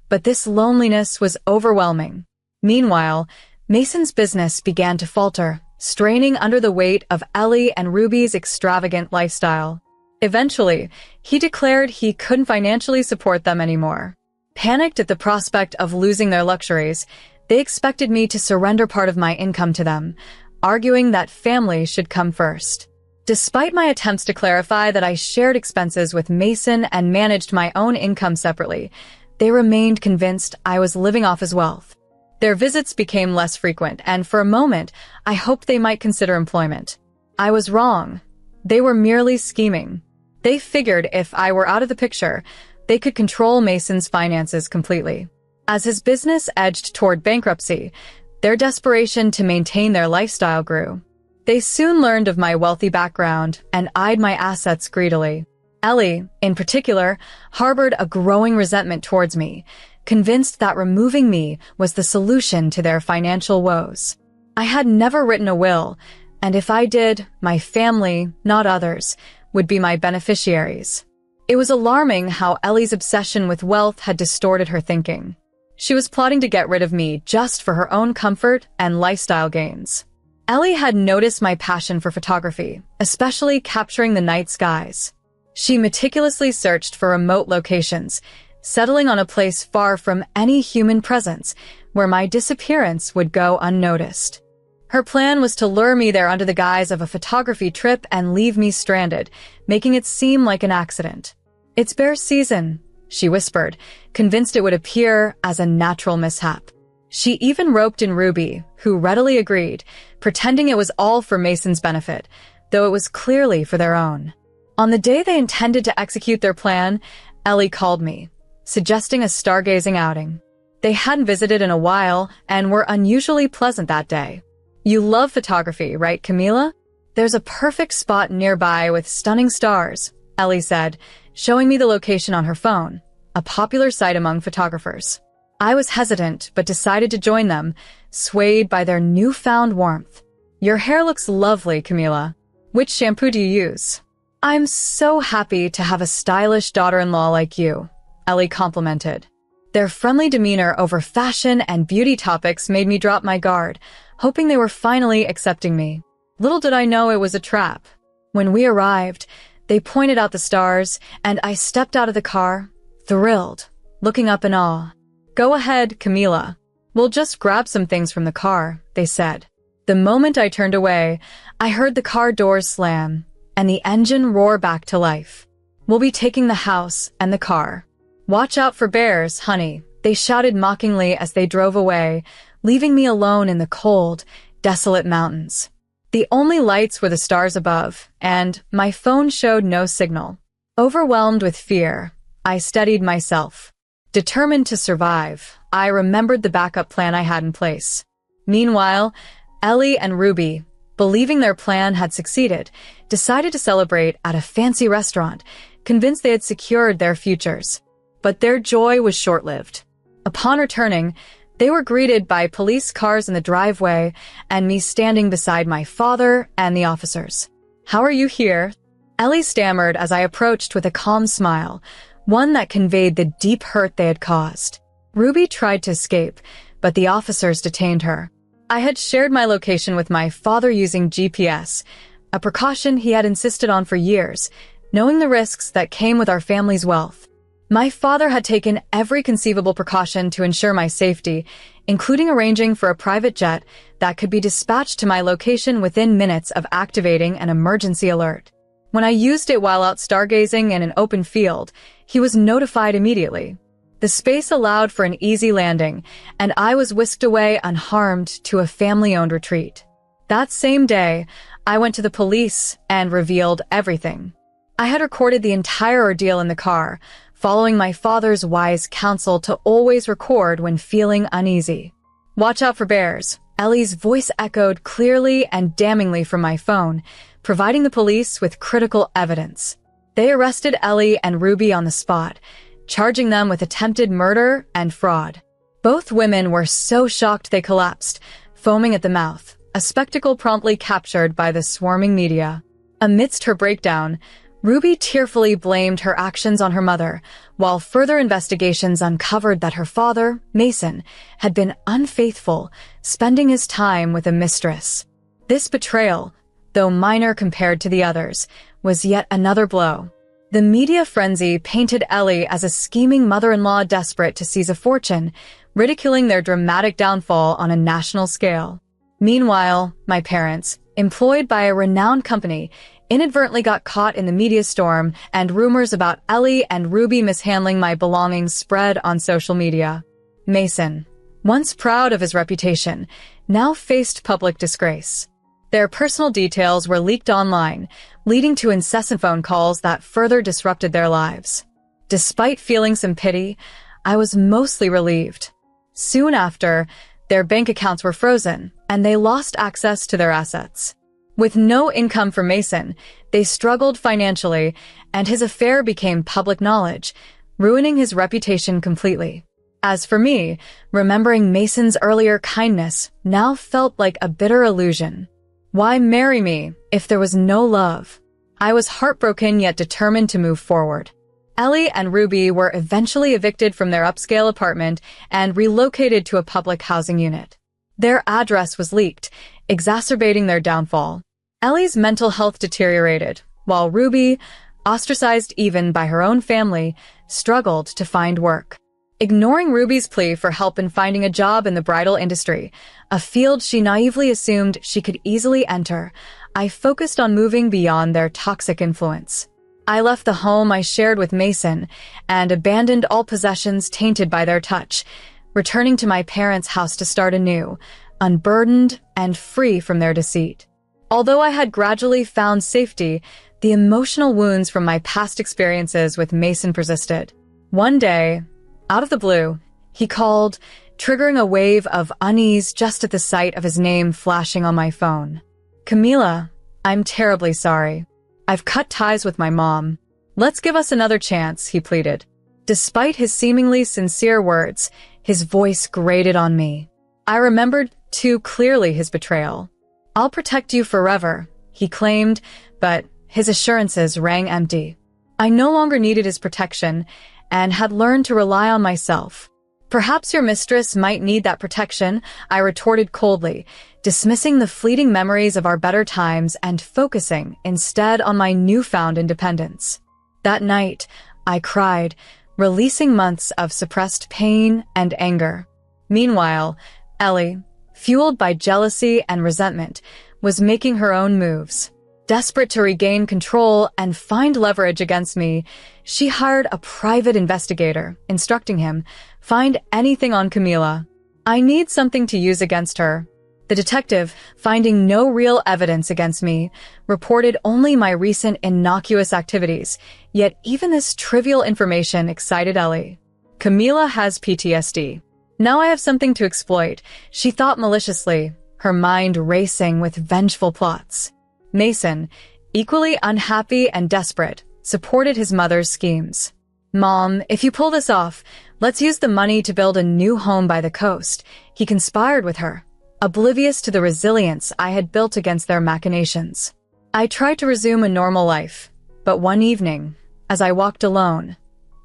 but this loneliness was overwhelming. Meanwhile, Mason's business began to falter, straining under the weight of Ellie and Ruby's extravagant lifestyle. Eventually, he declared he couldn't financially support them anymore. Panicked at the prospect of losing their luxuries, they expected me to surrender part of my income to them, arguing that family should come first. Despite my attempts to clarify that I shared expenses with Mason and managed my own income separately, they remained convinced I was living off his wealth. Their visits became less frequent, and for a moment, I hoped they might consider employment. I was wrong. They were merely scheming. They figured if I were out of the picture, they could control Mason's finances completely. As his business edged toward bankruptcy, their desperation to maintain their lifestyle grew. They soon learned of my wealthy background and eyed my assets greedily. Ellie, in particular, harbored a growing resentment towards me, convinced that removing me was the solution to their financial woes. I had never written a will, and if I did, my family, not others, would be my beneficiaries. It was alarming how Ellie's obsession with wealth had distorted her thinking. She was plotting to get rid of me just for her own comfort and lifestyle gains. Ellie had noticed my passion for photography, especially capturing the night skies. She meticulously searched for remote locations, settling on a place far from any human presence, where my disappearance would go unnoticed. Her plan was to lure me there under the guise of a photography trip and leave me stranded, making it seem like an accident. "It's bear season," she whispered, convinced it would appear as a natural mishap. She even roped in Ruby, who readily agreed, pretending it was all for Mason's benefit, though it was clearly for their own. On the day they intended to execute their plan, Ellie called me, suggesting a stargazing outing. They hadn't visited in a while and were unusually pleasant that day. "You love photography, right, Camila? There's a perfect spot nearby with stunning stars," Ellie said, showing me the location on her phone, a popular site among photographers. I was hesitant, but decided to join them, swayed by their newfound warmth. "Your hair looks lovely, Camila. Which shampoo do you use?" "I'm so happy to have a stylish daughter-in-law like you," Ellie complimented. Their friendly demeanor over fashion and beauty topics made me drop my guard, hoping they were finally accepting me. Little did I know it was a trap. When we arrived, they pointed out the stars, and I stepped out of the car, thrilled, looking up in awe. "Go ahead, Camila. We'll just grab some things from the car," they said. The moment I turned away, I heard the car doors slam, and the engine roar back to life. "We'll be taking the house and the car. Watch out for bears, honey," they shouted mockingly as they drove away, leaving me alone in the cold, desolate mountains. The only lights were the stars above, and my phone showed no signal. Overwhelmed with fear, I steadied myself. Determined to survive, I remembered the backup plan I had in place. Meanwhile, Ellie and Ruby, believing their plan had succeeded, decided to celebrate at a fancy restaurant, convinced they had secured their futures. But their joy was short-lived. Upon returning, they were greeted by police cars in the driveway and me standing beside my father and the officers. "How are you here?" Ellie stammered as I approached with a calm smile, one that conveyed the deep hurt they had caused. Ruby tried to escape, but the officers detained her. I had shared my location with my father using GPS, a precaution he had insisted on for years, knowing the risks that came with our family's wealth. My father had taken every conceivable precaution to ensure my safety, including arranging for a private jet that could be dispatched to my location within minutes of activating an emergency alert. When I used it while out stargazing in an open field, he was notified immediately. The space allowed for an easy landing, and I was whisked away unharmed to a family-owned retreat. That same day, I went to the police and revealed everything. I had recorded the entire ordeal in the car, following my father's wise counsel to always record when feeling uneasy. "Watch out for bears," Ellie's voice echoed clearly and damningly from my phone, providing the police with critical evidence. They arrested Ellie and Ruby on the spot, charging them with attempted murder and fraud. Both women were so shocked they collapsed, foaming at the mouth, a spectacle promptly captured by the swarming media. Amidst her breakdown, Ruby tearfully blamed her actions on her mother, while further investigations uncovered that her father, Mason, had been unfaithful, spending his time with a mistress. This betrayal, though minor compared to the others, was yet another blow. The media frenzy painted Ellie as a scheming mother-in-law desperate to seize a fortune, ridiculing their dramatic downfall on a national scale. Meanwhile, my parents, employed by a renowned company, inadvertently got caught in the media storm, and rumors about Ellie and Ruby mishandling my belongings spread on social media. Mason, once proud of his reputation, now faced public disgrace. Their personal details were leaked online, leading to incessant phone calls that further disrupted their lives. Despite feeling some pity, I was mostly relieved. Soon after, their bank accounts were frozen, and they lost access to their assets. With no income for Mason, they struggled financially, and his affair became public knowledge, ruining his reputation completely. As for me, remembering Mason's earlier kindness now felt like a bitter illusion. Why marry me if there was no love? I was heartbroken yet determined to move forward. Ellie and Ruby were eventually evicted from their upscale apartment and relocated to a public housing unit. Their address was leaked, exacerbating their downfall. Ellie's mental health deteriorated, while Ruby, ostracized even by her own family, struggled to find work. Ignoring Ruby's plea for help in finding a job in the bridal industry, a field she naively assumed she could easily enter, I focused on moving beyond their toxic influence. I left the home I shared with Mason and abandoned all possessions tainted by their touch, returning to my parents' house to start anew, unburdened and free from their deceit. Although I had gradually found safety, the emotional wounds from my past experiences with Mason persisted. One day, out of the blue, he called, triggering a wave of unease just at the sight of his name flashing on my phone. "Camila, I'm terribly sorry. I've cut ties with my mom. Let's give us another chance," he pleaded. Despite his seemingly sincere words, his voice grated on me. I remembered too clearly his betrayal. "I'll protect you forever," he claimed, but his assurances rang empty. I no longer needed his protection and had learned to rely on myself. "Perhaps your mistress might need that protection," I retorted coldly, dismissing the fleeting memories of our better times and focusing instead on my newfound independence. That night, I cried, releasing months of suppressed pain and anger. Meanwhile, Ellie, fueled by jealousy and resentment, was making her own moves. Desperate to regain control and find leverage against me, she hired a private investigator, instructing him, "Find anything on Camila. I need something to use against her." The detective, finding no real evidence against me, reported only my recent innocuous activities, yet even this trivial information excited Ellie. "Camila has PTSD. Now I have something to exploit," she thought maliciously, her mind racing with vengeful plots. Mason, equally unhappy and desperate, supported his mother's schemes. "Mom, if you pull this off, let's use the money to build a new home by the coast," he conspired with her, oblivious to the resilience I had built against their machinations. I tried to resume a normal life, but one evening, as I walked alone,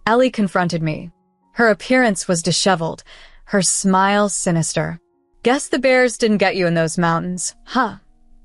Ellie confronted me. Her appearance was disheveled, her smile sinister. "Guess the bears didn't get you in those mountains, huh?"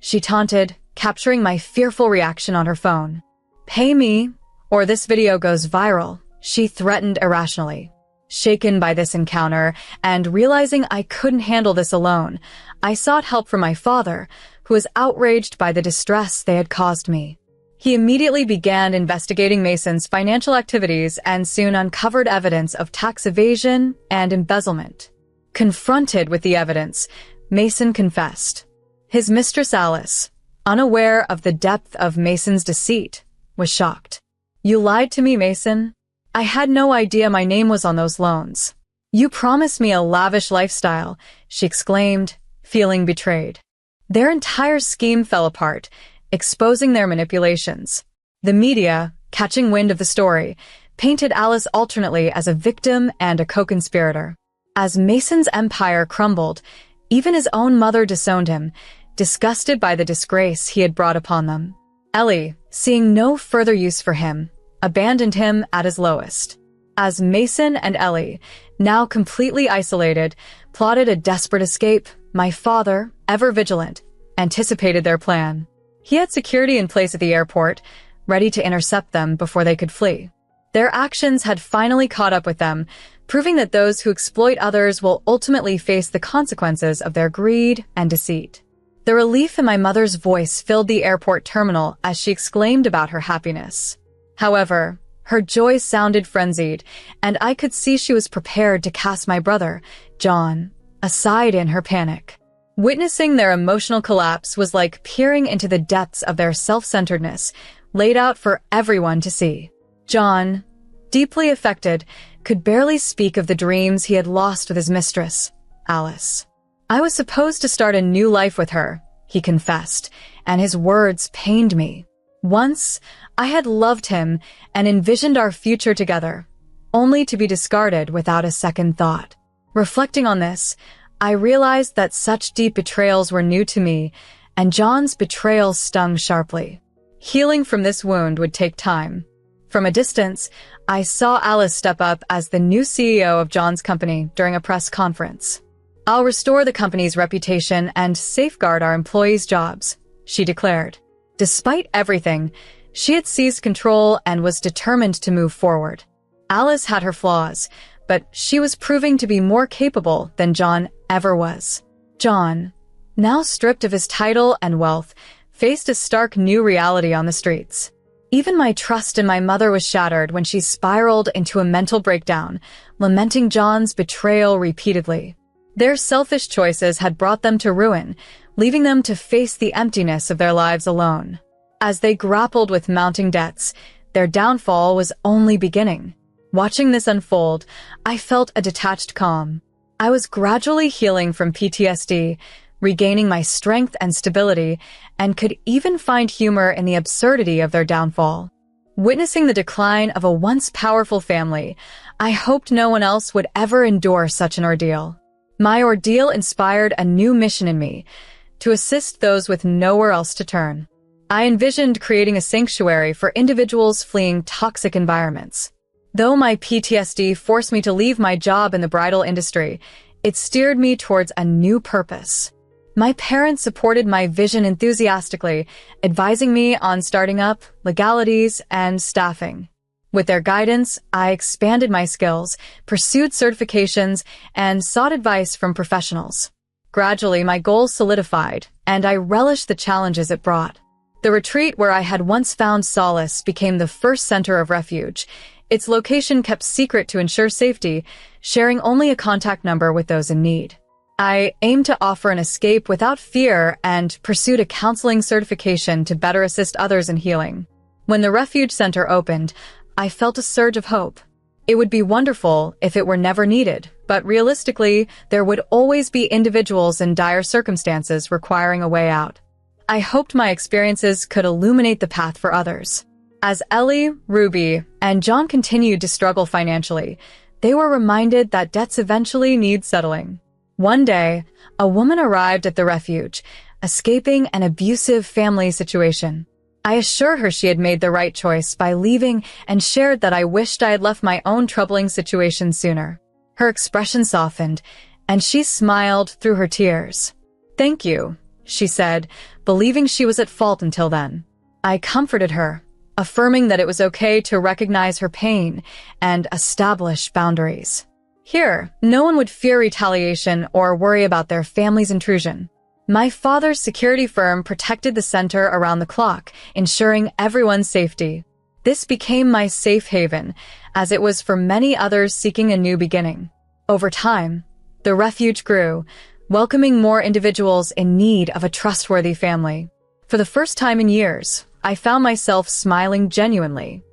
she taunted, capturing my fearful reaction on her phone. "Pay me, or this video goes viral," she threatened irrationally. Shaken by this encounter, and realizing I couldn't handle this alone, I sought help from my father, who was outraged by the distress they had caused me. He immediately began investigating Mason's financial activities and soon uncovered evidence of tax evasion and embezzlement. Confronted with the evidence, Mason confessed. His mistress Alice, unaware of the depth of Mason's deceit, was shocked. "You lied to me, Mason. I had no idea my name was on those loans. You promised me a lavish lifestyle," she exclaimed, feeling betrayed. Their entire scheme fell apart, exposing their manipulations. The media, catching wind of the story, painted Alice alternately as a victim and a co-conspirator. As Mason's empire crumbled, even his own mother disowned him, disgusted by the disgrace he had brought upon them. Ellie, seeing no further use for him, abandoned him at his lowest. As Mason and Ellie, now completely isolated, plotted a desperate escape, my father, ever vigilant, anticipated their plan. He had security in place at the airport, ready to intercept them before they could flee. Their actions had finally caught up with them, proving that those who exploit others will ultimately face the consequences of their greed and deceit. The relief in my mother's voice filled the airport terminal as she exclaimed about her happiness. However, her joy sounded frenzied, and I could see she was prepared to cast my brother, John, aside in her panic. Witnessing their emotional collapse was like peering into the depths of their self-centeredness, laid out for everyone to see. John, deeply affected, could barely speak of the dreams he had lost with his mistress, Alice. I was supposed to start a new life with her, he confessed, and his words pained me. Once, I had loved him and envisioned our future together, only to be discarded without a second thought. Reflecting on this, I realized that such deep betrayals were new to me, and John's betrayal stung sharply. Healing from this wound would take time. From a distance, I saw Alice step up as the new CEO of John's company during a press conference. "I'll restore the company's reputation and safeguard our employees' jobs," she declared. Despite everything, she had seized control and was determined to move forward. Alice had her flaws, but she was proving to be more capable than John ever was. John, now stripped of his title and wealth, faced a stark new reality on the streets. Even my trust in my mother was shattered when she spiraled into a mental breakdown, lamenting John's betrayal repeatedly. Their selfish choices had brought them to ruin, leaving them to face the emptiness of their lives alone. As they grappled with mounting debts, their downfall was only beginning. Watching this unfold, I felt a detached calm. I was gradually healing from PTSD, regaining my strength and stability, and could even find humor in the absurdity of their downfall. Witnessing the decline of a once powerful family, I hoped no one else would ever endure such an ordeal. My ordeal inspired a new mission in me, to assist those with nowhere else to turn. I envisioned creating a sanctuary for individuals fleeing toxic environments. Though my PTSD forced me to leave my job in the bridal industry, it steered me towards a new purpose. My parents supported my vision enthusiastically, advising me on starting up, legalities, and staffing. With their guidance, I expanded my skills, pursued certifications, and sought advice from professionals. Gradually, my goals solidified, and I relished the challenges it brought. The retreat where I had once found solace became the first center of refuge. Its location kept secret to ensure safety, sharing only a contact number with those in need. I aimed to offer an escape without fear and pursued a counseling certification to better assist others in healing. When the refuge center opened, I felt a surge of hope. It would be wonderful if it were never needed, but realistically, there would always be individuals in dire circumstances requiring a way out. I hoped my experiences could illuminate the path for others. As Ellie, Ruby, and John continued to struggle financially, they were reminded that debts eventually need settling. One day, a woman arrived at the refuge, escaping an abusive family situation. I assured her she had made the right choice by leaving and shared that I wished I had left my own troubling situation sooner. Her expression softened, and she smiled through her tears. "Thank you," she said, believing she was at fault until then. I comforted her, affirming that it was okay to recognize her pain and establish boundaries. Here, no one would fear retaliation or worry about their family's intrusion. My father's security firm protected the center around the clock, ensuring everyone's safety. This became my safe haven, as it was for many others seeking a new beginning. Over time, the refuge grew, welcoming more individuals in need of a trustworthy family. For the first time in years, I found myself smiling genuinely.